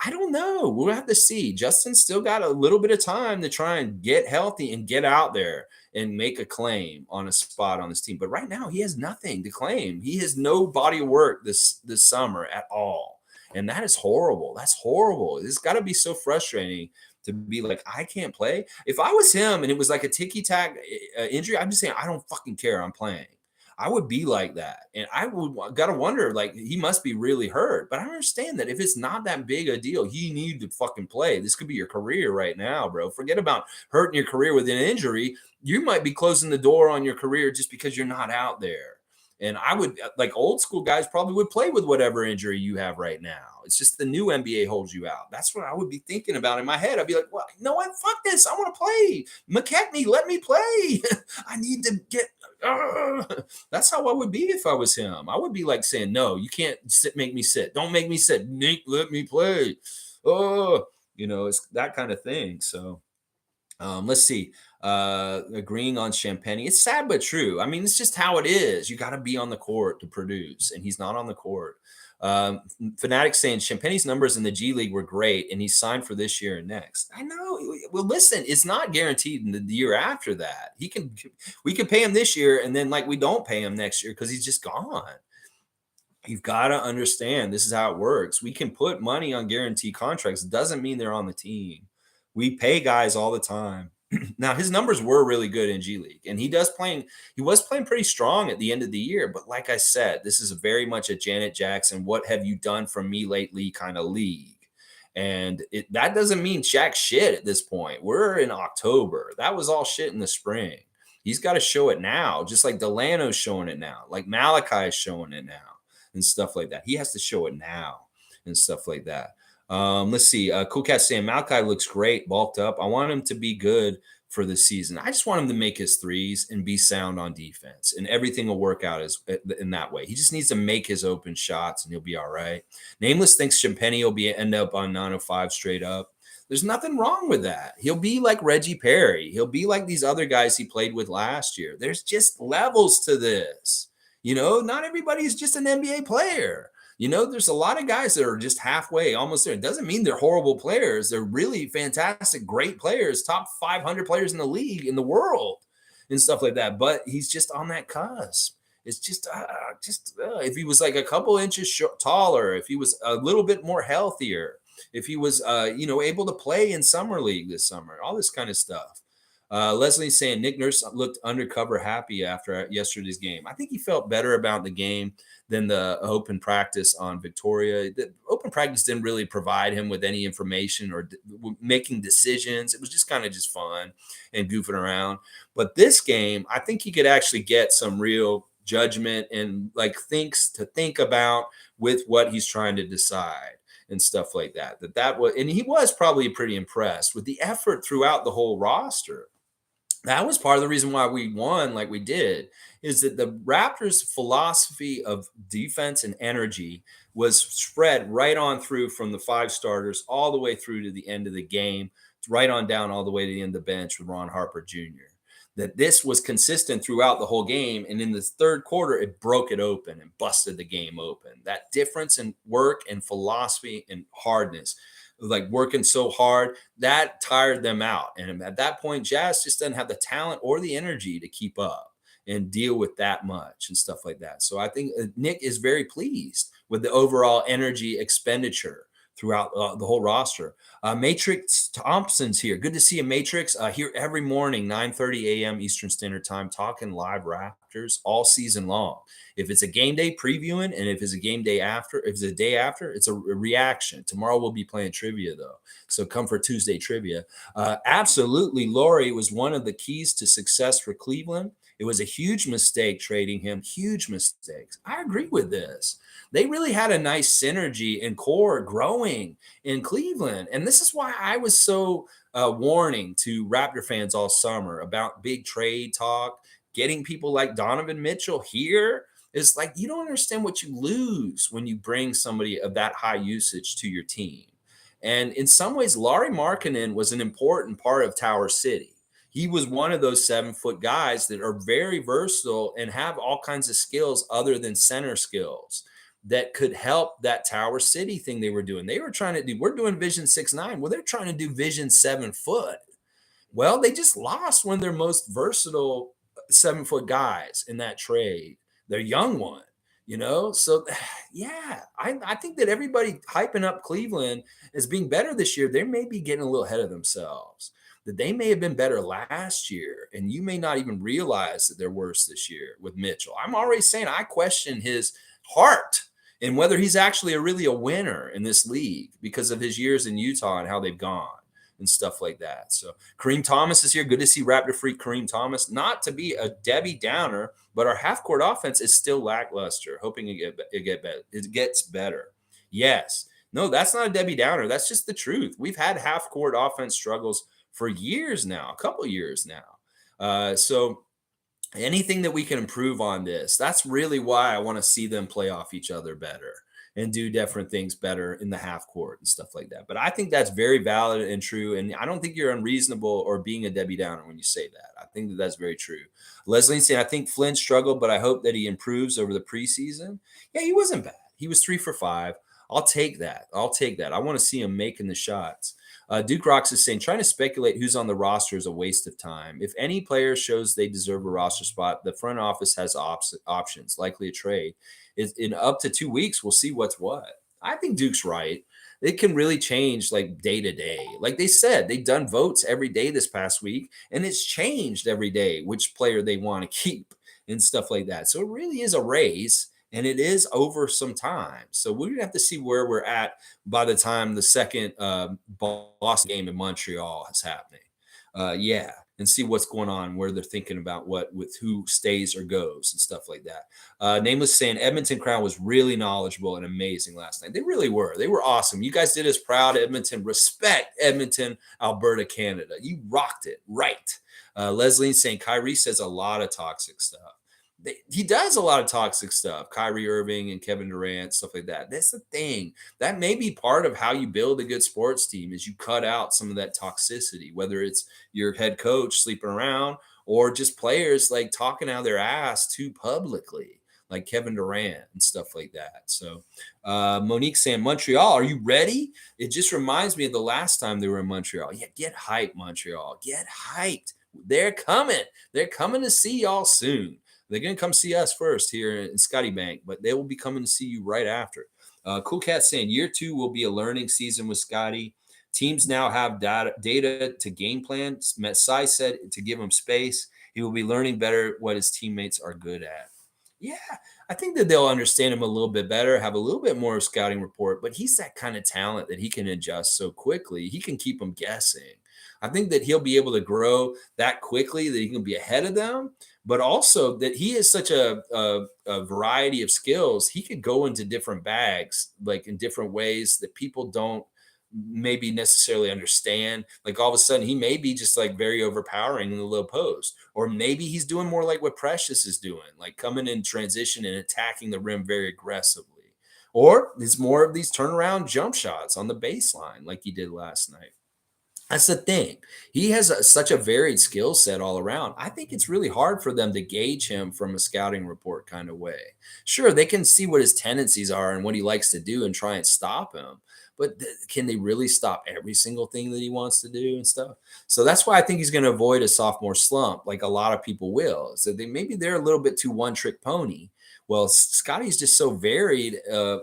I don't know. We'll have to see. Justin still got a little bit of time to try and get healthy and get out there and make a claim on a spot on this team. But right now, he has nothing to claim. He has no body of work this summer at all. And that is horrible. That's horrible. It's got to be so frustrating to be like, I can't play. If I was him and it was like a ticky-tack injury, I'm just saying, I don't fucking care. I'm playing. I would be like that. And I would got to wonder, like, he must be really hurt. But I understand that if it's not that big a deal, you need to fucking play. This could be your career right now, bro. Forget about hurting your career with an injury. You might be closing the door on your career just because you're not out there. And I would, like, old school guys probably would play with whatever injury you have right now. It's just the new NBA holds you out. That's what I would be thinking about in my head. I'd be like, well, you know what? Fuck this. I want to play. McKechnie, let me play. I need to get. That's how I would be if I was him. I would be like saying, no, you can't make me sit. Don't make me sit. Nick, let me play. Oh, it's that kind of thing. So let's see. Agreeing on Champagny. It's sad but true. I mean, it's just how it is. You got to be on the court to produce, and he's not on the court. Pheonix saying Champagny's numbers in the G League were great, and he's signed for this year and next. I know. Well, listen, it's not guaranteed in the year after that. We can pay him this year, and then we don't pay him next year because he's just gone. You've got to understand this is how it works. We can put money on guaranteed contracts. Doesn't mean they're on the team. We pay guys all the time. Now, his numbers were really good in G League, and he was playing pretty strong at the end of the year. But like I said, this is very much a Janet Jackson, what have you done for me lately kind of league. And that doesn't mean jack shit at this point. We're in October. That was all shit in the spring. He's got to show it now, just like Delano's showing it now, like Malachi is showing it now and stuff like that. He has to show it now and stuff like that. Let's see. Cool Cat saying Malachi looks great, bulked up. I want him to be good for the season. I just want him to make his threes and be sound on defense, and everything will work out in that way. He just needs to make his open shots, and he'll be all right. Nameless thinks Champagny will end up on 905 straight up. There's nothing wrong with that. He'll be like Reggie Perry. He'll be like these other guys he played with last year. There's just levels to this. Not everybody's just an NBA player. There's a lot of guys that are just halfway, almost there. It doesn't mean they're horrible players. They're really fantastic, great players, top 500 players in the league, in the world, and stuff like that. But he's just on that cusp. It's just if he was like a couple inches taller, if he was a little bit more healthier, if he was, able to play in summer league this summer, all this kind of stuff. Leslie's saying Nick Nurse looked undercover happy after yesterday's game. I think he felt better about the game than the open practice on Victoria. The open practice didn't really provide him with any information or making decisions. It was just kind of just fun and goofing around. But this game, I think he could actually get some real judgment and things to think about with what he's trying to decide and stuff like that. And he was probably pretty impressed with the effort throughout the whole roster. That was part of the reason why we won like we did, is that the Raptors' philosophy of defense and energy was spread right on through from the five starters all the way through to the end of the game, right on down all the way to the end of the bench with Ron Harper Jr. That this was consistent throughout the whole game, and in the third quarter, it broke it open and busted the game open. That difference in work and philosophy and hardness, working so hard, that tired them out. And at that point, Jazz just doesn't have the talent or the energy to keep up and deal with that much and stuff like that. So I think Nick is very pleased with the overall energy expenditure throughout the whole roster. Matrix Thompson's here. Good to see you, Matrix. Here every morning, 9:30 a.m. Eastern Standard Time, talking live Raptors all season long. If it's a game day previewing, and if it's a game day after, if it's a day after, it's a reaction. Tomorrow we'll be playing trivia, though. So come for Tuesday trivia. Absolutely, Lowry was one of the keys to success for Cleveland. It was a huge mistake trading him. Huge mistakes. I agree with this. They really had a nice synergy and core growing in Cleveland. And this is why I was so warning to Raptor fans all summer about big trade talk, getting people like Donovan Mitchell here. Is like you don't understand what you lose when you bring somebody of that high usage to your team. And in some ways, Lauri Markkanen was an important part of Tower City. He was one of those 7-foot guys that are very versatile and have all kinds of skills other than center skills that could help that Tower City thing they were doing. They were trying to do, we're doing Vision 6'9. Well, they're trying to do Vision 7-foot. Well, they just lost one of their most versatile 7-foot guys in that trade, their young one. So yeah, I think that everybody hyping up Cleveland as being better this year, they may be getting a little ahead of themselves. That they may have been better last year, and you may not even realize that they're worse this year with Mitchell. I'm already saying I question his heart and whether he's actually really a winner in this league because of his years in Utah and how they've gone and stuff like that. So Kareem Thomas is here. Good to see Raptor freak Kareem Thomas. Not to be a Debbie Downer, but our half court offense is still lackluster. Hoping it gets better. Yes. No, that's not a Debbie Downer. That's just the truth. We've had half court offense struggles for years now, a couple years now. So anything that we can improve on this, that's really why I want to see them play off each other better and do different things better in the half court and stuff like that. But I think that's very valid and true. And I don't think you're unreasonable or being a Debbie Downer when you say that. I think that that's very true. Leslie saying, I think Flynn struggled, but I hope that he improves over the preseason. Yeah, he wasn't bad. He was 3 for 5. I'll take that. I want to see him making the shots. Duke Rocks is saying, trying to speculate who's on the roster is a waste of time. If any player shows they deserve a roster spot, the front office has options, likely a trade. In up to 2 weeks, we'll see what's what. I think Duke's right. It can really change like day to day. Like they said, they've done votes every day this past week, and it's changed every day which player they want to keep and stuff like that. So it really is a race. And it is over some time. So we're going to have to see where we're at by the time the second Boston game in Montreal is happening. Yeah, and see what's going on, where they're thinking about what with who stays or goes and stuff like that. Nameless saying Edmonton crowd was really knowledgeable and amazing last night. They really were. They were awesome. You guys did us proud, Edmonton. Respect, Edmonton, Alberta, Canada. You rocked it. Right. Leslie saying Kyrie says a lot of toxic stuff. He does a lot of toxic stuff. Kyrie Irving and Kevin Durant, stuff like that. That's the thing. That may be part of how you build a good sports team is you cut out some of that toxicity, whether it's your head coach sleeping around or just players like talking out of their ass too publicly, like Kevin Durant and stuff like that. So Monique saying, Montreal, are you ready? It just reminds me of the last time they were in Montreal. Yeah, get hyped, Montreal. Get hyped. They're coming. They're coming to see y'all soon. They're going to come see us first here in Scottie Bank, but they will be coming to see you right after. Cool Cat saying year 2 will be a learning season with Scottie. Teams now have data to game plan. Sai said to give him space. He will be learning better what his teammates are good at. Yeah, I think that they'll understand him a little bit better, have a little bit more scouting report, but he's that kind of talent that he can adjust so quickly. He can keep them guessing. I think that he'll be able to grow that quickly, that he can be ahead of them, but also that he is such a variety of skills. He could go into different bags, like in different ways that people don't maybe necessarily understand. Like all of a sudden, he may be just like very overpowering in the low post, or maybe he's doing more like what Precious is doing, like coming in transition and attacking the rim very aggressively. Or it's more of these turnaround jump shots on the baseline, like he did last night. That's the thing. He has such a varied skill set all around. I think it's really hard for them to gauge him from a scouting report kind of way. Sure, they can see what his tendencies are and what he likes to do and try and stop him. But can they really stop every single thing that he wants to do and stuff? So that's why I think he's going to avoid a sophomore slump, like a lot of people will. So maybe they're a little bit too one-trick pony. Well, Scottie's just so varied,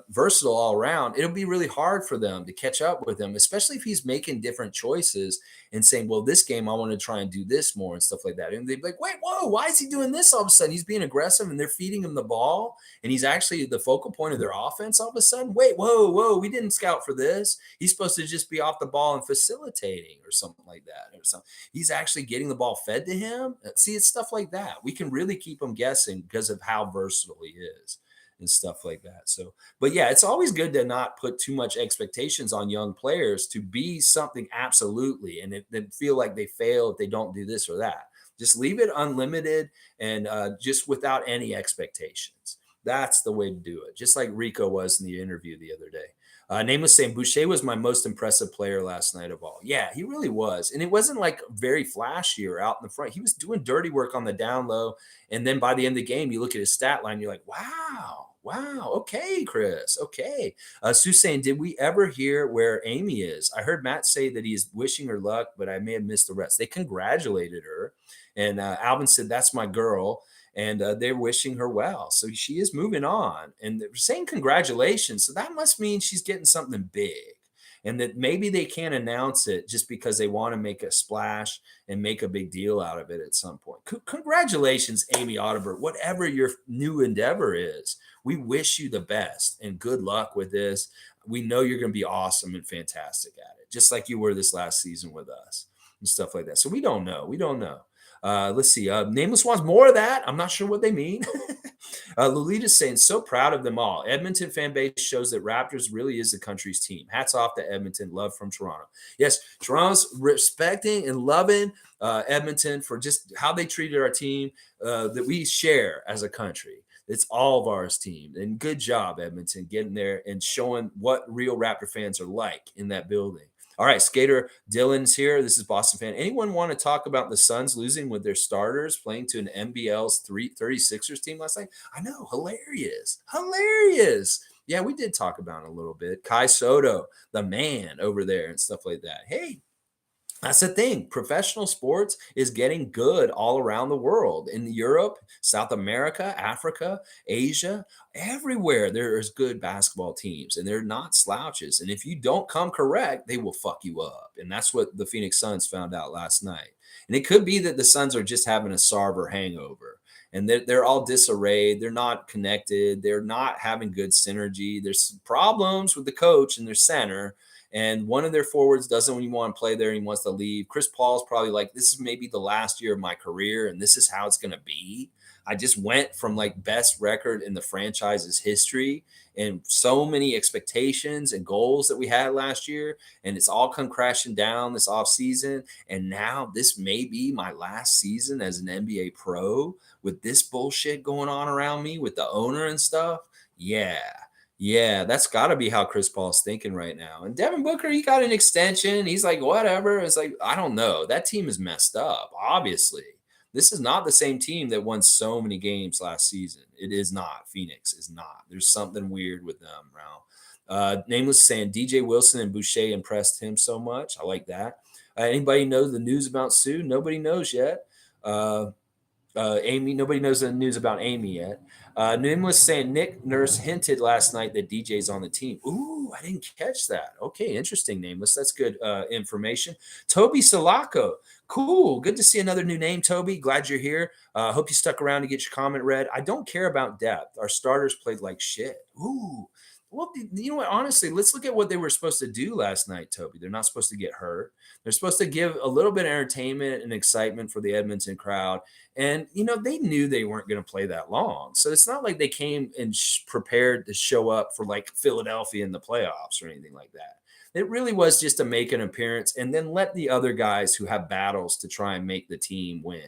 versatile all around. It'll be really hard for them to catch up with him, especially if he's making different choices and saying, well, this game, I want to try and do this more and stuff like that. And they'd be like, wait, whoa, why is he doing this all of a sudden? He's being aggressive and they're feeding him the ball. And he's actually the focal point of their offense all of a sudden. Wait, whoa, we didn't scout for this. He's supposed to just be off the ball and facilitating or something like that. Or something. He's actually getting the ball fed to him. See, it's stuff like that. We can really keep him guessing because of how versatile he is and stuff like that. So, but yeah, it's always good to not put too much expectations on young players to be something absolutely and they feel like they fail if they don't do this or that. Just leave it unlimited and just without any expectations. That's the way to do it. Just like Rico was in the interview the other day. Nameless saying Boucher was my most impressive player last night of all. Yeah, he really was. And it wasn't like very flashy or out in the front. He was doing dirty work on the down low. And then by the end of the game, you look at his stat line, you're like, wow, okay, Chris, okay. Sue saying, did we ever hear where Amy is? I heard Matt say that he's wishing her luck, but I may have missed the rest. They congratulated her. And Alvin said, that's my girl. And they're wishing her well. So she is moving on. And they're saying congratulations. So that must mean she's getting something big. And that maybe they can't announce it just because they want to make a splash and make a big deal out of it at some point. Congratulations, Amy Audibert, whatever your new endeavor is. We wish you the best and good luck with this. We know you're going to be awesome and fantastic at it, just like you were this last season with us and stuff like that. So we don't know. Let's see. Nameless wants more of that. I'm not sure what they mean. Lolita's saying, so proud of them all. Edmonton fan base shows that Raptors really is the country's team. Hats off to Edmonton. Love from Toronto. Yes, Toronto's respecting and loving Edmonton for just how they treated our team that we share as a country. It's all of ours team. And good job, Edmonton, getting there and showing what real Raptor fans are like in that building. All right, Skater Dylan's here. This is Boston fan. Anyone want to talk about the Suns losing with their starters playing to an NBL's 36ers team last night? I know, hilarious. Yeah, we did talk about it a little bit. Kai Soto, the man over there and stuff like that. Hey, that's the thing. Professional sports is getting good all around the world. In Europe, South America, Africa, Asia, everywhere there is good basketball teams, and they're not slouches. And if you don't come correct, they will fuck you up. And that's what the Phoenix Suns found out last night. And it could be that the Suns are just having a SARVER hangover. And they're all disarrayed. They're not connected. They're not having good synergy. There's problems with the coach and their center. And one of their forwards doesn't even want to play there. He wants to leave. Chris Paul's probably like, this is maybe the last year of my career, and this is how it's going to be. I just went from like best record in the franchise's history and so many expectations and goals that we had last year, and it's all come crashing down this offseason. And now this may be my last season as an NBA pro with this bullshit going on around me with the owner and stuff. Yeah, that's got to be how Chris Paul's thinking right now. And Devin Booker, he got an extension. He's like, whatever. It's like, I don't know. That team is messed up, obviously. This is not the same team that won so many games last season. It is not. Phoenix is not. There's something weird with them now. Nameless saying DJ Wilson and Boucher impressed him so much. I like that. Anybody know the news about Sue? Nobody knows yet. Amy, nobody knows the news about Amy yet. Nameless saying Nick Nurse hinted last night that DJ's on the team. Ooh, I didn't catch that. Okay, interesting, Nameless. That's good information. Toby Salako. Cool. Good to see another new name, Toby. Glad you're here. Hope you stuck around to get your comment read. I don't care about depth. Our starters played like shit. Ooh. Well, you know what? Honestly, let's look at what they were supposed to do last night, Toby. They're not supposed to get hurt. They're supposed to give a little bit of entertainment and excitement for the Edmonton crowd. And, they knew they weren't going to play that long. So it's not like they came and prepared to show up for like Philadelphia in the playoffs or anything like that. It really was just to make an appearance and then let the other guys who have battles to try and make the team win.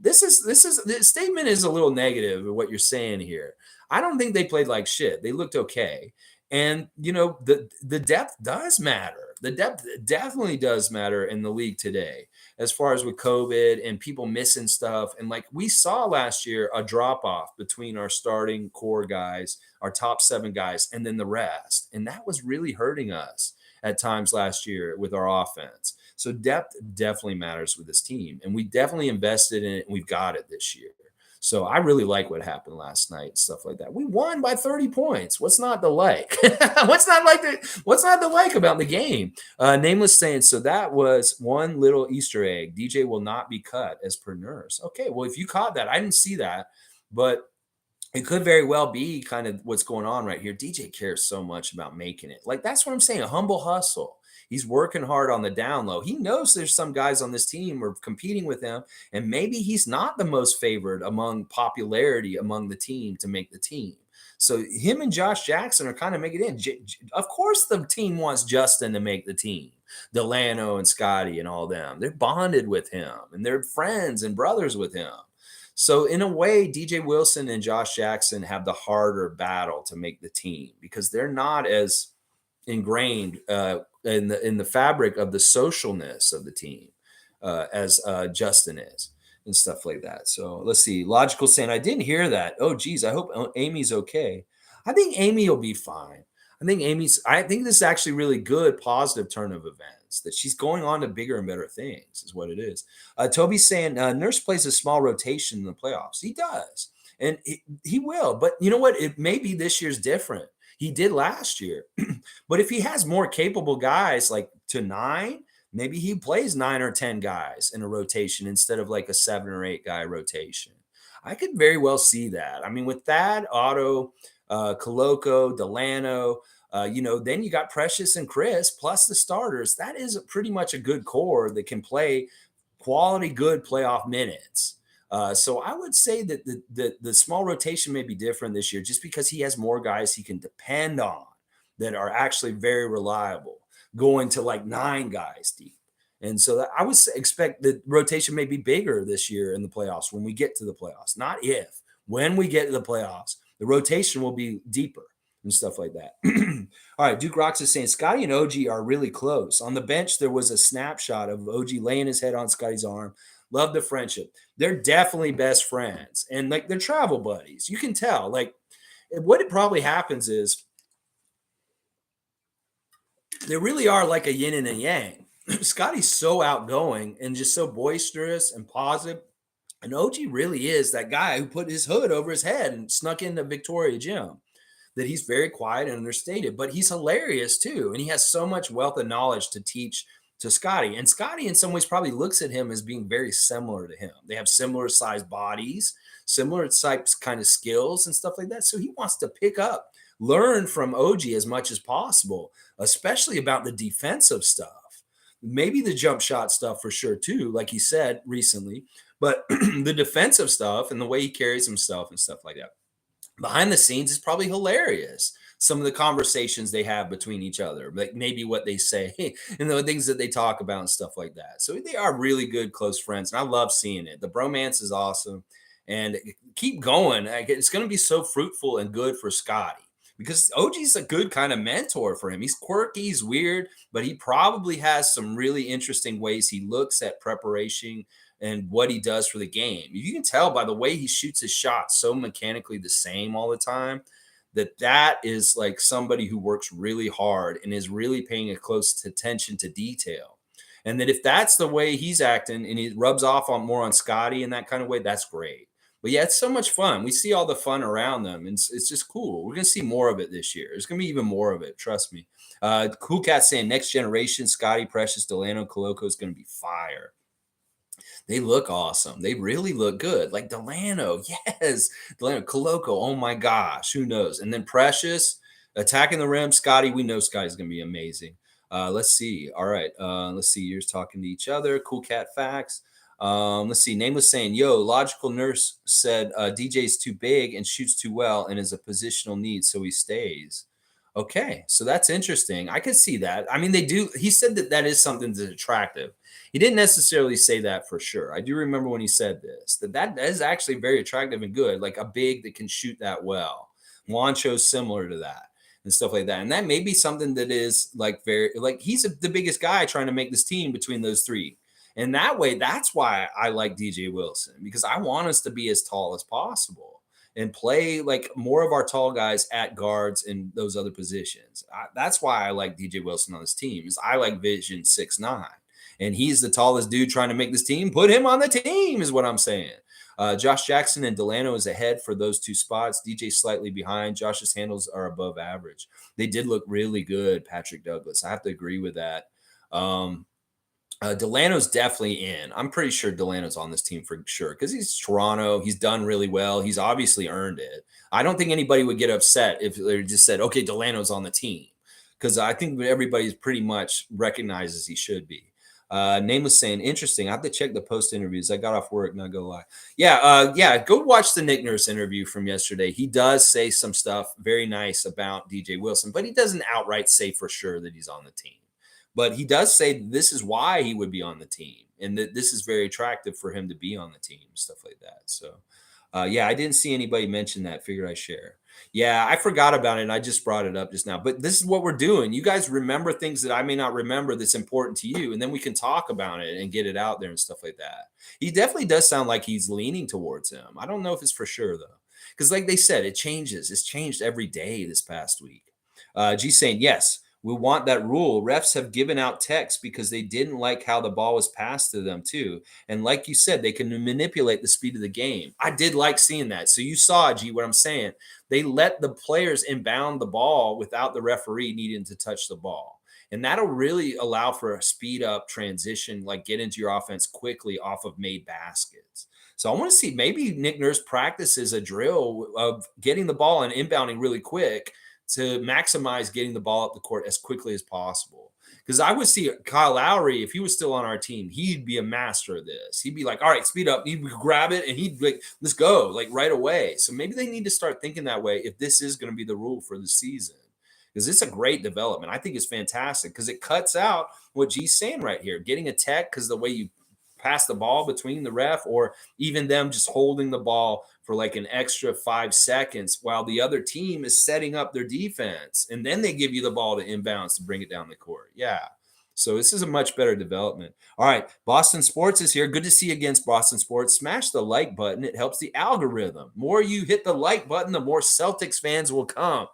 This is the statement is a little negative of what you're saying here. I don't think they played like shit. They looked okay. And, the depth does matter. The depth definitely does matter in the league today, as far as with COVID and people missing stuff. And like we saw last year, a drop off between our starting core guys, our top 7 guys, and then the rest. And that was really hurting us at times last year with our offense. So depth definitely matters with this team. And we definitely invested in it, and we've got it this year. So I really like what happened last night and stuff like that. We won by 30 points. What's not to like? What's not to like about the game? Nameless saying, so that was one little Easter egg. DJ will not be cut as per Nurse. Okay, well, if you caught that, I didn't see that, but it could very well be kind of what's going on right here. DJ cares so much about making it. Like, that's what I'm saying, a humble hustle. He's working hard on the down low. He knows there's some guys on this team who are competing with him, and maybe he's not the most favored among popularity among the team to make the team. So him and Josh Jackson are kind of making it in. Of course, the team wants Justin to make the team. Delano and Scottie and all them. They're bonded with him, and they're friends and brothers with him. So in a way, DJ Wilson and Josh Jackson have the harder battle to make the team because they're not as ingrained in the fabric of the socialness of the team as Justin is and stuff like that. So let's see. Logical saying, I didn't hear that. Oh, geez. I hope Amy's okay. I think Amy will be fine. I think this is actually really good, positive turn of events that she's going on to bigger and better things, is what it is. Toby's saying, Nurse plays a small rotation in the playoffs. He does. And he will. But you know what? It may be this year's different. He did last year. But if he has more capable guys like to 9, maybe he plays 9 or 10 guys in a rotation instead of like a 7 or 8 guy rotation. I could very well see that. I mean, with that, Otto, Koloko, Delano, then you got Precious and Chris plus the starters. That is pretty much a good core that can play quality, good playoff minutes. So I would say that the small rotation may be different this year just because he has more guys he can depend on that are actually very reliable, going to like 9 guys deep. And so I would expect the rotation may be bigger this year in the playoffs when we get to the playoffs. Not if, when we get to the playoffs, the rotation will be deeper and stuff like that. All right, Duke Rocks is saying Scottie and OG are really close. On the bench, there was a snapshot of OG laying his head on Scottie's arm. Love the friendship. They're definitely best friends. And like they're travel buddies. You can tell. Like what it probably happens is they really are like a yin and a yang. Scottie's so outgoing and just so boisterous and positive. And OG really is that guy who put his hood over his head and snuck into Victoria Gym. That he's very quiet and understated, but he's hilarious too. And he has so much wealth of knowledge to teach to Scottie. And Scottie, in some ways, probably looks at him as being very similar to him. They have similar sized bodies, similar types kind of skills and stuff like that. So he wants to pick up, learn from OG as much as possible, especially about the defensive stuff. Maybe the jump shot stuff for sure, too, like he said recently, but the defensive stuff and the way he carries himself and stuff like that. Behind the scenes is probably hilarious. Some of the conversations they have between each other, like maybe what they say and the things that they talk about and stuff like that. So they are really good, close friends. And I love seeing it. The bromance is awesome. And keep going. It's going to be so fruitful and good for Scottie because OG's a good kind of mentor for him. He's quirky, he's weird, but he probably has some really interesting ways he looks at preparation and what he does for the game. You can tell by the way he shoots his shots so mechanically the same all the time that is like somebody who works really hard and is really paying a close attention to detail. And that if that's the way he's acting and he rubs off on more on Scottie in that kind of way, that's great. But yeah, it's so much fun. We see all the fun around them, and it's just cool. We're going to see more of it this year. There's going to be even more of it. Trust me. Cool Cat saying next generation, Scottie, Precious, Delano, Koloko is going to be fire. They look awesome. They really look good. Like Delano, yes. Delano, Koloko, oh my gosh, who knows? And then Precious, attacking the rim. Scottie, we know Scottie's going to be amazing. Let's see. All right. Let's see. You're talking to each other. Cool Cat facts. Let's see. Nameless saying, yo, Logical Nurse said DJ's too big and shoots too well and is a positional need, so he stays. Okay, so that's interesting. I could see that. I mean, they do. He said that is something that's attractive. He didn't necessarily say that for sure. I do remember when he said this, that is actually very attractive and good, like a big that can shoot that well. Juancho's similar to that and stuff like that. And that may be something that is like very, like he's the biggest guy trying to make this team between those three. And that way, that's why I like DJ Wilson, because I want us to be as tall as possible and play like more of our tall guys at guards in those other positions. That's why I like DJ Wilson on this team. Is I like Vision 6'9", and he's the tallest dude trying to make this team. Put him on the team is what I'm saying. Josh Jackson and Delano is ahead for those 2 spots. DJ slightly behind. Josh's handles are above average. They did look really good, Patrick Douglas. I have to agree with that. Delano's definitely in. I'm pretty sure Delano's on this team for sure because he's Toronto. He's done really well. He's obviously earned it. I don't think anybody would get upset if they just said, okay, Delano's on the team, because I think everybody's pretty much recognizes he should be. Nameless saying, interesting. I have to check the post interviews. I got off work, not gonna lie. Yeah, go watch the Nick Nurse interview from yesterday. He does say some stuff very nice about DJ Wilson, but he doesn't outright say for sure that he's on the team. But he does say this is why he would be on the team, and that this is very attractive for him to be on the team, stuff like that. So, yeah, I didn't see anybody mention that. Figured I share. Yeah, I forgot about it, and I just brought it up just now. But this is what we're doing. You guys remember things that I may not remember that's important to you, and then we can talk about it and get it out there and stuff like that. He definitely does sound like he's leaning towards him. I don't know if it's for sure though, because like they said, it changes. It's changed every day this past week. G saying yes. We want that rule. Refs have given out texts because they didn't like how the ball was passed to them, too. And like you said, they can manipulate the speed of the game. I did like seeing that. So you saw, G, what I'm saying. They let the players inbound the ball without the referee needing to touch the ball. And that'll really allow for a speed up transition, like get into your offense quickly off of made baskets. So I want to see maybe Nick Nurse practices a drill of getting the ball and inbounding really quick to maximize getting the ball up the court as quickly as possible. Because I would see Kyle Lowry, if he was still on our team, he'd be a master of this. He'd be like, all right, speed up. He'd grab it and he'd like, let's go, like right away. So maybe they need to start thinking that way if this is going to be the rule for the season. Because it's a great development. I think it's fantastic because it cuts out what G's saying right here. Getting a tech because the way you pass the ball between the ref or even them just holding the ball for like an extra 5 seconds while the other team is setting up their defense. And then they give you the ball to inbounds to bring it down the court. Yeah. So this is a much better development. All right. Boston Sports is here. Good to see you against Boston Sports. Smash the like button. It helps the algorithm. More you hit the like button, the more Celtics fans will come.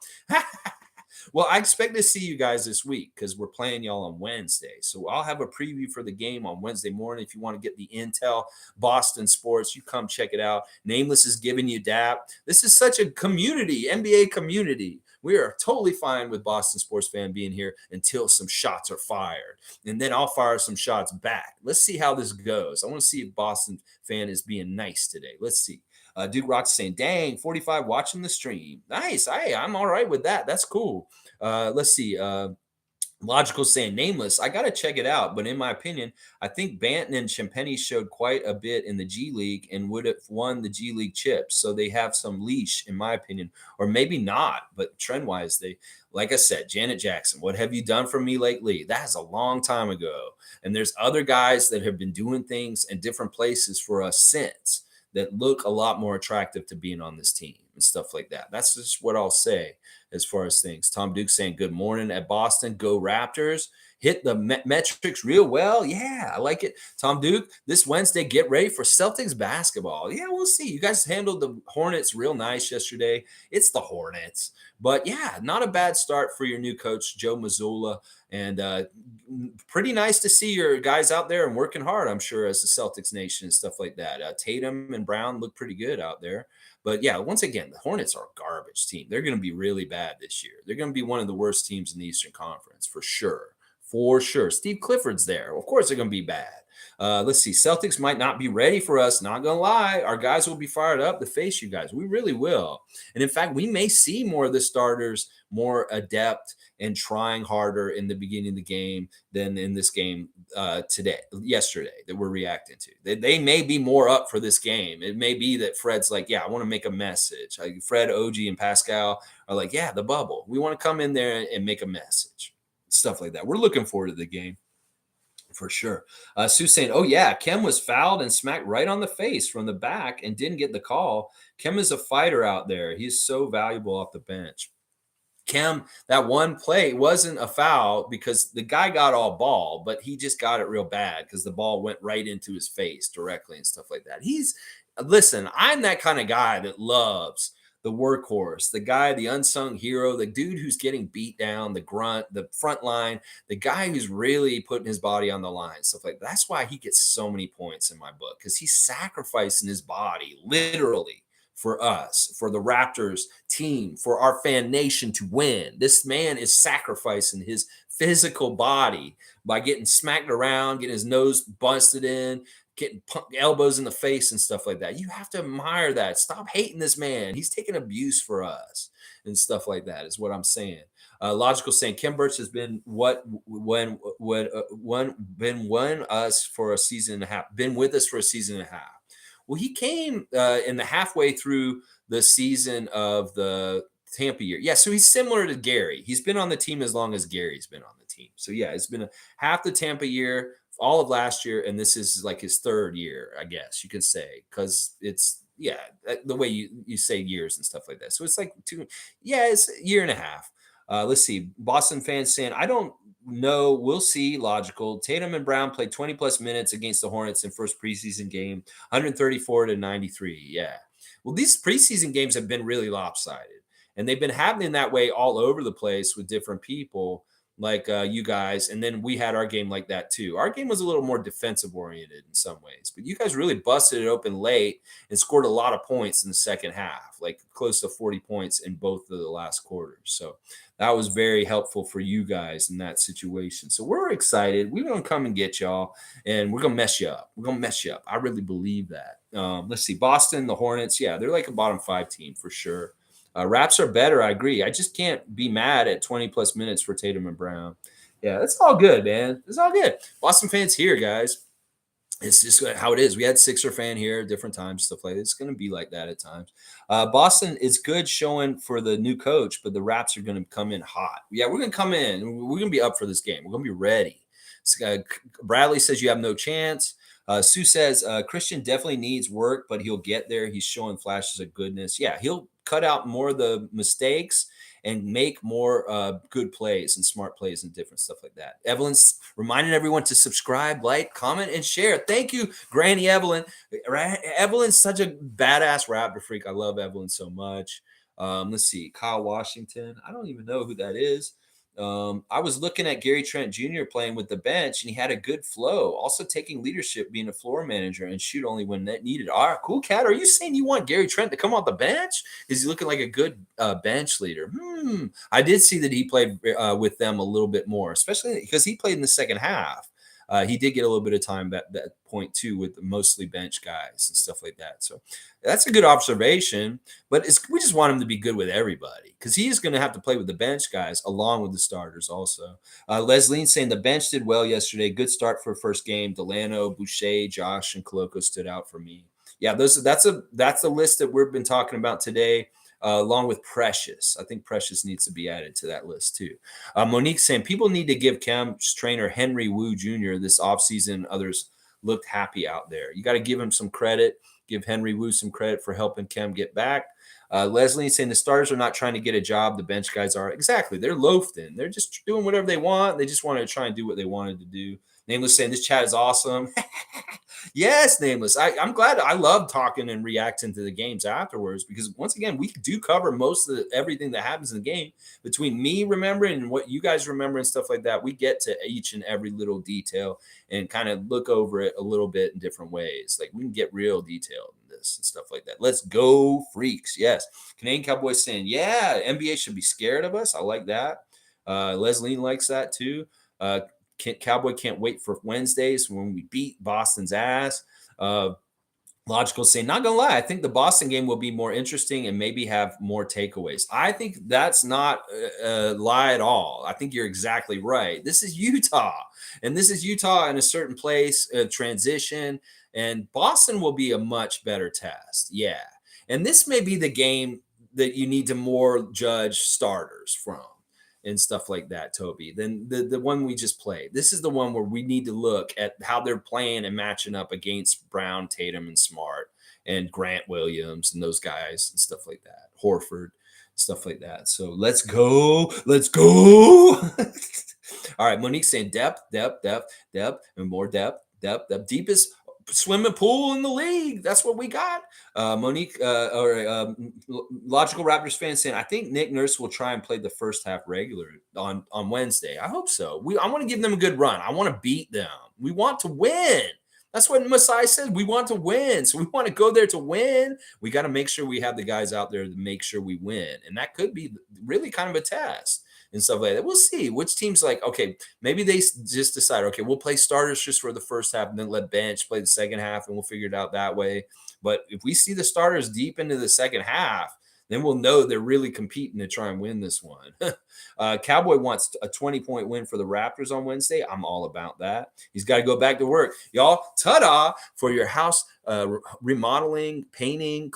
Well, I expect to see you guys this week because we're playing y'all on Wednesday. So I'll have a preview for the game on Wednesday morning. If you want to get the intel, Boston Sports, you come check it out. Nameless is giving you dap. This is such a community, NBA community. We are totally fine with Boston Sports fan being here until some shots are fired. And then I'll fire some shots back. Let's see how this goes. I want to see if Boston fan is being nice today. Let's see. Duke Rock's saying, dang, 45 watching the stream. Nice. I'm all right with that. That's cool. Let's see. Logical saying nameless. I got to check it out. But in my opinion, I think Banton and Champagny showed quite a bit in the G League and would have won the G League chips. So they have some leash, in my opinion, or maybe not. But trend wise, they, like I said, Janet Jackson, what have you done for me lately? That's a long time ago. And there's other guys that have been doing things in different places for us since that look a lot more attractive to being on this team and stuff like that. That's just what I'll say as far as things. Tom Duke saying good morning at Boston. Go Raptors. Hit the metrics real well. Yeah, I like it. Tom Duke, this Wednesday, get ready for Celtics basketball. Yeah, we'll see. You guys handled the Hornets real nice yesterday. It's the Hornets. But yeah, not a bad start for your new coach, Joe Mazzulla. And pretty nice to see your guys out there and working hard, I'm sure, as the Celtics nation and stuff like that. Tatum and Brown look pretty good out there. But yeah, once again, the Hornets are a garbage team. They're going to be really bad this year. They're going to be one of the worst teams in the Eastern Conference for sure. For sure. Steve Clifford's there. Of course, they're going to be bad. Let's see. Celtics might not be ready for us. Not going to lie. Our guys will be fired up to face you guys. We really will. And in fact, we may see more of the starters more adept and trying harder in the beginning of the game than in this game yesterday that we're reacting to. They may be more up for this game. It may be that Fred's like, yeah, I want to make a message. Like Fred, OG, and Pascal are like, yeah, the bubble. We want to come in there and make a message. Stuff like that. We're looking forward to the game for sure. Sue's saying, oh, yeah, Kem was fouled and smacked right on the face from the back and didn't get the call. Kem is a fighter out there. He's so valuable off the bench. Kem, that one play wasn't a foul because the guy got all ball, but he just got it real bad because the ball went right into his face directly and stuff like that. Listen, I'm that kind of guy that loves the workhorse, the guy, the unsung hero, the dude who's getting beat down, the grunt, the front line, the guy who's really putting his body on the line, stuff like that. That's why he gets so many points in my book, because he's sacrificing his body literally for us, for the Raptors team, for our fan nation to win. This man is sacrificing his physical body by getting smacked around, getting his nose busted in, getting elbows in the face and stuff like that. You have to admire that. Stop hating this man. He's taking abuse for us and stuff like that is what I'm saying. Logical saying Kem Birch has been been us for a season and a half, been with us for a season and a half. Well, he came in the halfway through the season of the Tampa year. Yeah, so he's similar to Gary. He's been on the team as long as Gary's been on the team. team. So yeah, it's been half the Tampa year, all of last year, and this is like his third year, I guess you can say, because it's the way you say years and stuff like that. So it's like it's a year and a half. Let's see. Boston fans saying, I don't know. We'll see. Logical. Tatum and Brown played 20 plus minutes against the Hornets in first preseason game, 134-93. Yeah. Well, these preseason games have been really lopsided, and they've been happening that way all over the place with different people like you guys. And then we had our game like that too. Our game was a little more defensive oriented in some ways, but you guys really busted it open late and scored a lot of points in the second half, like close to 40 points in both of the last quarters. So that was very helpful for you guys in that situation. So we're excited. We're going to come and get y'all, and we're going to mess you up. We're going to mess you up. I really believe that. Let's see. Boston, the Hornets. Yeah, they're like a bottom 5 team for sure. Raps are better. I agree. I just can't be mad at 20 plus minutes for Tatum and Brown. Yeah, that's all good, man. It's all good. Boston fans here, guys. It's just how it is. We had Sixer fan here at different times, stuff like that. It's going to be like that at times. Boston is good showing for the new coach, but the Raps are going to come in hot. Yeah, we're going to come in. We're going to be up for this game. We're going to be ready. Bradley says you have no chance. Sue says Christian definitely needs work, but he'll get there. He's showing flashes of goodness. Yeah, he'll cut out more of the mistakes and make more good plays and smart plays and different stuff like that. Evelyn's reminding everyone to subscribe, like, comment, and share. Thank you, Granny Evelyn. Evelyn's such a badass Raptor freak. I love Evelyn so much. Let's see. Kyle Washington. I don't even know who that is. I was looking at Gary Trent Jr. playing with the bench, and he had a good flow. Also taking leadership, being a floor manager, and shoot only when needed. All right, cool, Cat. Are you saying you want Gary Trent to come off the bench? Is he looking like a good bench leader? I did see that he played with them a little bit more, especially because he played in the second half. He did get a little bit of time at that point too, with mostly bench guys and stuff like that. So that's a good observation. But we just want him to be good with everybody, because he is going to have to play with the bench guys along with the starters also. Leslie saying the bench did well yesterday. Good start for first game. Delano, Boucher, Josh, and Koloko stood out for me. Yeah, that's a list that we've been talking about today. Along with Precious. I think Precious needs to be added to that list too. Monique saying people need to give Cam's trainer Henry Wu Jr. this offseason. Others looked happy out there. You got to give him some credit. Give Henry Wu some credit for helping Cam get back. Leslie saying the starters are not trying to get a job. The bench guys are. Exactly. They're loafed in. They're just doing whatever they want. They just wanted to try and do what they wanted to do. Nameless saying this chat is awesome. Yes, Nameless. I'm glad. I love talking and reacting to the games afterwards, because once again, we do cover most of everything that happens in the game. Between me remembering and what you guys remember and stuff like that, we get to each and every little detail and kind of look over it a little bit in different ways. Like we can get real detailed in this and stuff like that. Let's go, freaks. Yes. Canadian Cowboys saying, yeah, NBA should be scared of us. I like that. Leslie likes that too. Cowboy can't wait for Wednesdays when we beat Boston's ass. Logical saying, not gonna lie, I think the Boston game will be more interesting and maybe have more takeaways. I think that's not a lie at all. I think you're exactly right. This is Utah, and this is Utah in a certain place, transition, and Boston will be a much better test. Yeah, and this may be the game that you need to more judge starters from and stuff like that, Toby, than the one we just played. This is the one where we need to look at how they're playing and matching up against Brown, Tatum, and Smart, and Grant Williams, and those guys and stuff like that. Horford, stuff like that. So let's go. Let's go. All right, Monique saying depth, and more depth. Deepest swimming pool in the league. That's what we got. Monique Logical Raptors fan saying, I think Nick Nurse will try and play the first half regular on Wednesday. I hope so. I want to give them a good run. I want to beat them. We want to win. That's what Masai said. We want to win. So we want to go there to win. We got to make sure we have the guys out there to make sure we win. And that could be really kind of a test and stuff like that. We'll see which teams like, okay, maybe they just decide, okay, we'll play starters just for the first half and then let bench play the second half, and we'll figure it out that way. But if we see the starters deep into the second half, then we'll know they're really competing to try and win this one. Cowboy wants a 20-point win for the Raptors on Wednesday. I'm all about that. He's got to go back to work. Y'all, ta-da for your house remodeling, painting,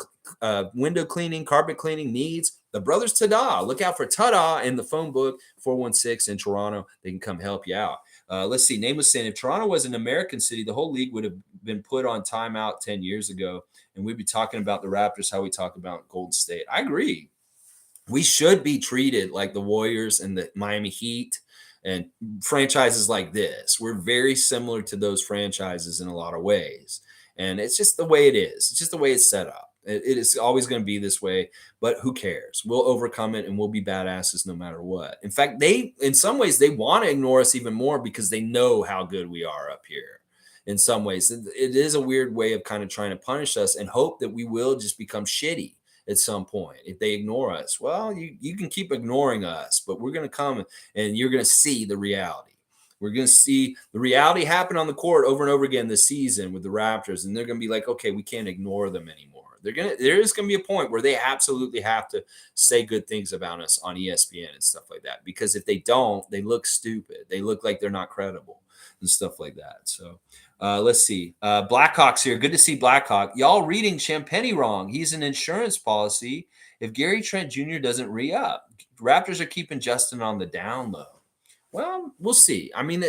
window cleaning, carpet cleaning needs, the brothers Tada. Look out for Tada in the phone book, 416 in Toronto. They can come help you out. Let's see. Name was saying if Toronto was an American city, the whole league would have been put on timeout 10 years ago. And we'd be talking about the Raptors, how we talk about Golden State. I agree. We should be treated like the Warriors and the Miami Heat and franchises like this. We're very similar to those franchises in a lot of ways. And it's just the way it is. It's just the way it's set up. It is always going to be this way, but who cares? We'll overcome it and we'll be badasses no matter what. In fact, in some ways, they want to ignore us even more because they know how good we are up here. In some ways, it is a weird way of kind of trying to punish us and hope that we will just become shitty at some point if they ignore us. Well, you can keep ignoring us, but we're going to come and you're going to see the reality. We're going to see the reality happen on the court over and over again this season with the Raptors, and they're going to be like, okay, we can't ignore them anymore. There is going to be a point where they absolutely have to say good things about us on ESPN and stuff like that, because if they don't, they look stupid. They look like they're not credible and stuff like that. So let's see. Blackhawks here. Good to see Blackhawk. Y'all reading Champagny wrong. He's an insurance policy. If Gary Trent Jr. doesn't re-up, Raptors are keeping Justin on the down low. Well, we'll see. I mean,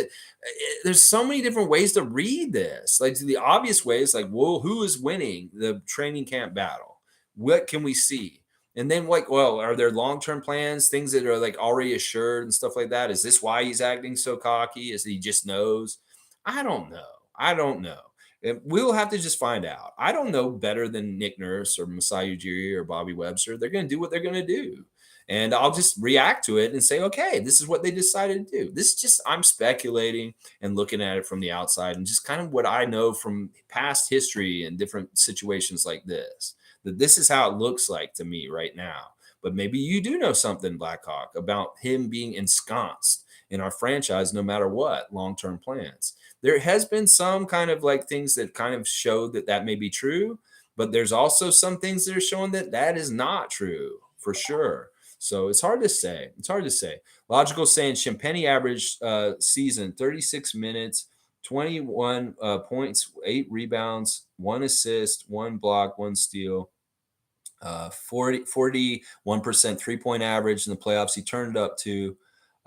there's so many different ways to read this. Like the obvious way is like, well, who is winning the training camp battle? What can we see? And then like, well, are there long-term plans, things that are like already assured and stuff like that? Is this why he's acting so cocky? Is he just knows? I don't know. We'll have to just find out. I don't know better than Nick Nurse or Masai Ujiri or Bobby Webster. They're going to do what they're going to do. And I'll just react to it and say, okay, this is what they decided to do. This is just, I'm speculating and looking at it from the outside and just kind of what I know from past history and different situations like this, that this is how it looks like to me right now. But maybe you do know something, Blackhawk, about him being ensconced in our franchise, no matter what, long-term plans. There has been some kind of like things that kind of show that that may be true, but there's also some things that are showing that that is not true for sure. So it's hard to say. Logical saying Champagny average season 36 minutes, 21 points, 8 rebounds, 1 assist, 1 block, 1 steal, 41% 3-point average in the playoffs. He turned it up to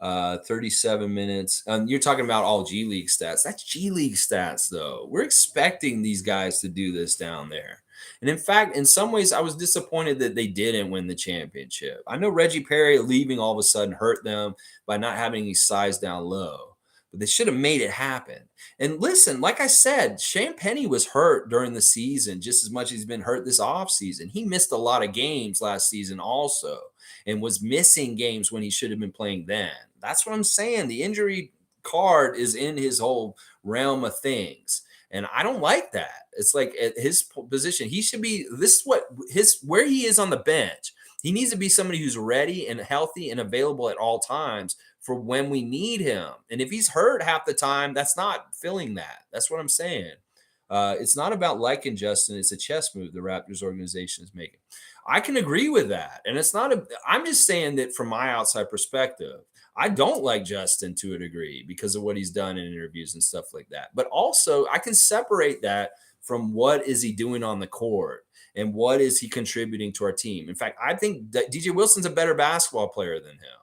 37 minutes. You're talking about all G League stats. That's G League stats, though. We're expecting these guys to do this down there. And in fact, in some ways, I was disappointed that they didn't win the championship. I know Reggie Perry leaving all of a sudden hurt them by not having any size down low, but they should have made it happen. And listen, like I said, Champagny was hurt during the season just as much as he's been hurt this offseason. He missed a lot of games last season also and was missing games when he should have been playing then. That's what I'm saying. The injury card is in his whole realm of things. And I don't like that. It's like at his position, he should be, this is what where he is on the bench. He needs to be somebody who's ready and healthy and available at all times for when we need him. And if he's hurt half the time, that's not filling that. That's what I'm saying. It's not about liking Justin. It's a chess move the Raptors organization is making. I can agree with that. And it's not I'm just saying that from my outside perspective, I don't like Justin to a degree because of what he's done in interviews and stuff like that. But also I can separate that from what is he doing on the court and what is he contributing to our team. In fact, I think that DJ Wilson's a better basketball player than him.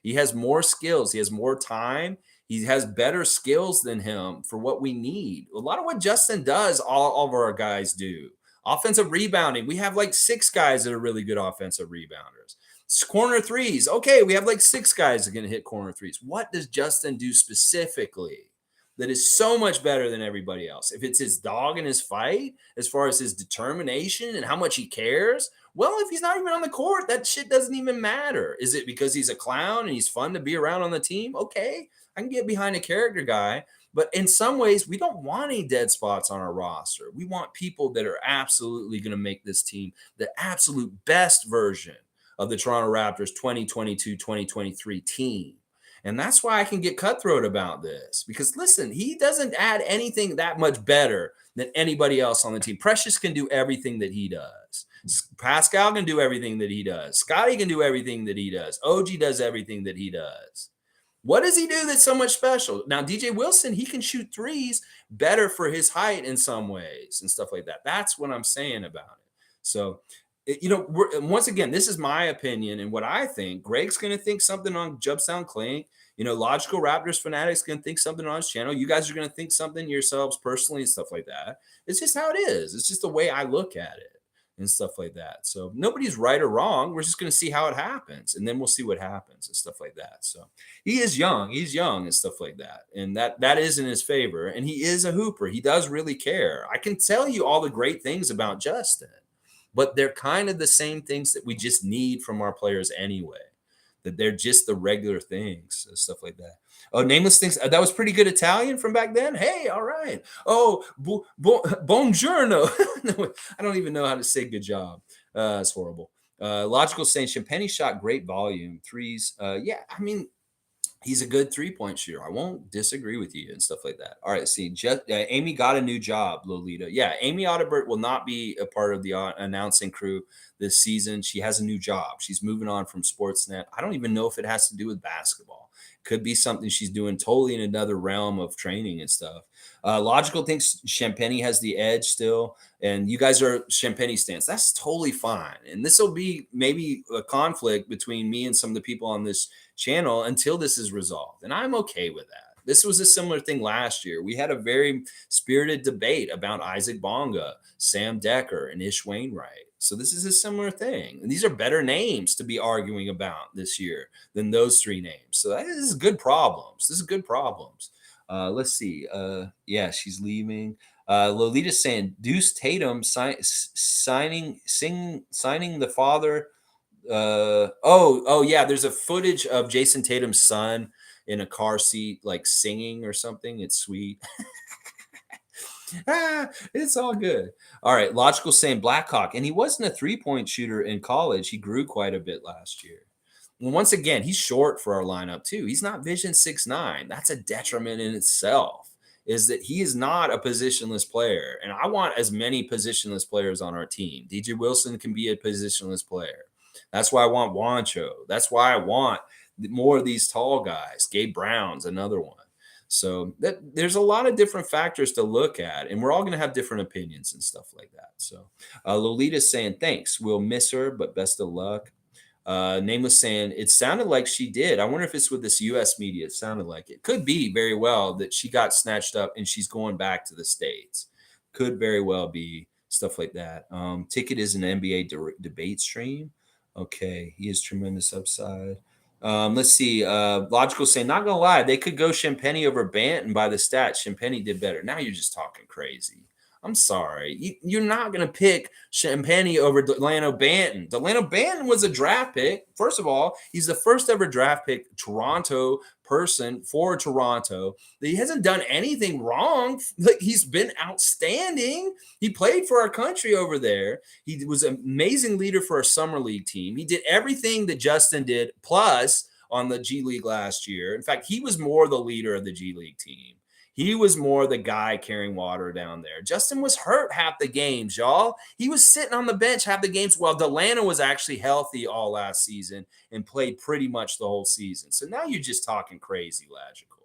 He has more skills. He has more time. He has better skills than him for what we need. A lot of what Justin does, all of our guys do. Offensive rebounding. We have like 6 guys that are really good offensive rebounders. Corner threes. Okay, we have like 6 guys that are going to hit corner threes. What does Justin do specifically that is so much better than everybody else? If it's his dog in his fight, as far as his determination and how much he cares, well, if he's not even on the court, that shit doesn't even matter. Is it because he's a clown and he's fun to be around on the team? Okay, I can get behind a character guy. But in some ways, we don't want any dead spots on our roster. We want people that are absolutely going to make this team the absolute best version of the Toronto Raptors 2022-2023 team. And that's why I can get cutthroat about this. Because, listen, he doesn't add anything that much better than anybody else on the team. Precious can do everything that he does. Pascal can do everything that he does. Scottie can do everything that he does. OG does everything that he does. What does he do that's so much special? Now, DJ Wilson, he can shoot threes better for his height in some ways and stuff like that. That's what I'm saying about it. So Once again, this is my opinion and what I think. Greg's going to think something on Ghubbstown Clink. Logical Raptors fanatics going to think something on his channel. You guys are going to think something yourselves personally and stuff like that. It's just how it is. It's just the way I look at it and stuff like that. So nobody's right or wrong. We're just going to see how it happens, and then we'll see what happens and stuff like that. So he is young. He's young and stuff like that, and that is in his favor. And he is a hooper. He does really care. I can tell you all the great things about Justin, but they're kind of the same things that we just need from our players anyway. That they're just the regular things and stuff like that. Oh, nameless things. That was pretty good Italian from back then. Hey, all right. Oh, buongiorno. No, I don't even know how to say good job. It's horrible. Logical saying Champagne shot great volume threes. Yeah, I mean, he's a good 3-point shooter. I won't disagree with you and stuff like that. All right, see, Amy got a new job, Lolita. Yeah, Amy Audibert will not be a part of the announcing crew this season. She has a new job. She's moving on from Sportsnet. I don't even know if it has to do with basketball. Could be something she's doing totally in another realm of training and stuff. Logical thinks Champagne has the edge still, and you guys are Champagne stands. That's totally fine. And this will be maybe a conflict between me and some of the people on this channel until this is resolved. And I'm okay with that. This was a similar thing last year. We had a very spirited debate about Isaac Bonga, Sam Decker, and Ish Wainwright. So this is a similar thing. And these are better names to be arguing about this year than those three names. So this is good problems. This is good problems. Let's see. Yeah, she's leaving. Lolita's saying Deuce Tatum signing the father. Yeah, there's a footage of Jason Tatum's son in a car seat, like singing or something. It's sweet. It's all good. All right, Logical saying Blackhawk, and he wasn't a 3-point shooter in college. He grew quite a bit last year. Well, once again, he's short for our lineup too. He's not Vision 6'9". That's a detriment in itself. Is that he is not a positionless player, and I want as many positionless players on our team. DJ Wilson can be a positionless player. That's why I want Wancho. That's why I want more of these tall guys. Gabe Brown's another one. So there's a lot of different factors to look at, and we're all going to have different opinions and stuff like that. So Lolita's saying, thanks. We'll miss her, but best of luck. Nameless saying, it sounded like she did. I wonder if it's with this U.S. media. It sounded like it. Could be very well that she got snatched up and she's going back to the States. Could very well be stuff like that. Ticket is an NBA debate stream. Okay, he has tremendous upside. Let's see. Logical saying, not gonna lie, they could go Champagne over Banton by the stats. Champagne did better. Now you're just talking crazy. I'm sorry. You're not going to pick Champagne over Delano Banton. Delano Banton was a draft pick. First of all, he's the first ever draft pick Toronto person for Toronto. He hasn't done anything wrong. Like, he's been outstanding. He played for our country over there. He was an amazing leader for our summer league team. He did everything that Justin did, plus on the G League last year. In fact, he was more the leader of the G League team. He was more the guy carrying water down there. Justin was hurt half the games, y'all. He was sitting on the bench half the games while Delano was actually healthy all last season and played pretty much the whole season. So now you're just talking crazy, Logical.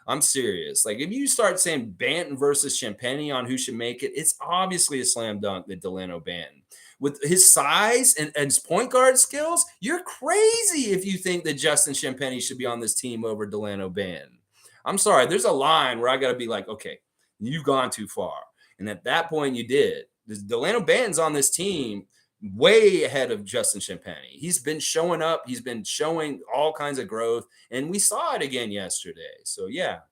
I'm serious. Like, if you start saying Banton versus Champagne on who should make it, it's obviously a slam dunk that Delano Banton. With his size and his point guard skills, you're crazy if you think that Justin Champagne should be on this team over Delano Banton. I'm sorry. There's a line where I got to be like, okay, you've gone too far. And at that point, you did. Delano Banton's on this team way ahead of Justin Champagne. He's been showing up. He's been showing all kinds of growth. And we saw it again yesterday. So, yeah,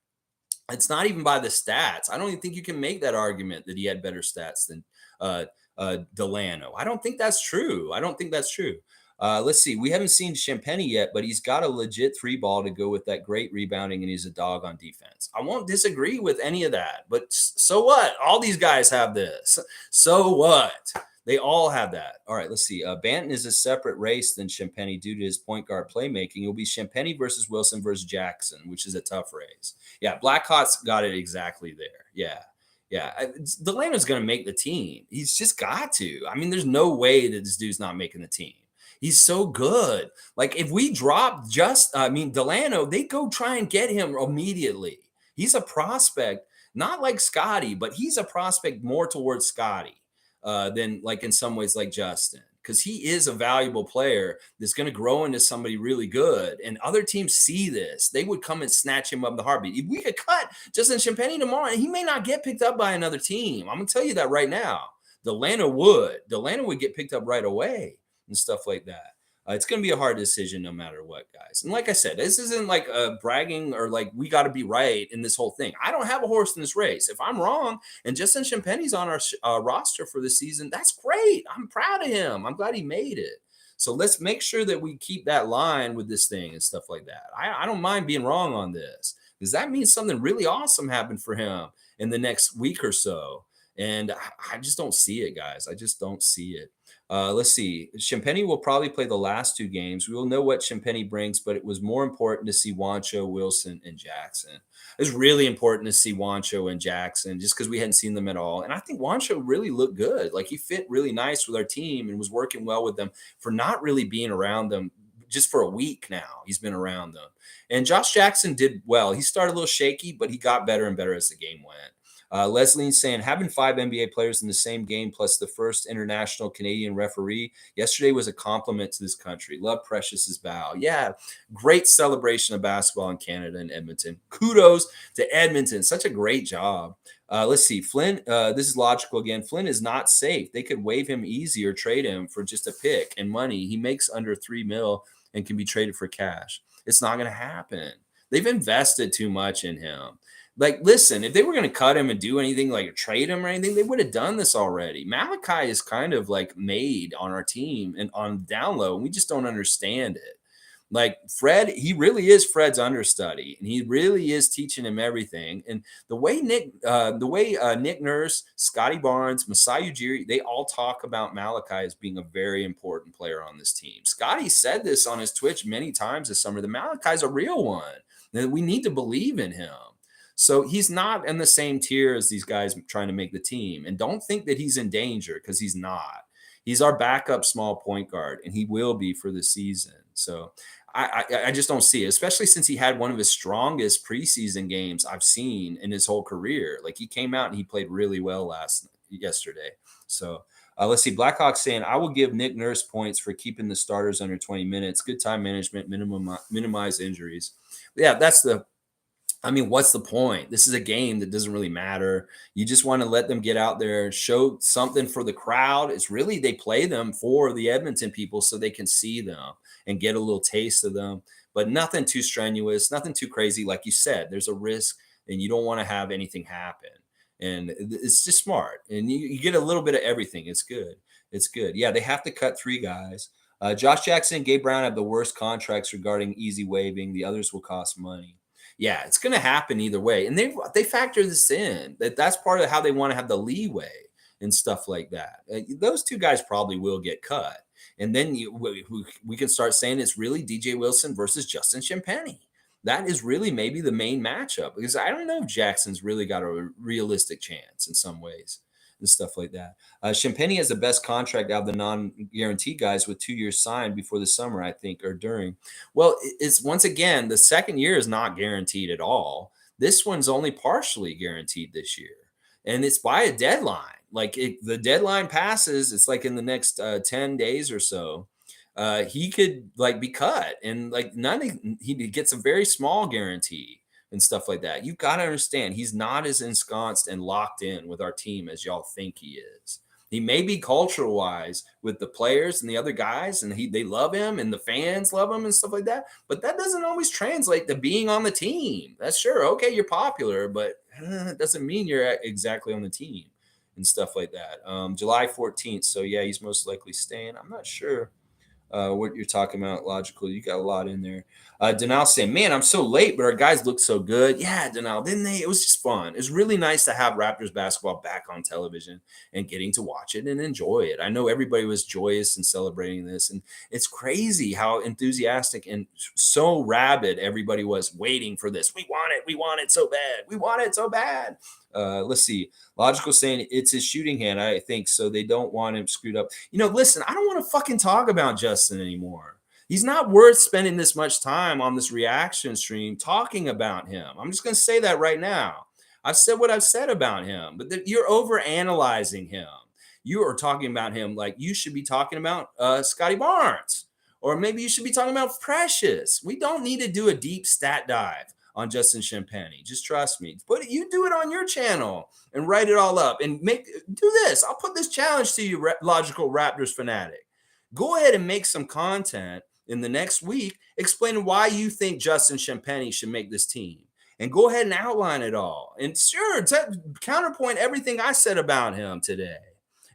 it's not even by the stats. I don't even think you can make that argument that he had better stats than Delano. I don't think that's true. Let's see. We haven't seen Champagne yet, but he's got a legit 3-ball to go with that great rebounding, and he's a dog on defense. I won't disagree with any of that, but so what? All these guys have this. So what? They all have that. All right, let's see. Banton is a separate race than Champagne due to his point guard playmaking. It will be Champagne versus Wilson versus Jackson, which is a tough race. Yeah, Blackhawk's got it exactly there. Yeah. Delano's going to make the team. He's just got to. I mean, there's no way that this dude's not making the team. He's so good. Like, if we drop Delano, they go try and get him immediately. He's a prospect, not like Scottie, but he's a prospect more towards Scottie than, like, in some ways like Justin. because he is a valuable player that's going to grow into somebody really good. And other teams see this. They would come and snatch him up in the heartbeat. If we could cut Justin Champagnie tomorrow, and he may not get picked up by another team. I'm going to tell you that right now. Atlanta would get picked up right away and stuff like that. It's going to be a hard decision no matter what, guys. And like I said, this isn't like bragging or like we got to be right in this whole thing. I don't have a horse in this race. If I'm wrong and Justin Champagnie's on our roster for the season, that's great. I'm proud of him. I'm glad he made it. So let's make sure that we keep that line with this thing and stuff like that. I don't mind being wrong on this because that means something really awesome happened for him in the next week or so. And I just don't see it, guys. I just don't see it. Let's see. Champagnie will probably play the last 2 games. We will know what Champagnie brings, but it was more important to see Juancho, Wilson, and Jackson. It's really important to see Juancho and Jackson just because we hadn't seen them at all. And I think Juancho really looked good. Like he fit really nice with our team and was working well with them for not really being around them just for a week now. He's been around them. And Josh Jackson did well. He started a little shaky, but he got better and better as the game went. Leslie's saying having 5 NBA players in the same game plus the first international Canadian referee yesterday was a compliment to this country. Love Precious's bow. Yeah, great celebration of basketball in Canada and Edmonton. Kudos to Edmonton. Such a great job. Let's see. Flynn, this is logical again. Flynn is not safe. They could waive him easy or trade him for just a pick and money. He makes under $3 million and can be traded for cash. It's not going to happen. They've invested too much in him. Like, listen, if they were going to cut him and do anything like trade him or anything, they would have done this already. Malachi is kind of like made on our team and on down low, and we just don't understand it. Like Fred, he really is Fred's understudy, and he really is teaching him everything. And the way Nick Nurse, Scottie Barnes, Masai Ujiri, they all talk about Malachi as being a very important player on this team. Scottie said this on his Twitch many times this summer. The Malachi's a real one, and we need to believe in him. So he's not in the same tier as these guys trying to make the team. And don't think that he's in danger because he's not. He's our backup small point guard, and he will be for the season. So I just don't see it, especially since he had one of his strongest preseason games I've seen in his whole career. Like he came out and he played really well yesterday. So let's see. Blackhawk saying, I will give Nick Nurse points for keeping the starters under 20 minutes. Good time management, minimize injuries. Yeah, what's the point? This is a game that doesn't really matter. You just want to let them get out there, show something for the crowd. It's really, they play them for the Edmonton people so they can see them and get a little taste of them, but nothing too strenuous, nothing too crazy. Like you said, there's a risk and you don't want to have anything happen. And it's just smart. And you get a little bit of everything. It's good. It's good. Yeah, they have to cut 3 guys. Josh Jackson and Gabe Brown have the worst contracts regarding easy waiving. The others will cost money. Yeah, it's going to happen either way. And they factor this in. That's part of how they want to have the leeway and stuff like that. Those 2 guys probably will get cut. And then we can start saying it's really DJ Wilson versus Justin Champagnie. That is really maybe the main matchup because I don't know if Jackson's really got a realistic chance in some ways and stuff like that. Champagnie has the best contract out of the non-guaranteed guys with 2 years signed before the summer, I think, or during. Well, it's once again, the second year is not guaranteed at all. This one's only partially guaranteed this year. And it's by a deadline. Like the deadline passes, it's like in the next 10 days or so. He could like be cut and like he gets a very small guarantee and stuff like that. You've got to understand he's not as ensconced and locked in with our team as y'all think he is. He may be cultural wise with the players and the other guys, and they love him and the fans love him and stuff like that. But that doesn't always translate to being on the team. That's sure. Okay, you're popular, but it doesn't mean you're exactly on the team and stuff like that. July 14th. So yeah, he's most likely staying. I'm not sure what you're talking about. Logical. You got a lot in there. Denal saying, man, I'm so late, but our guys look so good. Yeah, Denal, didn't they? It was just fun. It was really nice to have Raptors basketball back on television and getting to watch it and enjoy it. I know everybody was joyous and celebrating this, and it's crazy how enthusiastic and so rabid everybody was waiting for this. We want it. We want it so bad. We want it so bad. Let's see. Logical saying it's his shooting hand, I think, so they don't want him screwed up. Listen, I don't want to fucking talk about Justin anymore. He's not worth spending this much time on this reaction stream talking about him. I'm just going to say that right now. I've said what I've said about him, but you're over analyzing him. you are talking about him like you should be talking about Scottie Barnes, or maybe you should be talking about Precious. We don't need to do a deep stat dive on Justin Champagnie. Just trust me. But you do it on your channel and write it all up and do this. I'll put this challenge to you, Logical Raptors fanatic. Go ahead and make some content in the next week explaining why you think Justin Champagnie should make this team. And go ahead and outline it all. And sure, counterpoint everything I said about him today.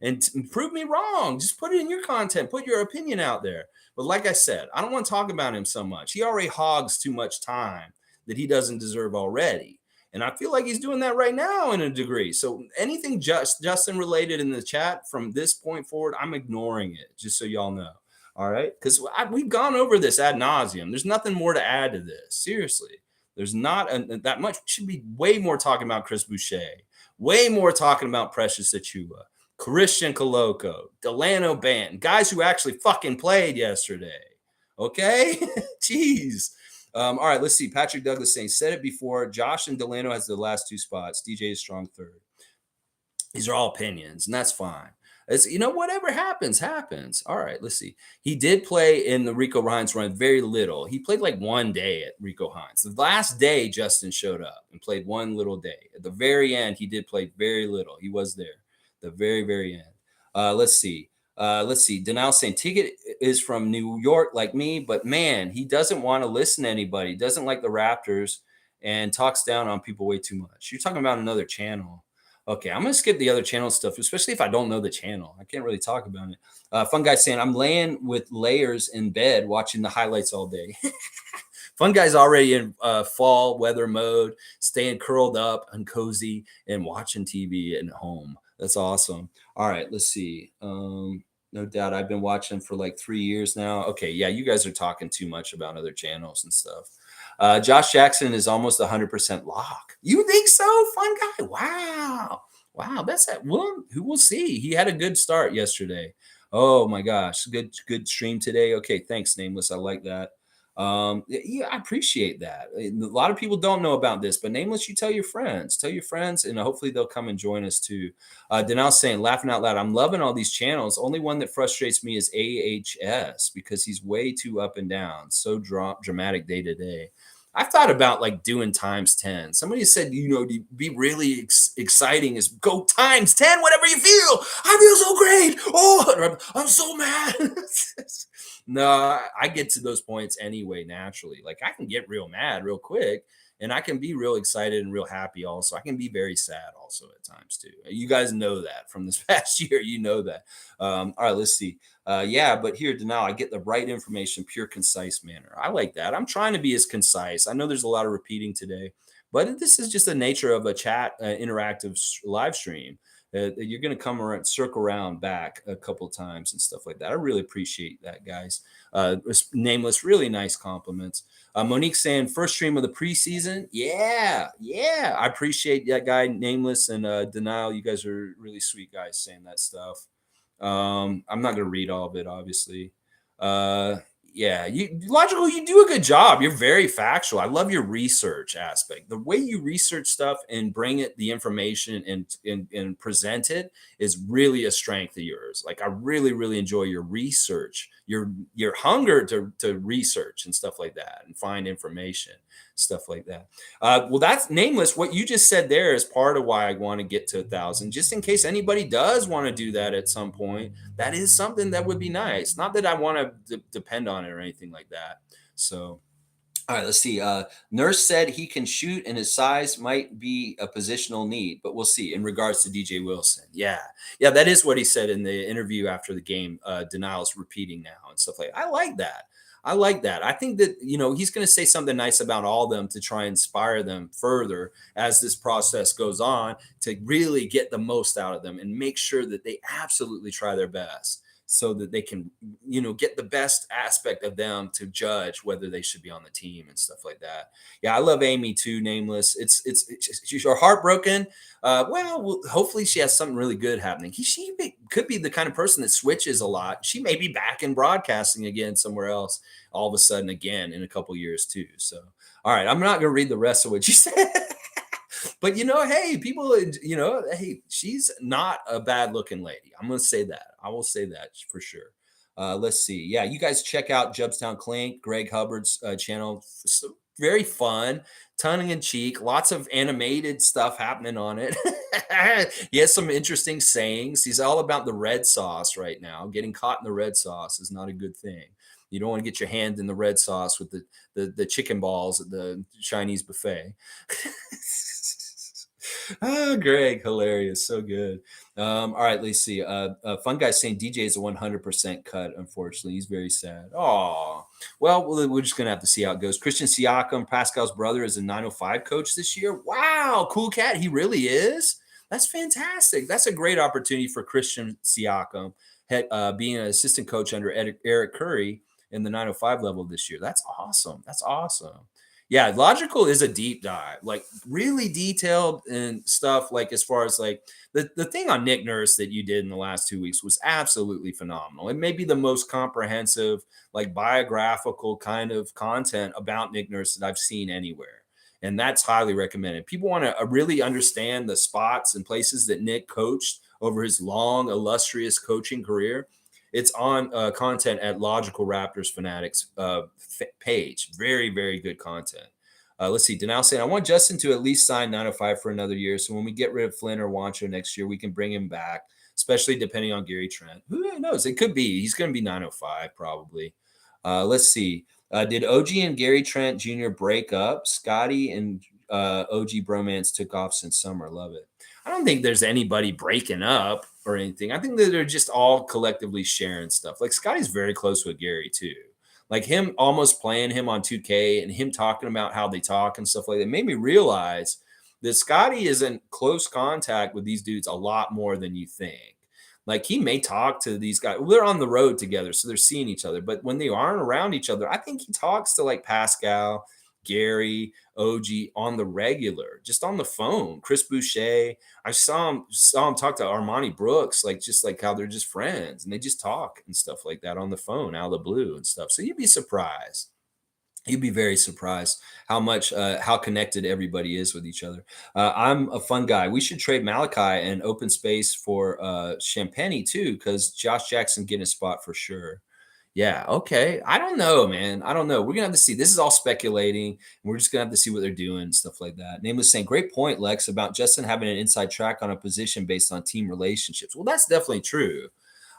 And prove me wrong. Just put it in your content. Put your opinion out there. But like I said, I don't want to talk about him so much. He already hogs too much time that he doesn't deserve already. And I feel like he's doing that right now in a degree. So anything Justin related in the chat from this point forward, I'm ignoring it, just so y'all know. All right? Because we've gone over this ad nauseum. There's nothing more to add to this. Seriously. There's not that much. We should be way more talking about Chris Boucher. Way more talking about Precious Achiuwa, Christian Koloko, Delano Banton, guys who actually fucking played yesterday. Okay? Jeez. All right, let's see. Patrick Douglas saying, said it before. Josh and Delano has the last two spots. DJ is strong third. These are all opinions, and that's fine. It's, whatever happens. All right, let's see. He did play in the Rico Hines run very little. He played like one day at Rico Hines. The last day, Justin showed up and played one little day. At the very end, he did play very little. He was there. The very, very end. Let's see. Denal saying Ticket is from New York like me, but man, he doesn't want to listen to anybody. Doesn't like the Raptors and talks down on people way too much. You're talking about another channel. Okay, I'm going to skip the other channel stuff, especially if I don't know the channel. I can't really talk about it. Fun Guy saying, I'm laying with layers in bed watching the highlights all day. Fun Guy's already in fall weather mode, staying curled up and cozy and watching TV at home. That's awesome. All right, let's see. No doubt I've been watching for like 3 years now. Okay, yeah, you guys are talking too much about other channels and stuff. Josh Jackson is almost 100% lock. You think so, Fun Guy? Wow. That's that one. Who will see? He had a good start yesterday. Oh my gosh, good stream today. Okay, thanks, Nameless. I like that. Yeah, I appreciate that. A lot of people don't know about this, but Nameless, you tell your friends, and hopefully they'll come and join us too. Denal saying, laughing out loud, I'm loving all these channels. Only one that frustrates me is AHS because he's way too up and down, so dramatic day to day. I've thought about like doing times 10. Somebody said, to be really exciting is go times 10, whatever you feel. I feel so great. Oh, I'm so mad. No, I get to those points anyway, naturally. Like I can get real mad real quick, and I can be real excited and real happy also. I can be very sad also at times too. You guys know that from this past year. You know that. All right, let's see. Yeah, but here, Denal, I get the right information, pure, concise manner. I like that. I'm trying to be as concise. I know there's a lot of repeating today, but this is just the nature of a chat interactive live stream. You're going to come around, circle around back a couple of times and stuff like that. I really appreciate that, guys. Nameless, really nice compliments. Monique saying, first stream of the preseason. Yeah. I appreciate that guy, Nameless, and Denial. You guys are really sweet guys saying that stuff. I'm not going to read all of it, obviously. Yeah, Logical, you do a good job. You're very factual. I love your research aspect. The way you research stuff and bring it, the information and present it is really a strength of yours. Like I really, really enjoy your research, your hunger to research and stuff like that and find information, stuff like that. Well, that's Nameless. What you just said there is part of why I want to get to 1,000, just in case anybody does want to do that at some point. That is something that would be nice. Not that I want to depend on it or anything like that. So, all right, let's see. Nurse said he can shoot and his size might be a positional need, but we'll see in regards to DJ Wilson. Yeah, that is what he said in the interview after the game. Denial's repeating now and stuff like that. I like that. I think that, he's going to say something nice about all of them to try and inspire them further as this process goes on to really get the most out of them and make sure that they absolutely try their best so that they can, get the best aspect of them to judge whether they should be on the team and stuff like that. Yeah, I love Amy too, Nameless. She's heartbroken. Well, hopefully she has something really good happening. She could be the kind of person that switches a lot. She may be back in broadcasting again somewhere else all of a sudden again in a couple years too. So, all right, I'm not going to read the rest of what you said. But hey, people, hey, she's not a bad looking lady. I'm gonna say that. I will say that for sure. Let's see. Yeah, you guys check out Ghubbstown Clink, Greg Hubbard's channel. So very fun, tongue in cheek, lots of animated stuff happening on it. He has some interesting sayings. He's all about the red sauce right now. Getting caught in the red sauce is not a good thing. You don't want to get your hand in the red sauce with the chicken balls at the Chinese buffet. Oh, Greg, hilarious, so good. All right, let's see. Fun guy saying DJ is a 100% cut. Unfortunately, he's very sad. Oh, well, we're just gonna have to see how it goes. Christian Siakam, Pascal's brother, is a 905 coach this year. Wow, cool cat. He really is. That's fantastic. That's a great opportunity for Christian Siakam, being an assistant coach under Eric Curry in the 905 level this year. That's awesome. That's awesome. Yeah, Logical is a deep dive, like really detailed and stuff. Like as far as like the thing on Nick Nurse that you did in the last 2 weeks was absolutely phenomenal. It may be the most comprehensive, like biographical kind of content about Nick Nurse that I've seen anywhere. And that's highly recommended. People want to really understand the spots and places that Nick coached over his long, illustrious coaching career. It's on content at Logical Raptors Fanatics page. Very, very good content. Let's see. Denal saying, I want Justin to at least sign 905 for another year. So when we get rid of Flynn or Wancho next year, we can bring him back, especially depending on Gary Trent. Who knows? It could be. He's going to be 905 probably. Let's see. Did OG and Gary Trent Jr. break up? Scottie and OG bromance took off since summer. Love it. I don't think there's anybody breaking up or anything. I think that they're just all collectively sharing stuff. Like Scottie's very close with Gary too. Like him almost playing him on 2K and him talking about how they talk and stuff like that made me realize that Scottie is in close contact with these dudes a lot more than you think. Like he may talk to these guys. Well, they're on the road together, so they're seeing each other. But when they aren't around each other, I think he talks to like Pascal, Gary, OG on the regular, just on the phone. Chris Boucher, I saw him talk to Armani Brooks, like just like how they're just friends and they just talk and stuff like that on the phone out of the blue and stuff. So you'd be surprised. You'd be very surprised how much how connected everybody is with each other. I'm a fun guy. We should trade Malachi and open space for Champagne too, because Josh Jackson getting a spot for sure. Yeah, okay. I don't know, man. I don't know. We're gonna have to see. This is all speculating. We're just gonna have to see what they're doing and stuff like that. Nameless saying, great point, Lex, about Justin having an inside track on a position based on team relationships. Well, that's definitely true.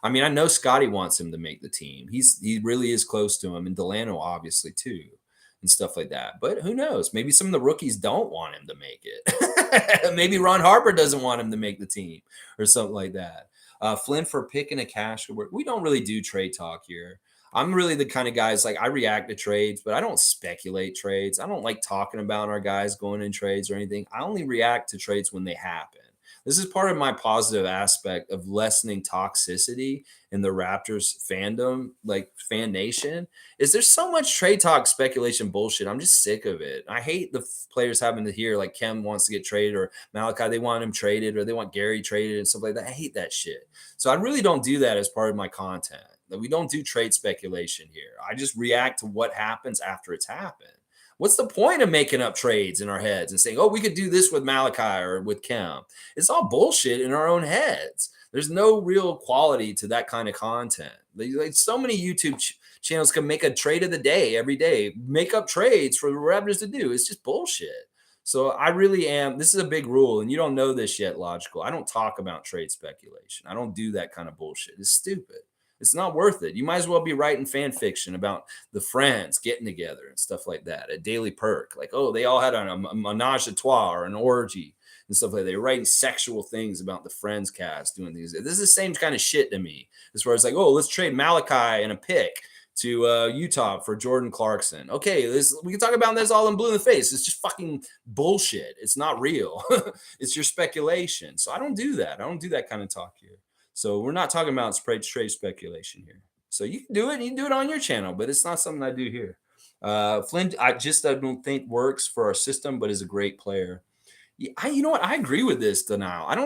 I mean, I know Scottie wants him to make the team. He really is close to him, and Delano obviously too, and stuff like that. But who knows? Maybe some of the rookies don't want him to make it. Maybe Ron Harper doesn't want him to make the team or something like that. Flynn for picking a cash. We don't really do trade talk here. I'm really the kind of guys like I react to trades, but I don't speculate trades. I don't like talking about our guys going in trades or anything. I only react to trades when they happen. This is part of my positive aspect of lessening toxicity in the Raptors fandom, like fan nation, is there's so much trade talk speculation bullshit. I'm just sick of it. I hate the players having to hear like Kem wants to get traded or Malachi, they want him traded or they want Gary traded and stuff like that. I hate that shit. So I really don't do that as part of my content. We don't do trade speculation here. I just react to what happens after it's happened. What's the point of making up trades in our heads and saying, oh, we could do this with Malachi or with Kem? It's all bullshit in our own heads. There's no real quality to that kind of content. Like so many YouTube channels can make a trade of the day every day, make up trades for the Raptors to do. It's just bullshit. So I really am. This is a big rule, and you don't know this yet, Logical. I don't talk about trade speculation. I don't do that kind of bullshit. It's stupid. It's not worth it. You might as well be writing fan fiction about the friends getting together and stuff like that. A daily perk, like, oh, they all had a menage a trois or an orgy and stuff like that. They're writing sexual things about the Friends cast doing things. This is the same kind of shit to me. As far as like, oh, let's trade Malachi and a pick to Utah for Jordan Clarkson. Okay, we can talk about this all in blue in the face. It's just fucking bullshit. It's not real. It's your speculation. So I don't do that. I don't do that kind of talk here. So we're not talking about trade speculation here. So you can do it. And you can do it on your channel, but it's not something I do here. Flynn, I don't think works for our system, but is a great player. Yeah, you know what? I agree with this, Denial. I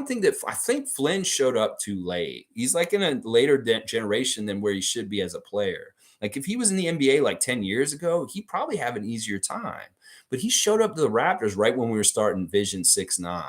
think Flynn showed up too late. He's like in a later generation than where he should be as a player. Like if he was in the NBA like 10 years ago, he'd probably have an easier time. But he showed up to the Raptors right when we were starting Vision 6-9.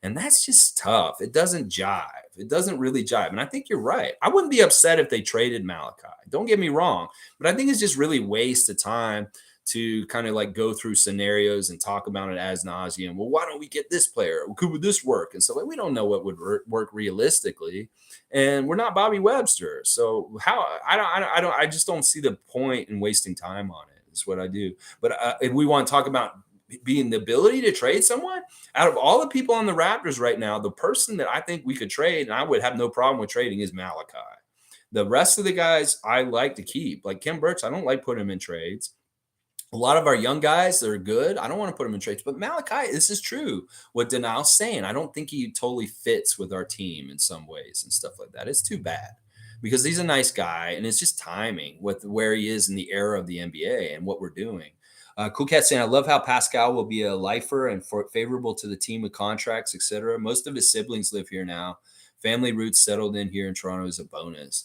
And that's just tough. It doesn't jive. It doesn't really jive. And I think you're right. I wouldn't be upset if they traded Malachi. Don't get me wrong. But I think it's just really waste of time to kind of like go through scenarios and talk about it as nauseum. Well, why don't we get this player? Could this work? And so like, we don't know what would work realistically, and we're not Bobby Webster. So how I just don't see the point in wasting time on it. Is what I do. But if we want to talk about being the ability to trade someone, out of all the people on the Raptors right now, the person that I think we could trade and I would have no problem with trading is Malachi. The rest of the guys I like to keep, like Kim Birch, I don't like putting him in trades. A lot of our young guys that are good, I don't want to put them in trades. But Malachi, this is true. What Denal's saying, I don't think he totally fits with our team in some ways and stuff like that. It's too bad because he's a nice guy, and it's just timing with where he is in the era of the NBA and what we're doing. Cool Cat saying, I love how Pascal will be a lifer and favorable to the team with contracts, etc. Most of his siblings live here now. Family roots settled in here in Toronto is a bonus.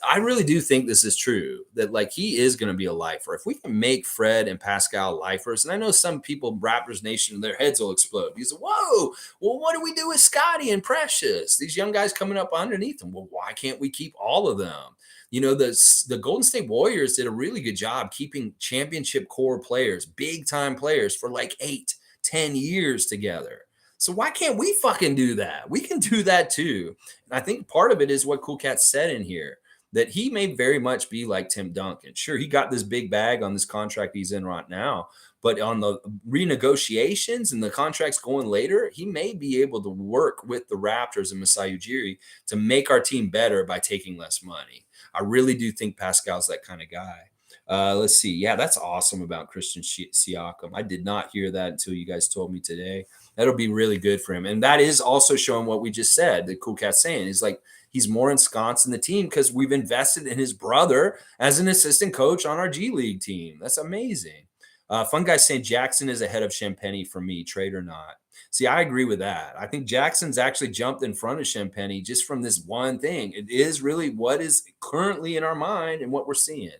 I really do think this is true, that like he is going to be a lifer. If we can make Fred and Pascal lifers, and I know some people, Raptors Nation, their heads will explode. Because, whoa, well, what do we do with Scottie and Precious? These young guys coming up underneath them. Well, why can't we keep all of them? You know, the Golden State Warriors did a really good job keeping championship core players, big time players for like 8-10 years together. So why can't we fucking do that? We can do that too. And I think part of it is what Cool Cat said in here, that he may very much be like Tim Duncan. Sure, he got this big bag on this contract he's in right now, but on the renegotiations and the contracts going later, he may be able to work with the Raptors and Masai Ujiri to make our team better by taking less money. I really do think Pascal's that kind of guy. Let's see. Yeah, that's awesome about Christian Siakam. I did not hear that until you guys told me today. That'll be really good for him. And that is also showing what we just said, the Cool Cat saying is like he's more ensconced in the team because we've invested in his brother as an assistant coach on our G League team. That's amazing. Fun guy saying Jackson is ahead of Champagny for me, trade or not. See, I agree with that. I think Jackson's actually jumped in front of Champagny just from this one thing. It is really what is currently in our mind and what we're seeing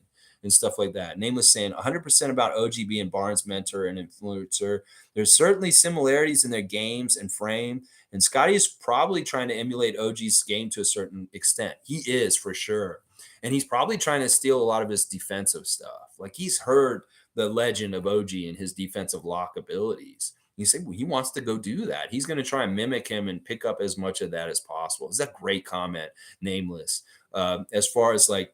and stuff like that. Nameless saying 100% about OG being Barnes' mentor and influencer. There's certainly similarities in their games and frame, and Scottie is probably trying to emulate OG's game to a certain extent. He is for sure. And he's probably trying to steal a lot of his defensive stuff. Like he's heard the legend of OG and his defensive lock abilities. You say, well, he wants to go do that. He's going to try and mimic him and pick up as much of that as possible. Is that great comment, Nameless? As far as like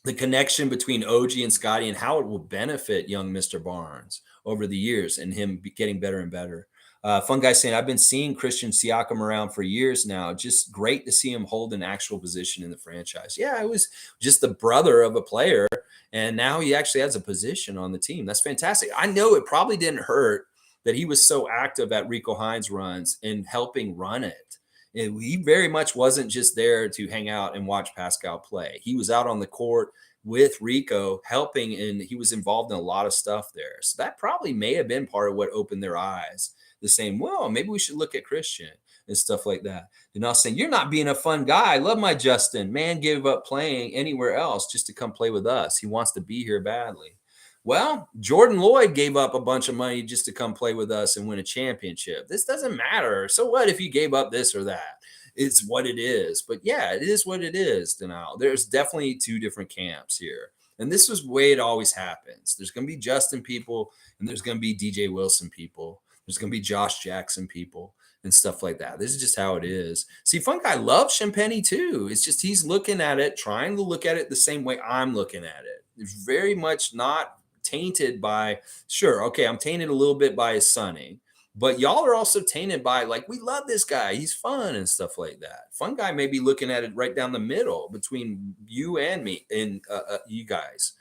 the connection between OG and Scottie and how it will benefit young Mr. Barnes over the years and him getting better and better. Fun guy saying, I've been seeing Christian Siakam around for years now. Just great to see him hold an actual position in the franchise. Yeah, it was just the brother of a player, and now he actually has a position on the team. That's fantastic. I know it probably didn't hurt that he was so active at Rico Hines runs and helping run it. He very much wasn't just there to hang out and watch Pascal play. He was out on the court with Rico helping, and he was involved in a lot of stuff there. So that probably may have been part of what opened their eyes. The same, well, maybe we should look at Christian and stuff like that. They're not saying, you're not being a fun guy. I love my Justin. Man gave up playing anywhere else just to come play with us. He wants to be here badly. Well, Jordan Lloyd gave up a bunch of money just to come play with us and win a championship. This doesn't matter. So what if you gave up this or that? It's what it is. But yeah, it is what it is, Denal. There's definitely two different camps here. And this is the way it always happens. There's going to be Justin people, and there's going to be DJ Wilson people. There's going to be Josh Jackson people and stuff like that. This is just how it is. See, Fun Guy loves Champagny too. It's just he's looking at it, trying to look at it the same way I'm looking at it. It's very much not tainted by, sure, okay, I'm tainted a little bit by his sonning, but y'all are also tainted by, like, we love this guy. He's fun and stuff like that. Fun Guy may be looking at it right down the middle between you and me and you guys.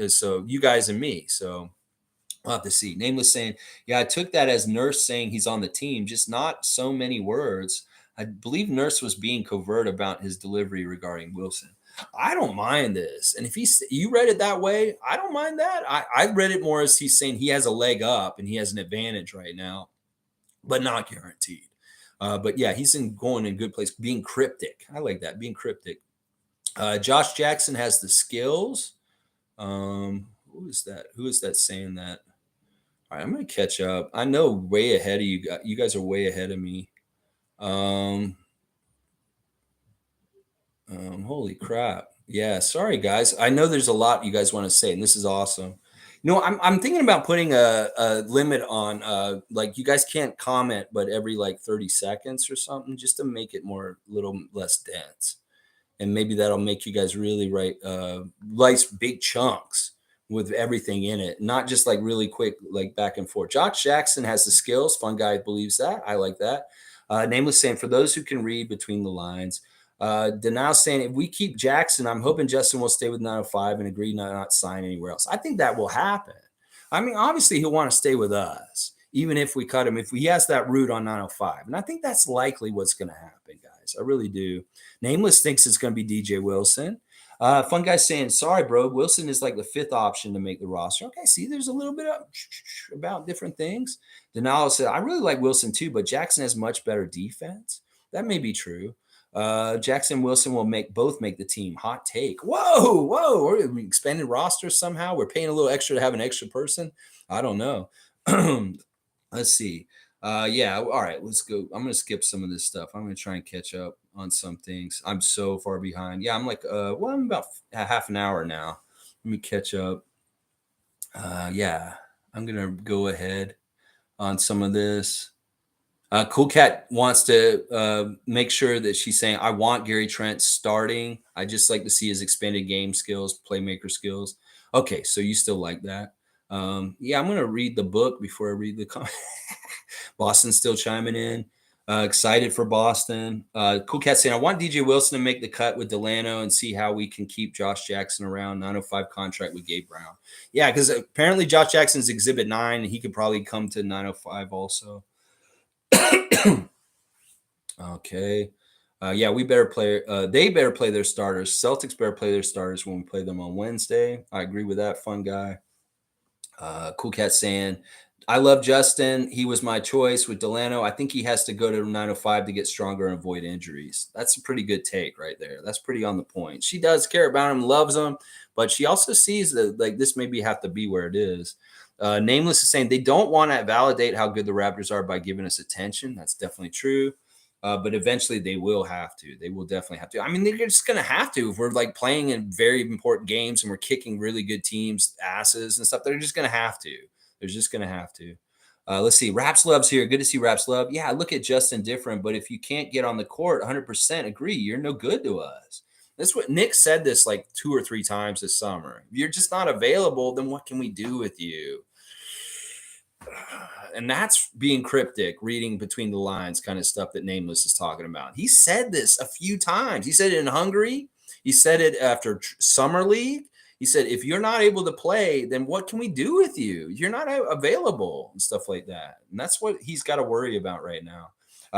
So you guys and me. So we'll have to see. Nameless saying, yeah, I took that as Nurse saying he's on the team, just not so many words. I believe Nurse was being covert about his delivery regarding Wilson. I don't mind this. And if you read it that way, I don't mind that. I read it more as he's saying he has a leg up and he has an advantage right now, but not guaranteed. But yeah, he's going in good place, being cryptic. I like that, being cryptic. Josh Jackson has the skills. Who is that? Who is that saying that? All right, I'm gonna catch up. I know way ahead of you guys. You guys are way ahead of me. Um, Holy crap. Yeah, sorry guys. I know there's a lot you guys want to say, and this is awesome. I'm thinking about putting a limit on like you guys can't comment, but every like 30 seconds or something, just to make it more little less dense. And maybe that'll make you guys really write nice big chunks with everything in it, not just like really quick, like back and forth. Josh Jackson has the skills. Fun guy believes that. I like that. Nameless saying, for those who can read between the lines. Denal saying, if we keep Jackson, I'm hoping Justin will stay with 905 and agree not sign anywhere else. I think that will happen. I mean, obviously he'll want to stay with us, even if we cut him, if he has that route on 905. And I think that's likely what's going to happen, guys. I really do. Nameless thinks it's going to be DJ Wilson. Fun guy saying, sorry, bro. Wilson is like the fifth option to make the roster. Okay, see, there's a little bit of about different things. Denali said, I really like Wilson too, but Jackson has much better defense. That may be true. Jackson and Wilson will both make the team. Hot take. Whoa. We're expanding rosters somehow. We're paying a little extra to have an extra person. I don't know. Let's see. Yeah, all right, let's go. I'm gonna skip some of this stuff. I'm gonna try and catch up on some things. I'm so far behind. Yeah, I'm like I'm about a half an hour now. Let me catch up. Yeah, I'm gonna go ahead on some of this. Cool Cat wants to make sure that she's saying, I want Gary Trent starting. I just like to see his expanded game skills, playmaker skills. Okay, so you still like that. Yeah, I'm going to read the book before I read the comment. Boston's still chiming in. Excited for Boston. Cool Cat saying, I want DJ Wilson to make the cut with Delano and see how we can keep Josh Jackson around. 905 contract with Gabe Brown. Yeah, because apparently Josh Jackson's Exhibit 9. And he could probably come to 905 also. Okay. Yeah, we better play. They better play their starters. Celtics better play their starters when we play them on Wednesday. I agree with that. Fun guy. Cool Cat saying, I love Justin. He was my choice with Delano. I think he has to go to 905 to get stronger and avoid injuries. That's a pretty good take right there. That's pretty on the point. She does care about him, loves him, but she also sees that like this maybe have to be where it is. Nameless is saying they don't want to validate how good the Raptors are by giving us attention. That's definitely true. But eventually they will have to. They will definitely have to. I mean, they're just going to have to. If we're like playing in very important games and we're kicking really good teams' asses and stuff, they're just going to have to. They're just going to have to. Let's see. Raps Love's here. Good to see Raps Love. Yeah, look at Justin different. But if you can't get on the court, 100% agree. You're no good to us. That's what Nick said this like 2 or 3 times this summer. If you're just not available, then what can we do with you? And that's being cryptic, reading between the lines kind of stuff that Nameless is talking about. He said this a few times. He said it in Hungary. He said it after Summer League. He said, if you're not able to play, then what can we do with you? You're not available and stuff like that. And that's what he's got to worry about right now.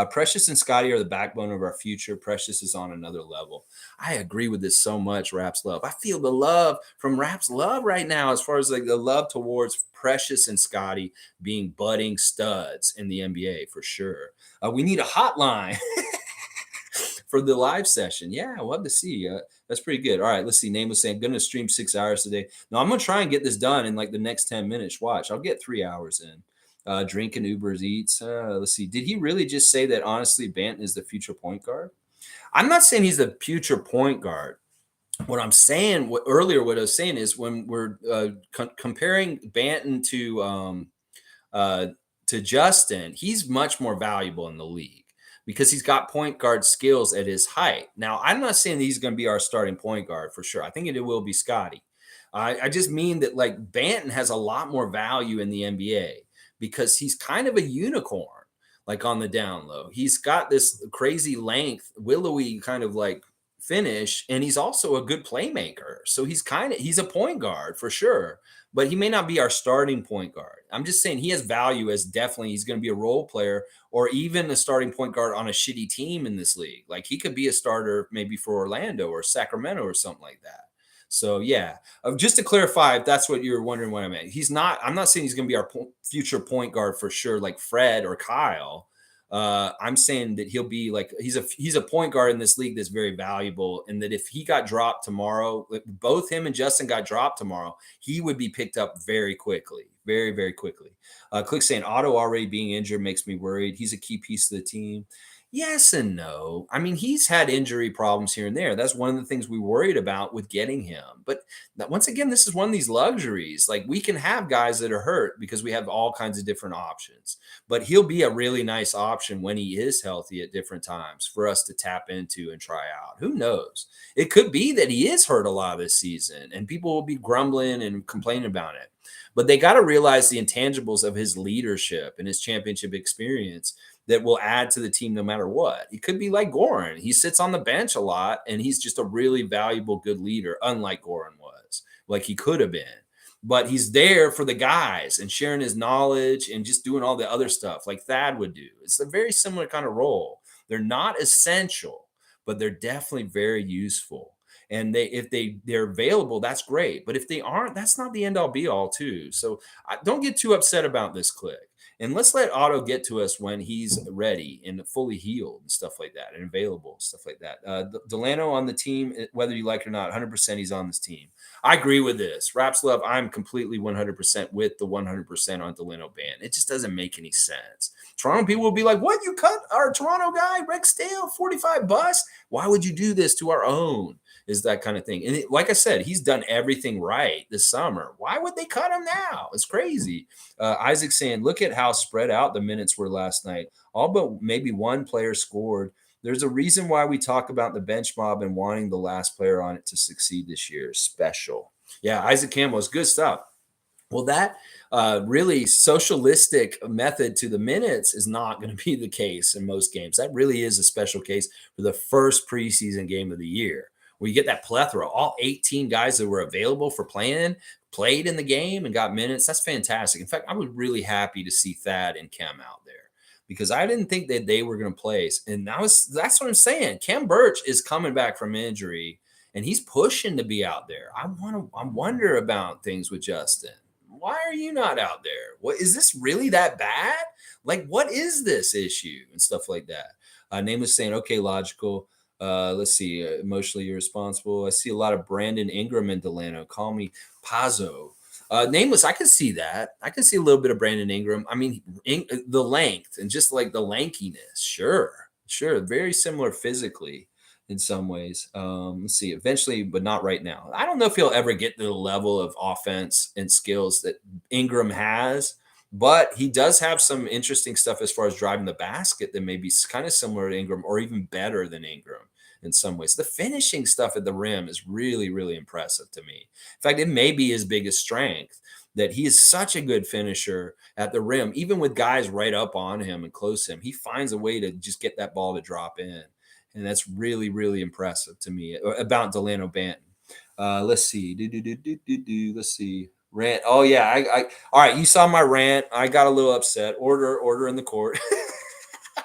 Precious and Scottie are the backbone of our future. Precious is on another level. I agree with this so much, Raps Love. I feel the love from Raps Love right now as far as like the love towards Precious and Scottie being budding studs in the NBA for sure. We need a hotline for the live session. Yeah, I'll love to see. That's pretty good. All right, let's see. Nameless saying, I'm going to stream 6 hours today. No, I'm going to try and get this done in like the next 10 minutes. Watch, I'll get 3 hours in. Drinking Uber's Eats. Let's see. Did he really just say that, honestly, Banton is the future point guard? I'm not saying he's the future point guard. What I'm saying, what I was saying is when we're comparing Banton to Justin, he's much more valuable in the league because he's got point guard skills at his height. Now, I'm not saying that he's going to be our starting point guard for sure. I think it will be Scottie. I just mean that like Banton has a lot more value in the NBA because he's kind of a unicorn, like on the down low. He's got this crazy length, willowy kind of like finish, and he's also a good playmaker. So he's a point guard for sure, but he may not be our starting point guard. I'm just saying he has value as definitely he's going to be a role player or even a starting point guard on a shitty team in this league. Like he could be a starter maybe for Orlando or Sacramento or something like that. So yeah, just to clarify, if that's what you're wondering what I meant, I'm not saying he's going to be our future point guard for sure, like Fred or Kyle. I'm saying that he'll be like he's a point guard in this league that's very valuable, and that if he got dropped tomorrow, both him and Justin got dropped tomorrow, he would be picked up very quickly, very very quickly. Click saying Otto already being injured makes me worried. He's a key piece of the team. Yes and no. I mean, he's had injury problems here and there. That's one of the things we worried about with getting him. But once again, this is one of these luxuries. Like we can have guys that are hurt because we have all kinds of different options. But he'll be a really nice option when he is healthy at different times for us to tap into and try out. Who knows? It could be that he is hurt a lot this season and people will be grumbling and complaining about it. But they got to realize the intangibles of his leadership and his championship experience that will add to the team no matter what. He could be like Goran. He sits on the bench a lot and he's just a really valuable, good leader, unlike Goran was, like he could have been. But he's there for the guys and sharing his knowledge and just doing all the other stuff like Thad would do. It's a very similar kind of role. They're not essential, but they're definitely very useful. And if they're available, that's great. But if they aren't, that's not the end all be all too. So don't get too upset about this click. And let's let Otto get to us when he's ready and fully healed and stuff like that and available, stuff like that. Delano on the team, whether you like it or not, 100% he's on this team. I agree with this. Raps Love, I'm completely 100% with the 100% on Delano ban. It just doesn't make any sense. Toronto people will be like, what? You cut our Toronto guy, Rex Dale, 45 bucks? Why would you do this to our own? Is that kind of thing. And like I said, he's done everything right this summer. Why would they cut him now? It's crazy. Isaac saying, look at how spread out the minutes were last night. All but maybe one player scored. There's a reason why we talk about the bench mob and wanting the last player on it to succeed this year. Special. Yeah, Isaac Campbell is good stuff. Well, that really socialistic method to the minutes is not going to be the case in most games. That really is a special case for the first preseason game of the year, where you get that plethora, all 18 guys that were available for played in the game and got minutes. That's fantastic. In fact, I was really happy to see Thad and Cam out there because I didn't think that they were going to play. And that's what I'm saying. Cam Birch is coming back from injury and he's pushing to be out there. I wonder about things with Justin. Why are you not out there? What is this really that bad? Like, what is this issue and stuff like that? Nameless saying, okay, logical. Let's see, emotionally irresponsible. I see a lot of Brandon Ingram and Delano. Call me Pazzo. Nameless, I can see that. I can see a little bit of Brandon Ingram. I mean, the length and just like the lankiness. Sure. Very similar physically in some ways. Let's see, eventually, but not right now. I don't know if he'll ever get to the level of offense and skills that Ingram has. But he does have some interesting stuff as far as driving the basket that may be kind of similar to Ingram or even better than Ingram in some ways. The finishing stuff at the rim is really, really impressive to me. In fact, it may be his biggest strength, that he is such a good finisher at the rim, even with guys right up on him and close to him. He finds a way to just get that ball to drop in. And that's really, really impressive to me about Delano Banton. Let's see. Let's see. Rant. Oh yeah. I all right. You saw my rant. I got a little upset. Order in the court.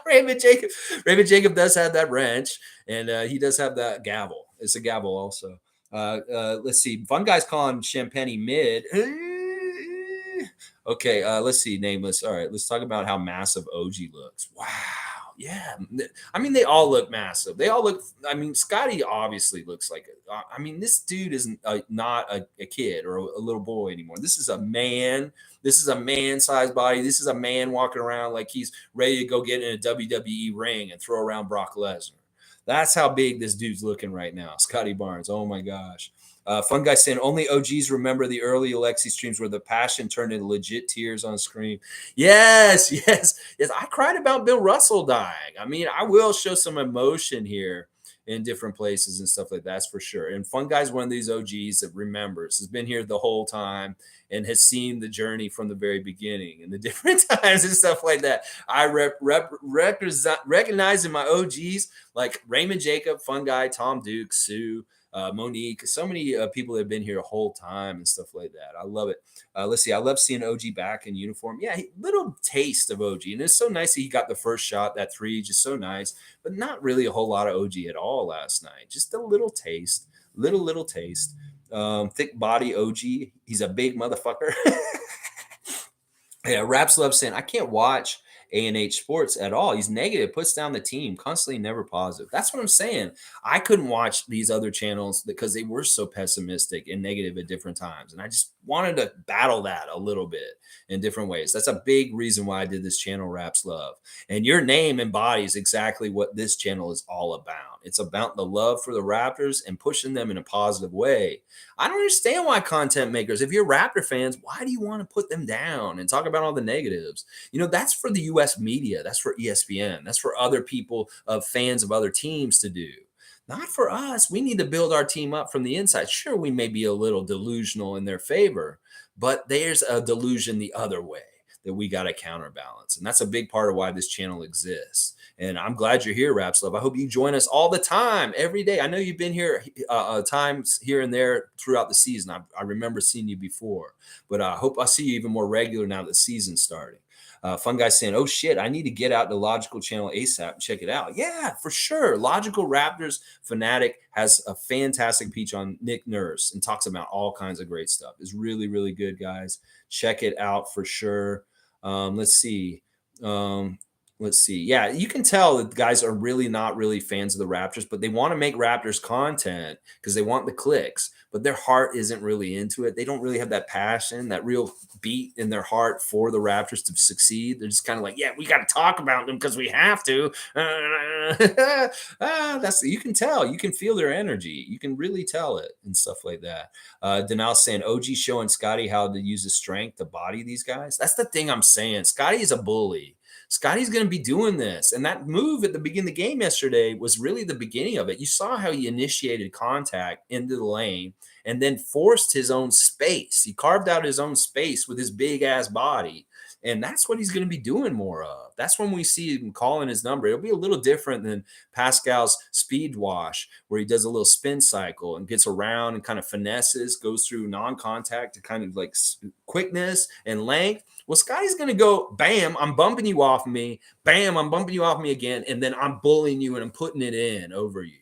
Raymond Jacob does have that wrench, and he does have that gavel. It's a gavel also. Let's see. Fun guy's calling Champagne mid. Okay. Let's see. Nameless. All right. Let's talk about how massive OG looks. Wow. Yeah. I mean, they all look massive. They all look, I mean, Scottie obviously looks like, I mean, this dude isn't not a kid or a little boy anymore. This is a man. This is a man-sized body. This is a man walking around like he's ready to go get in a WWE ring and throw around Brock Lesnar. That's how big this dude's looking right now. Scottie Barnes. Oh my gosh. Fun guy saying only OGs remember the early Alexi streams where the passion turned into legit tears on screen. Yes. I cried about Bill Russell dying. I mean, I will show some emotion here in different places and stuff like that, that's for sure. And Fun Guy's one of these OGs that remembers, has been here the whole time and has seen the journey from the very beginning and the different times and stuff like that. I recognize in my OGs like Raymond Jacob, Fun Guy, Tom Duke, Sue, Monique, so many people that have been here the whole time and stuff like that. I love it. Let's see. I love seeing OG back in uniform. Yeah, little taste of OG. And it's so nice that he got the first shot, that three, just so nice. But not really a whole lot of OG at all last night. Just a little taste. Little taste. Thick body OG. He's a big motherfucker. Yeah, Raps Love saying, I can't watch A&H Sports at all. He's negative, puts down the team, constantly never positive. That's what I'm saying. I couldn't watch these other channels because they were so pessimistic and negative at different times. And I just wanted to battle that a little bit in different ways. That's a big reason why I did this channel, Raps Love. And your name embodies exactly what this channel is all about. It's about the love for the Raptors and pushing them in a positive way. I don't understand why content makers, if you're Raptor fans, why do you want to put them down and talk about all the negatives? That's for the US media. That's for ESPN. That's for other people, fans of other teams to do. Not for us. We need to build our team up from the inside. Sure, we may be a little delusional in their favor, but there's a delusion the other way that we got to counterbalance. And that's a big part of why this channel exists. And I'm glad you're here, Raps Love. I hope you join us all the time, every day. I know you've been here times here and there throughout the season. I remember seeing you before, but I hope I see you even more regular now that the season's starting. Fun guy saying, oh shit, I need to get out the Logical channel ASAP and check it out. Yeah, for sure. Logical Raptors Fanatic has a fantastic piece on Nick Nurse and talks about all kinds of great stuff. It's really, really good, guys. Check it out for sure. Let's see. Yeah, you can tell that guys are really not really fans of the Raptors, but they want to make Raptors content because they want the clicks, but their heart isn't really into it. They don't really have that passion, that real beat in their heart for the Raptors to succeed. They're just kind of like, yeah, we got to talk about them because we have to. You can tell, you can feel their energy. You can really tell it and stuff like that. Denal saying OG showing Scottie how to use his strength to body these guys. That's the thing I'm saying. Scottie is a bully. Scottie's going to be doing this. And that move at the beginning of the game yesterday was really the beginning of it. You saw how he initiated contact into the lane and then forced his own space. He carved out his own space with his big ass body. And that's what he's going to be doing more of. That's when we see him calling his number. It'll be a little different than Pascal's speed wash, where he does a little spin cycle and gets around and kind of finesses, goes through non-contact to kind of like quickness and length. Well, Scottie's going to go, bam, I'm bumping you off me. Bam, I'm bumping you off me again. And then I'm bullying you and I'm putting it in over you.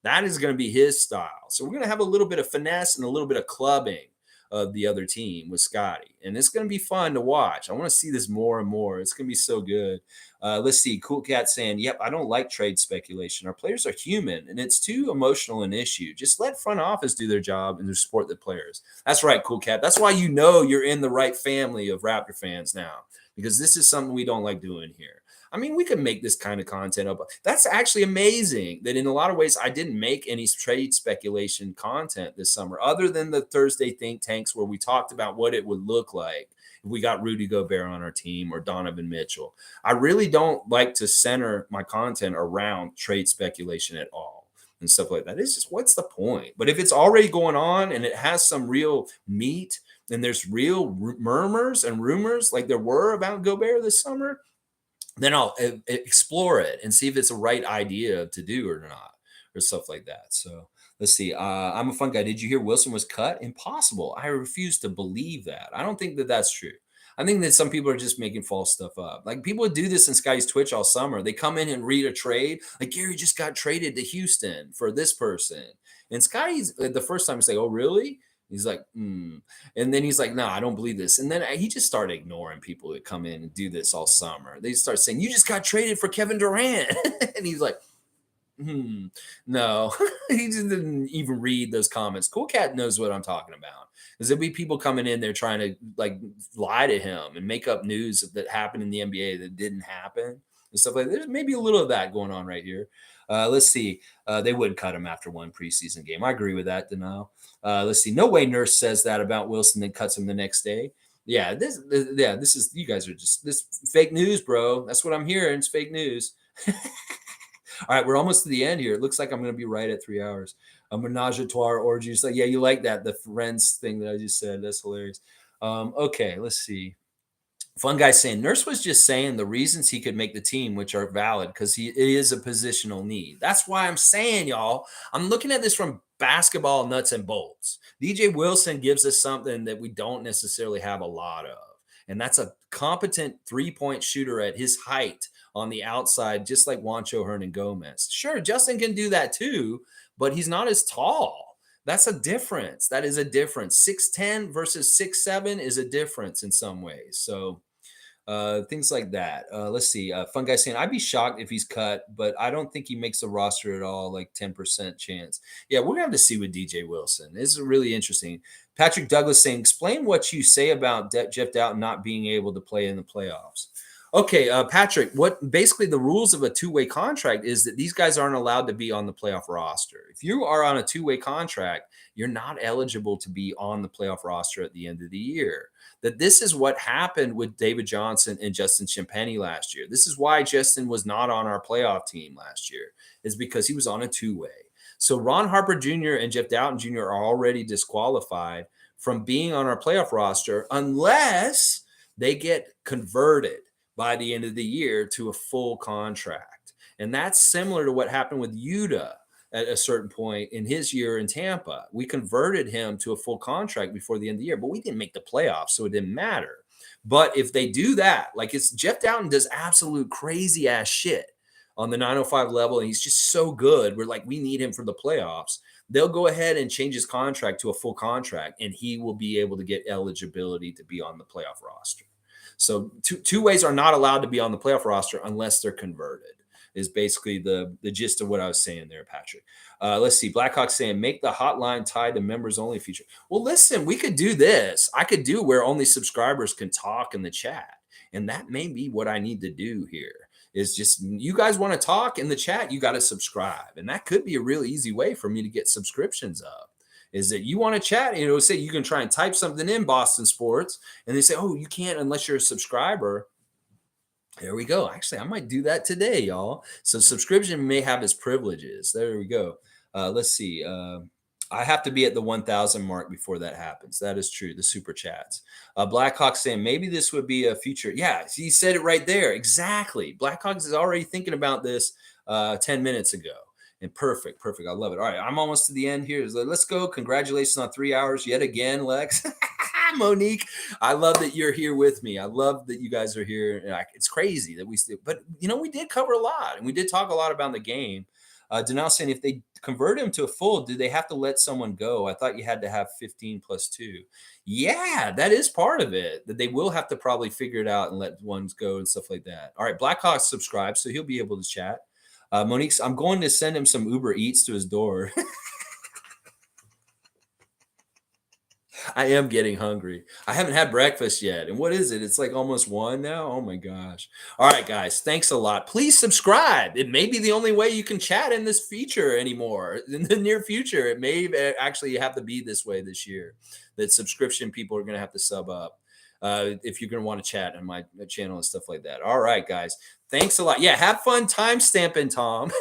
That is going to be his style. So we're going to have a little bit of finesse and a little bit of clubbing of the other team with Scottie. And it's going to be fun to watch. I want to see this more and more. It's going to be so good. Let's see. Cool Cat saying, yep, I don't like trade speculation. Our players are human, and it's too emotional an issue. Just let front office do their job and support the players. That's right, Cool Cat. That's why you're in the right family of Raptor fans now, because this is something we don't like doing here. I mean, we could make this kind of content up. That's actually amazing that in a lot of ways I didn't make any trade speculation content this summer, other than the Thursday think tanks where we talked about what it would look like if we got Rudy Gobert on our team or Donovan Mitchell. I really don't like to center my content around trade speculation at all and stuff like that. It's just, what's the point? But if it's already going on and it has some real meat and there's real murmurs and rumors like there were about Gobert this summer, then I'll explore it and see if it's the right idea to do or not, or stuff like that. So let's see. I'm a fun guy. Did you hear Wilson was cut? Impossible. I refuse to believe that. I don't think that that's true. I think that some people are just making false stuff up. Like people would do this in Scotty's Twitch all summer. They come in and read a trade. Like Gary just got traded to Houston for this person. And Scotty's the first time he's like, oh, really? He's like, And then he's like, no, I don't believe this. And then he just started ignoring people that come in and do this all summer. They start saying, you just got traded for Kevin Durant. And he's like, no, he just didn't even read those comments. Cool Cat knows what I'm talking about. Because there'll be people coming in there trying to like lie to him and make up news that happened in the NBA that didn't happen and stuff like that. There's maybe a little of that going on right here. Let's see. They would cut him after one preseason game. I agree with that, Denial. Let's see. No way Nurse says that about Wilson, then cuts him the next day. Yeah, this is, you guys are just, this fake news, bro. That's what I'm hearing. It's fake news. All right, we're almost to the end here. It looks like I'm going to be right at 3 hours. A menage a trois orgy. Like, yeah, you like that, the friends thing that I just said. That's hilarious. Okay, let's see. Fun guy saying Nurse was just saying the reasons he could make the team, which are valid, because it is a positional need. That's why I'm saying, y'all, I'm looking at this from basketball nuts and bolts. DJ Wilson gives us something that we don't necessarily have a lot of, and that's a competent three-point shooter at his height on the outside, just like Juancho Hernan-Gomez. Sure, Justin can do that too, but he's not as tall. That's a difference. That is a difference. 6'10 versus 6'7 is a difference in some ways. So Things like that. Let's see. Fun guy saying, I'd be shocked if he's cut, but I don't think he makes the roster at all, like 10% chance. Yeah, we're going to have to see with DJ Wilson. This is really interesting. Patrick Douglas saying, explain what you say about Jeff Dowtin not being able to play in the playoffs. Okay, Patrick, what basically the rules of a two-way contract is that these guys aren't allowed to be on the playoff roster. If you are on a two-way contract, you're not eligible to be on the playoff roster at the end of the year. That this is what happened with David Johnson and Justin Champagnie last year. This is why Justin was not on our playoff team last year, is because he was on a two-way. So Ron Harper Jr. and Jeff Dowtin Jr. are already disqualified from being on our playoff roster unless they get converted by the end of the year to a full contract. And that's similar to what happened with Yuta at a certain point in his year in Tampa. We converted him to a full contract before the end of the year, but we didn't make the playoffs, so it didn't matter. But if they do that, like it's Jeff Dowtin does absolute crazy ass shit on the 905 level, and he's just so good. We're like, we need him for the playoffs. They'll go ahead and change his contract to a full contract, and he will be able to get eligibility to be on the playoff roster. So two ways are not allowed to be on the playoff roster unless they're converted, is basically the gist of what I was saying there, Patrick. Let's see. Blackhawk saying, make the hotline tied to members only feature. Well, listen, we could do this. I could do where only subscribers can talk in the chat. And that may be what I need to do here. Is just you guys want to talk in the chat, you got to subscribe. And that could be a really easy way for me to get subscriptions up. Is that you want to chat, say you can try and type something in Boston sports and they say, oh, you can't unless you're a subscriber. There we go. Actually, I might do that today, y'all. So subscription may have its privileges. There we go. Let's see. I have to be at the 1,000 mark before that happens. That is true. The super chats. Blackhawk saying maybe this would be a future. Yeah, he said it right there. Exactly. Blackhawks is already thinking about this 10 minutes ago. And perfect. I love it. All right, I'm almost to the end here. Let's go. Congratulations on 3 hours yet again, Lex. Monique, I love that you're here with me. I love that you guys are here. It's crazy that we still, but we did cover a lot and we did talk a lot about the game. Denal saying if they convert him to a full, do they have to let someone go? I thought you had to have 15 plus 2. Yeah, that is part of it. That they will have to probably figure it out and let ones go and stuff like that. All right, Blackhawk subscribed, so he'll be able to chat. Monique's, I'm going to send him some Uber Eats to his door. I am getting hungry. I haven't had breakfast yet. And what is it? It's like almost 1 now. Oh my gosh. All right, guys. Thanks a lot. Please subscribe. It may be the only way you can chat in this feature anymore. In the near future, it may actually have to be this way this year. That subscription people are going to have to sub up if you're going to want to chat on my channel and stuff like that. All right, guys. Thanks a lot. Yeah, have fun time stamping, Tom.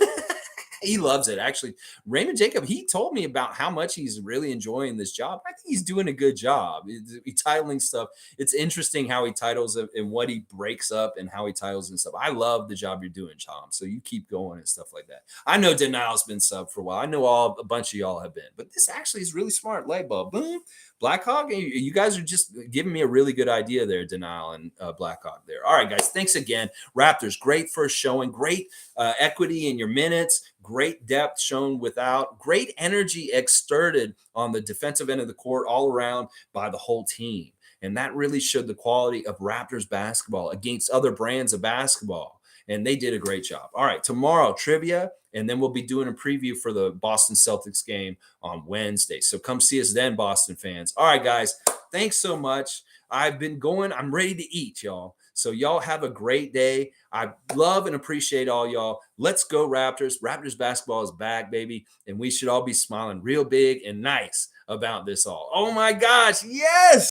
He loves it. Actually, Raymond Jacob, he told me about how much he's really enjoying this job. I think he's doing a good job. He's titling stuff. It's interesting how he titles it and what he breaks up and how he titles and stuff. I love the job you're doing, Tom. So you keep going and stuff like that. I know Denial's been subbed for a while. I know a bunch of y'all have been. But this actually is really smart. Light bulb. Boom. Blackhawk, you guys are just giving me a really good idea there, Denial and Blackhawk there. All right, guys. Thanks again. Raptors, great first showing. Great equity in your minutes. Great depth shown without. Great energy exerted on the defensive end of the court all around by the whole team. And that really showed the quality of Raptors basketball against other brands of basketball. And they did a great job. All right, tomorrow, trivia. And then we'll be doing a preview for the Boston Celtics game on Wednesday. So come see us then, Boston fans. All right, guys. Thanks so much. I've been going. I'm ready to eat, y'all. So y'all have a great day. I love and appreciate all y'all. Let's go, Raptors. Raptors basketball is back, baby. And we should all be smiling real big and nice about this all. Oh, my gosh. Yes.